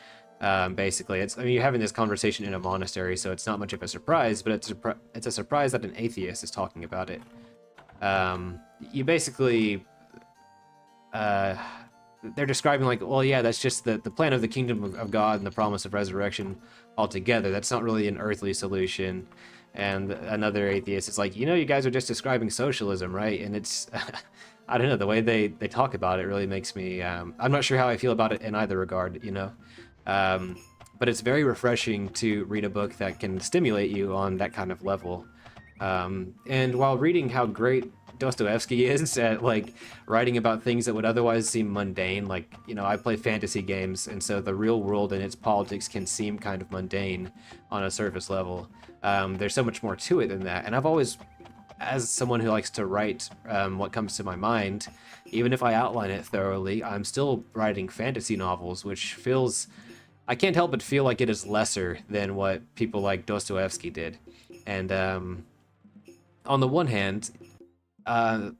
Basically, I mean, you're having this conversation in a monastery, so it's not much of a surprise, but it's a surprise that an atheist is talking about it. You basically, they're describing like, well, yeah, that's just the plan of the kingdom of God and the promise of resurrection altogether. That's not really an earthly solution. And another atheist is like, you guys are just describing socialism, right? And it's, I don't know, the way they talk about it really makes me, I'm not sure how I feel about it in either regard, but it's very refreshing to read a book that can stimulate you on that kind of level. And while reading how great Dostoevsky is at like writing about things that would otherwise seem mundane, like, I play fantasy games, and so the real world and its politics can seem kind of mundane on a surface level. There's so much more to it than that, and I've always, as someone who likes to write what comes to my mind, even if I outline it thoroughly, I'm still writing fantasy novels, which feels, I can't help but feel like it is lesser than what people like Dostoevsky did. And on the one hand, I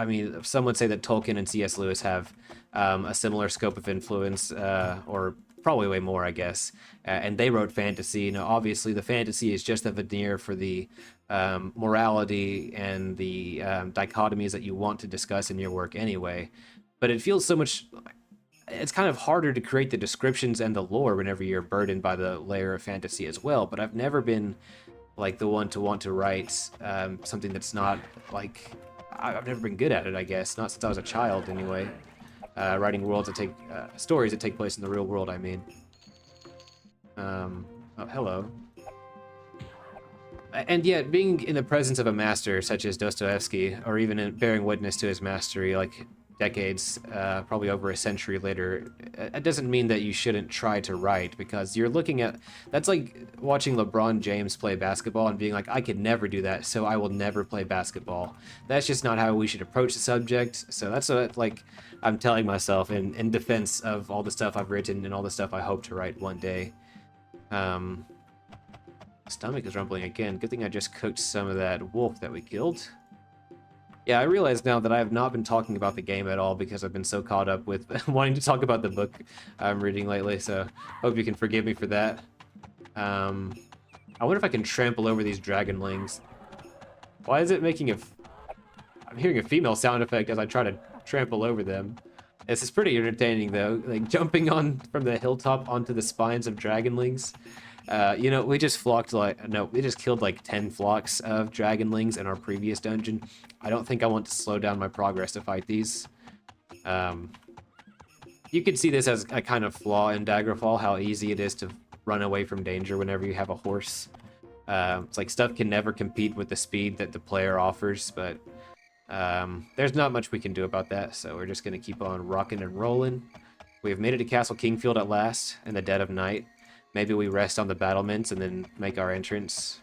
mean, some would say that Tolkien and C.S. Lewis have a similar scope of influence, or probably way more, I guess. And they wrote fantasy. Obviously, the fantasy is just a veneer for the morality and the dichotomies that you want to discuss in your work anyway. But it feels so much. It's kind of harder to create the descriptions and the lore whenever you're burdened by the layer of fantasy as well. But I've never been like the one to want to write something that's not like, I've never been good at it, I guess, not since I was a child anyway. Writing worlds that take stories that take place in the real world, I mean. Oh, hello. And yet, being in the presence of a master such as Dostoevsky, or even bearing witness to his mastery, like decades, probably over a century later, it doesn't mean that you shouldn't try to write, because you're looking at, that's like watching LeBron James play basketball and being like, I could never do that, so I will never play basketball. That's just not how we should approach the subject. So that's what, like, I'm telling myself in defense of all the stuff I've written and all the stuff I hope to write one day. Stomach is rumbling again. Good thing I just cooked some of that wolf that we killed. Yeah, I realize now that I have not been talking about the game at all because I've been so caught up with wanting to talk about the book I'm reading lately, so hope you can forgive me for that. I wonder if I can trample over these dragonlings. Why is it making I'm hearing a female sound effect as I try to trample over them. This is pretty entertaining though, like jumping on from the hilltop onto the spines of dragonlings. We just we just killed like 10 flocks of dragonlings in our previous dungeon. I don't think I want to slow down my progress to fight these. You could see this as a kind of flaw in Daggerfall, how easy it is to run away from danger whenever you have a horse. It's like stuff can never compete with the speed that the player offers, but there's not much we can do about that, so we're just going to keep on rocking and rolling. We've made it to Castle Kingfield at last, in the dead of night. Maybe we rest on the battlements and then make our entrance.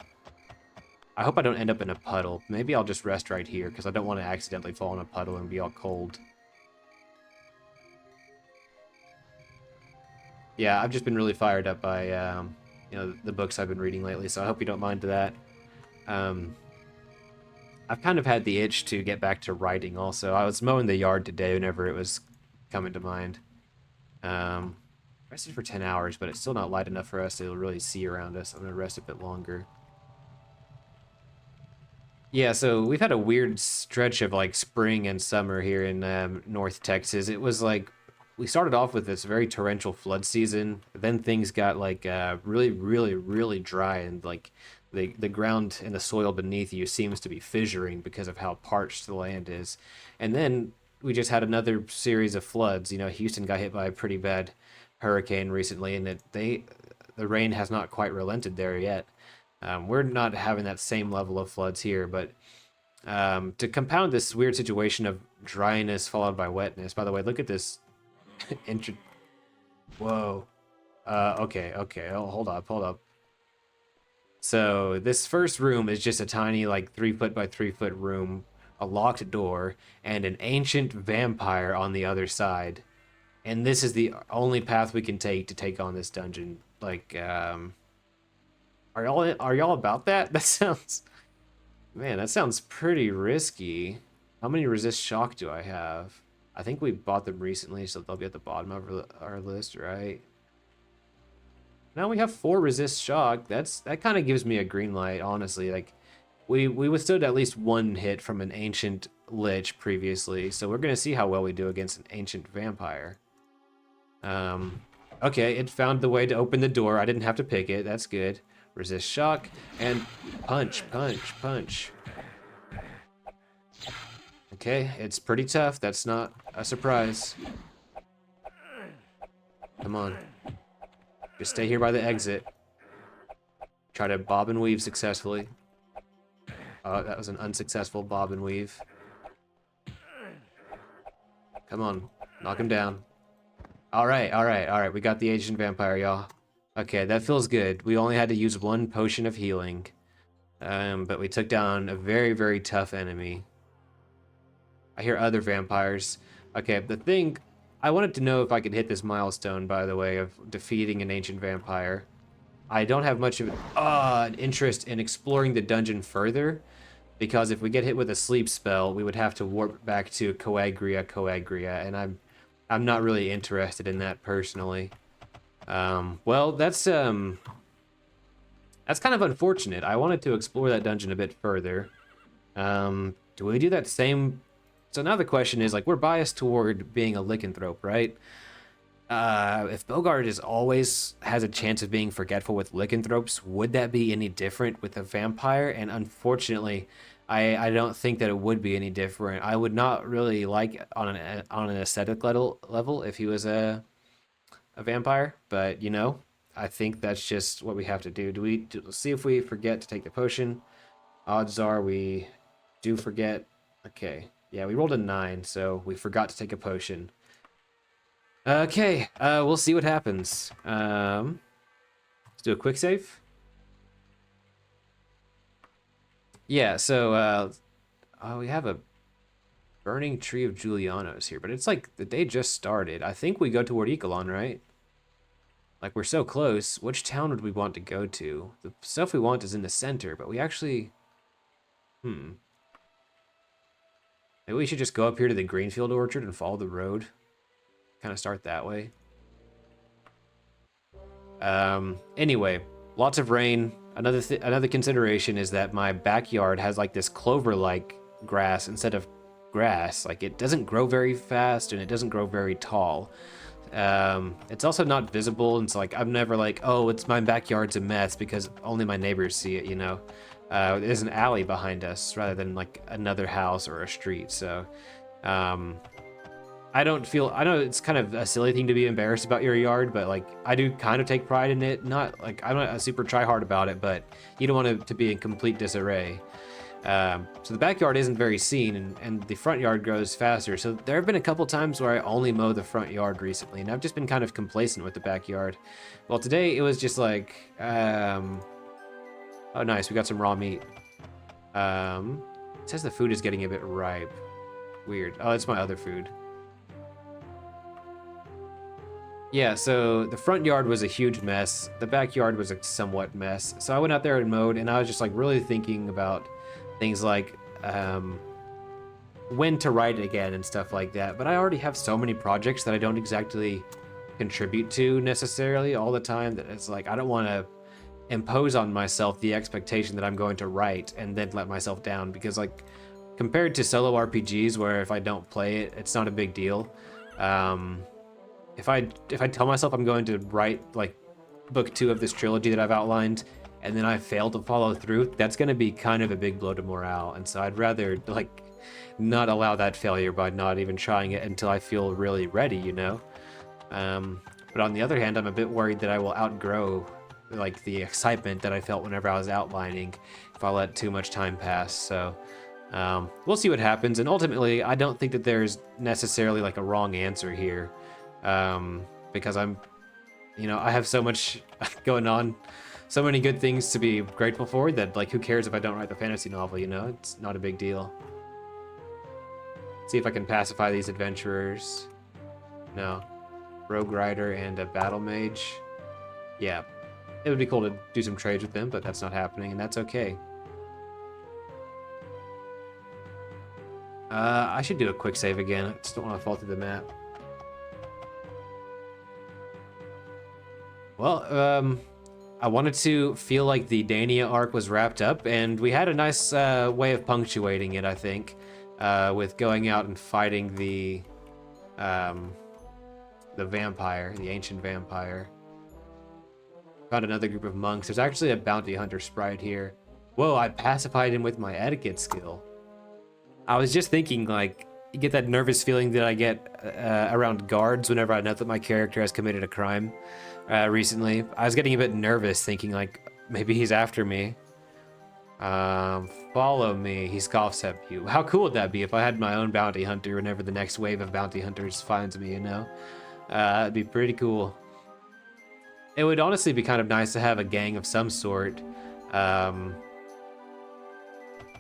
I hope I don't end up in a puddle. Maybe I'll just rest right here, because I don't want to accidentally fall in a puddle and be all cold. Yeah, I've just been really fired up by, the books I've been reading lately, so I hope you don't mind that. I've kind of had the itch to get back to writing also. I was mowing the yard today whenever it was coming to mind. Rested for 10 hours, but it's still not light enough for us to really see around us. I'm going to rest a bit longer. Yeah, so we've had a weird stretch of like spring and summer here in North Texas. It was like, we started off with this very torrential flood season. Then things got like really, really, really dry, and like the ground and the soil beneath you seems to be fissuring because of how parched the land is. And then we just had another series of floods. Houston got hit by a pretty bad hurricane recently, and the rain has not quite relented there yet. We're not having that same level of floods here, but to compound this weird situation of dryness followed by wetness. By the way, look at this. Whoa. Okay. Oh, hold up. So this first room is just a tiny, like 3 foot by 3 foot room, a locked door, and an ancient vampire on the other side. And this is the only path we can take to take on this dungeon. Like, are y'all about that? Man, that sounds pretty risky. How many resist shock do I have? I think we bought them recently, so they'll be at the bottom of our list, right? Now we have 4 resist shock. That kind of gives me a green light, honestly. Like, we withstood at least 1 hit from an ancient lich previously, so we're gonna see how well we do against an ancient vampire. Okay, it found the way to open the door. I didn't have to pick it. That's good. Resist shock and punch. Okay, it's pretty tough. That's not a surprise. Come on. Just stay here by the exit. Try to bob and weave successfully. Oh, that was an unsuccessful bob and weave. Come on, knock him down. All right. We got the ancient vampire, y'all. Okay, that feels good. We only had to use 1 potion of healing. But we took down a very, very tough enemy. I hear other vampires. Okay, the thing... I wanted to know if I could hit this milestone, by the way, of defeating an ancient vampire. I don't have much of an interest in exploring the dungeon further, because if we get hit with a sleep spell, we would have to warp back to Coagria, and I'm not really interested in that personally. Well, that's kind of unfortunate. I wanted to explore that dungeon a bit further. Do we do that same... So now the question is, like, we're biased toward being a lycanthrope, right? If Bogard always has a chance of being forgetful with lycanthropes, would that be any different with a vampire? And unfortunately, I don't think that it would be any different. I would not really like on an aesthetic level if he was a vampire, but you know, I think that's just what we have to do. See if we forget to take the potion. Odds are we do forget. Okay. Yeah, we rolled a 9, so we forgot to take a potion. Okay, we'll see what happens. Let's do a quick save. Yeah, so we have a burning tree of Julianos here, but it's like the day just started. I think we go toward Ealon, right? Like, we're so close. Which town would we want to go to? The stuff we want is in the center, but we actually... Maybe we should just go up here to the Greenfield Orchard and follow the road. Kind of start that way. Anyway, lots of rain. Another consideration is that my backyard has like this clover-like grass instead of grass. Like, it doesn't grow very fast and it doesn't grow very tall. It's also not visible, and so like I'm never like, oh, it's my backyard's a mess because only my neighbors see it, you know. There's an alley behind us rather than like another house or a street, so I know it's kind of a silly thing to be embarrassed about your yard, but like I do kind of take pride in it. Not like I'm not a super try hard about it, but you don't want it to be in complete disarray. So the backyard isn't very seen, and the front yard grows faster. So there have been a couple times where I only mow the front yard recently, and I've just been kind of complacent with the backyard. Well, today it was just like, oh, nice, we got some raw meat. It says the food is getting a bit ripe. Weird. Oh, it's my other food. Yeah, so the front yard was a huge mess. The backyard was a somewhat mess. So I went out there and mowed, and I was just like really thinking about things like when to write again and stuff like that. But I already have so many projects that I don't exactly contribute to necessarily all the time that it's like I don't want to impose on myself the expectation that I'm going to write and then let myself down, because like compared to solo RPGs where if I don't play it, it's not a big deal. If I tell myself I'm going to write like book 2 of this trilogy that I've outlined and then I fail to follow through, that's going to be kind of a big blow to morale. And so I'd rather like not allow that failure by not even trying it until I feel really ready, you know? But on the other hand, I'm a bit worried that I will outgrow like the excitement that I felt whenever I was outlining if I let too much time pass. So We'll see what happens, and ultimately, I don't think that there's necessarily like a wrong answer here, because I have so much going on, so many good things to be grateful for that, like, who cares if I don't write the fantasy novel, you know? It's not a big deal. See if I can pacify these adventurers. No. Rogue Rider and a Battle Mage. Yeah. It would be cool to do some trades with them, but that's not happening, and that's okay. I should do a quick save again. I just don't want to fall through the map. Well, I wanted to feel like the Daenia arc was wrapped up, and we had a nice way of punctuating it, I think, with going out and fighting the vampire, the ancient vampire. Found another group of monks. There's actually a bounty hunter sprite here. Whoa, I pacified him with my etiquette skill. I was just thinking, like, you get that nervous feeling that I get around guards whenever I know that my character has committed a crime recently. I was getting a bit nervous, thinking, like, maybe he's after me. Follow me, he scoffs at you. How cool would that be if I had my own bounty hunter whenever the next wave of bounty hunters finds me, you know? It'd be pretty cool. It would honestly be kind of nice to have a gang of some sort.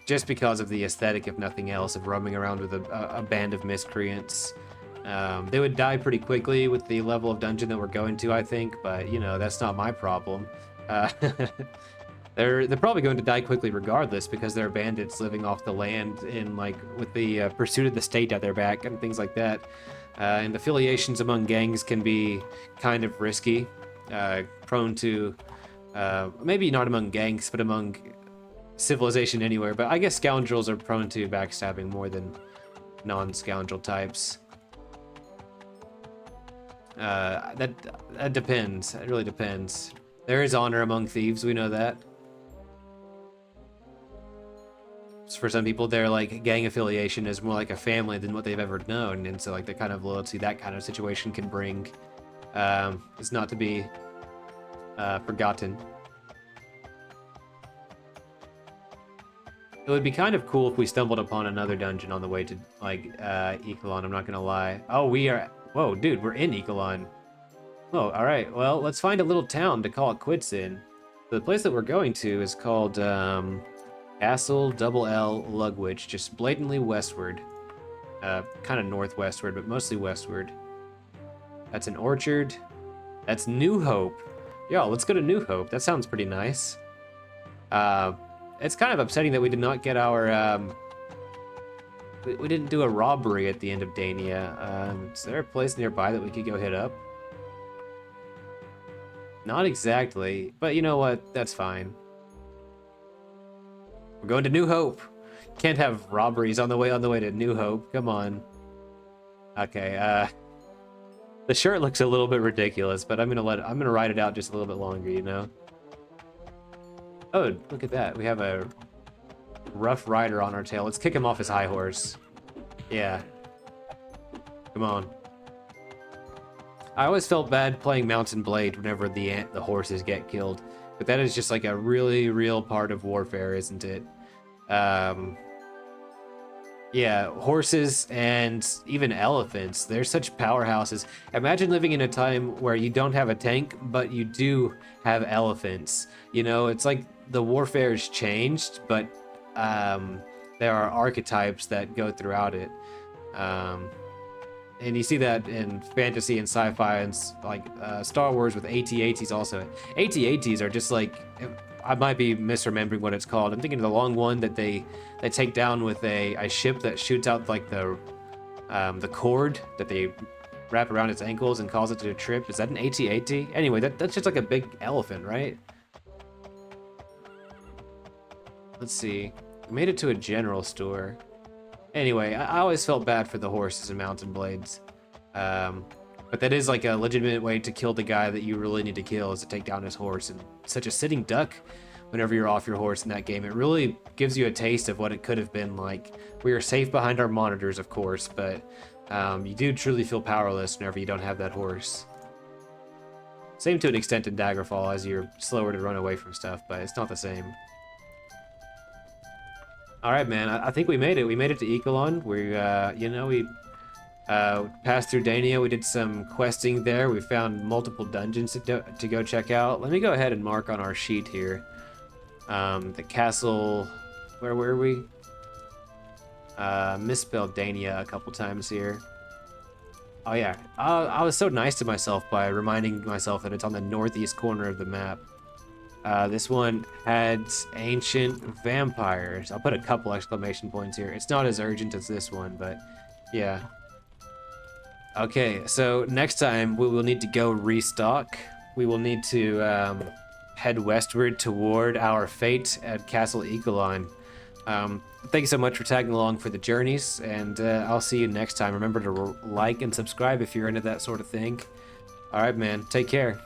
Just because of the aesthetic, if nothing else, of roaming around with a band of miscreants. They would die pretty quickly with the level of dungeon that we're going to, I think, but, you know, that's not my problem. They're probably going to die quickly regardless, because they're bandits living off the land in, like, with the pursuit of the state at their back and things like that. And affiliations among gangs can be kind of risky, prone to, maybe not among gangs, but among civilization anywhere, but I guess scoundrels are prone to backstabbing more than non-scoundrel types. That depends. It really depends. There is honor among thieves, we know that. For some people, their like gang affiliation is more like a family than what they've ever known, and so like the kind of loyalty that kind of situation can bring is not to be forgotten. It would be kind of cool if we stumbled upon another dungeon on the way to, like, Ealon, I'm not gonna lie. Oh, we are... Whoa, dude, we're in Ealon. Oh, alright, well, let's find a little town to call it quits in. The place that we're going to is called, Castle Double L Lugwich, just blatantly westward. Kind of northwestward, but mostly westward. That's an orchard. That's New Hope. Yo, let's go to New Hope. That sounds pretty nice. It's kind of upsetting that we did not get our, we didn't do a robbery at the end of Daenia. Is there a place nearby that we could go hit up? Not exactly, but you know what? That's fine. We're going to New Hope. Can't have robberies on the way to New Hope. Come on. Okay, the shirt looks a little bit ridiculous, but I'm gonna ride it out just a little bit longer, you know? Oh, look at that. We have a rough rider on our tail. Let's kick him off his high horse. Yeah. Come on. I always felt bad playing Mountain Blade whenever the horses get killed. But that is just like a really real part of warfare, isn't it? Yeah, horses and even elephants. They're such powerhouses. Imagine living in a time where you don't have a tank, but you do have elephants. You know, it's like the warfare has changed, but there are archetypes that go throughout it. And you see that in fantasy and sci-fi and like Star Wars with AT-ATs also. AT-ATs are just like, I might be misremembering what it's called. I'm thinking of the long one that they take down with a ship that shoots out like the cord that they wrap around its ankles and cause it to trip. Is that an AT-AT? Anyway, that's just like a big elephant, right? Let's see. We made it to a general store. Anyway, I always felt bad for the horses and Mountain Blades. But that is like a legitimate way to kill the guy that you really need to kill, is to take down his horse. And such a sitting duck whenever you're off your horse in that game. It really gives you a taste of what it could have been like. We are safe behind our monitors, of course, but you do truly feel powerless whenever you don't have that horse. Same to an extent in Daggerfall, as you're slower to run away from stuff, but it's not the same. All right, man. I think we made it. We made it to Ealon. We, you know, we passed through Daenia. We did some questing there. We found multiple dungeons to go check out. Let me go ahead and mark on our sheet here. The castle. Where were we? Misspelled Daenia a couple times here. Oh yeah. I was so nice to myself by reminding myself that it's on the northeast corner of the map. This one had ancient vampires. I'll put a couple exclamation points here. It's not as urgent as this one, but yeah. Okay, so next time we will need to go restock. We will need to head westward toward our fate at Castle Ealon. Thank you so much for tagging along for the journeys, and I'll see you next time. Remember to like and subscribe if you're into that sort of thing. All right, man. Take care.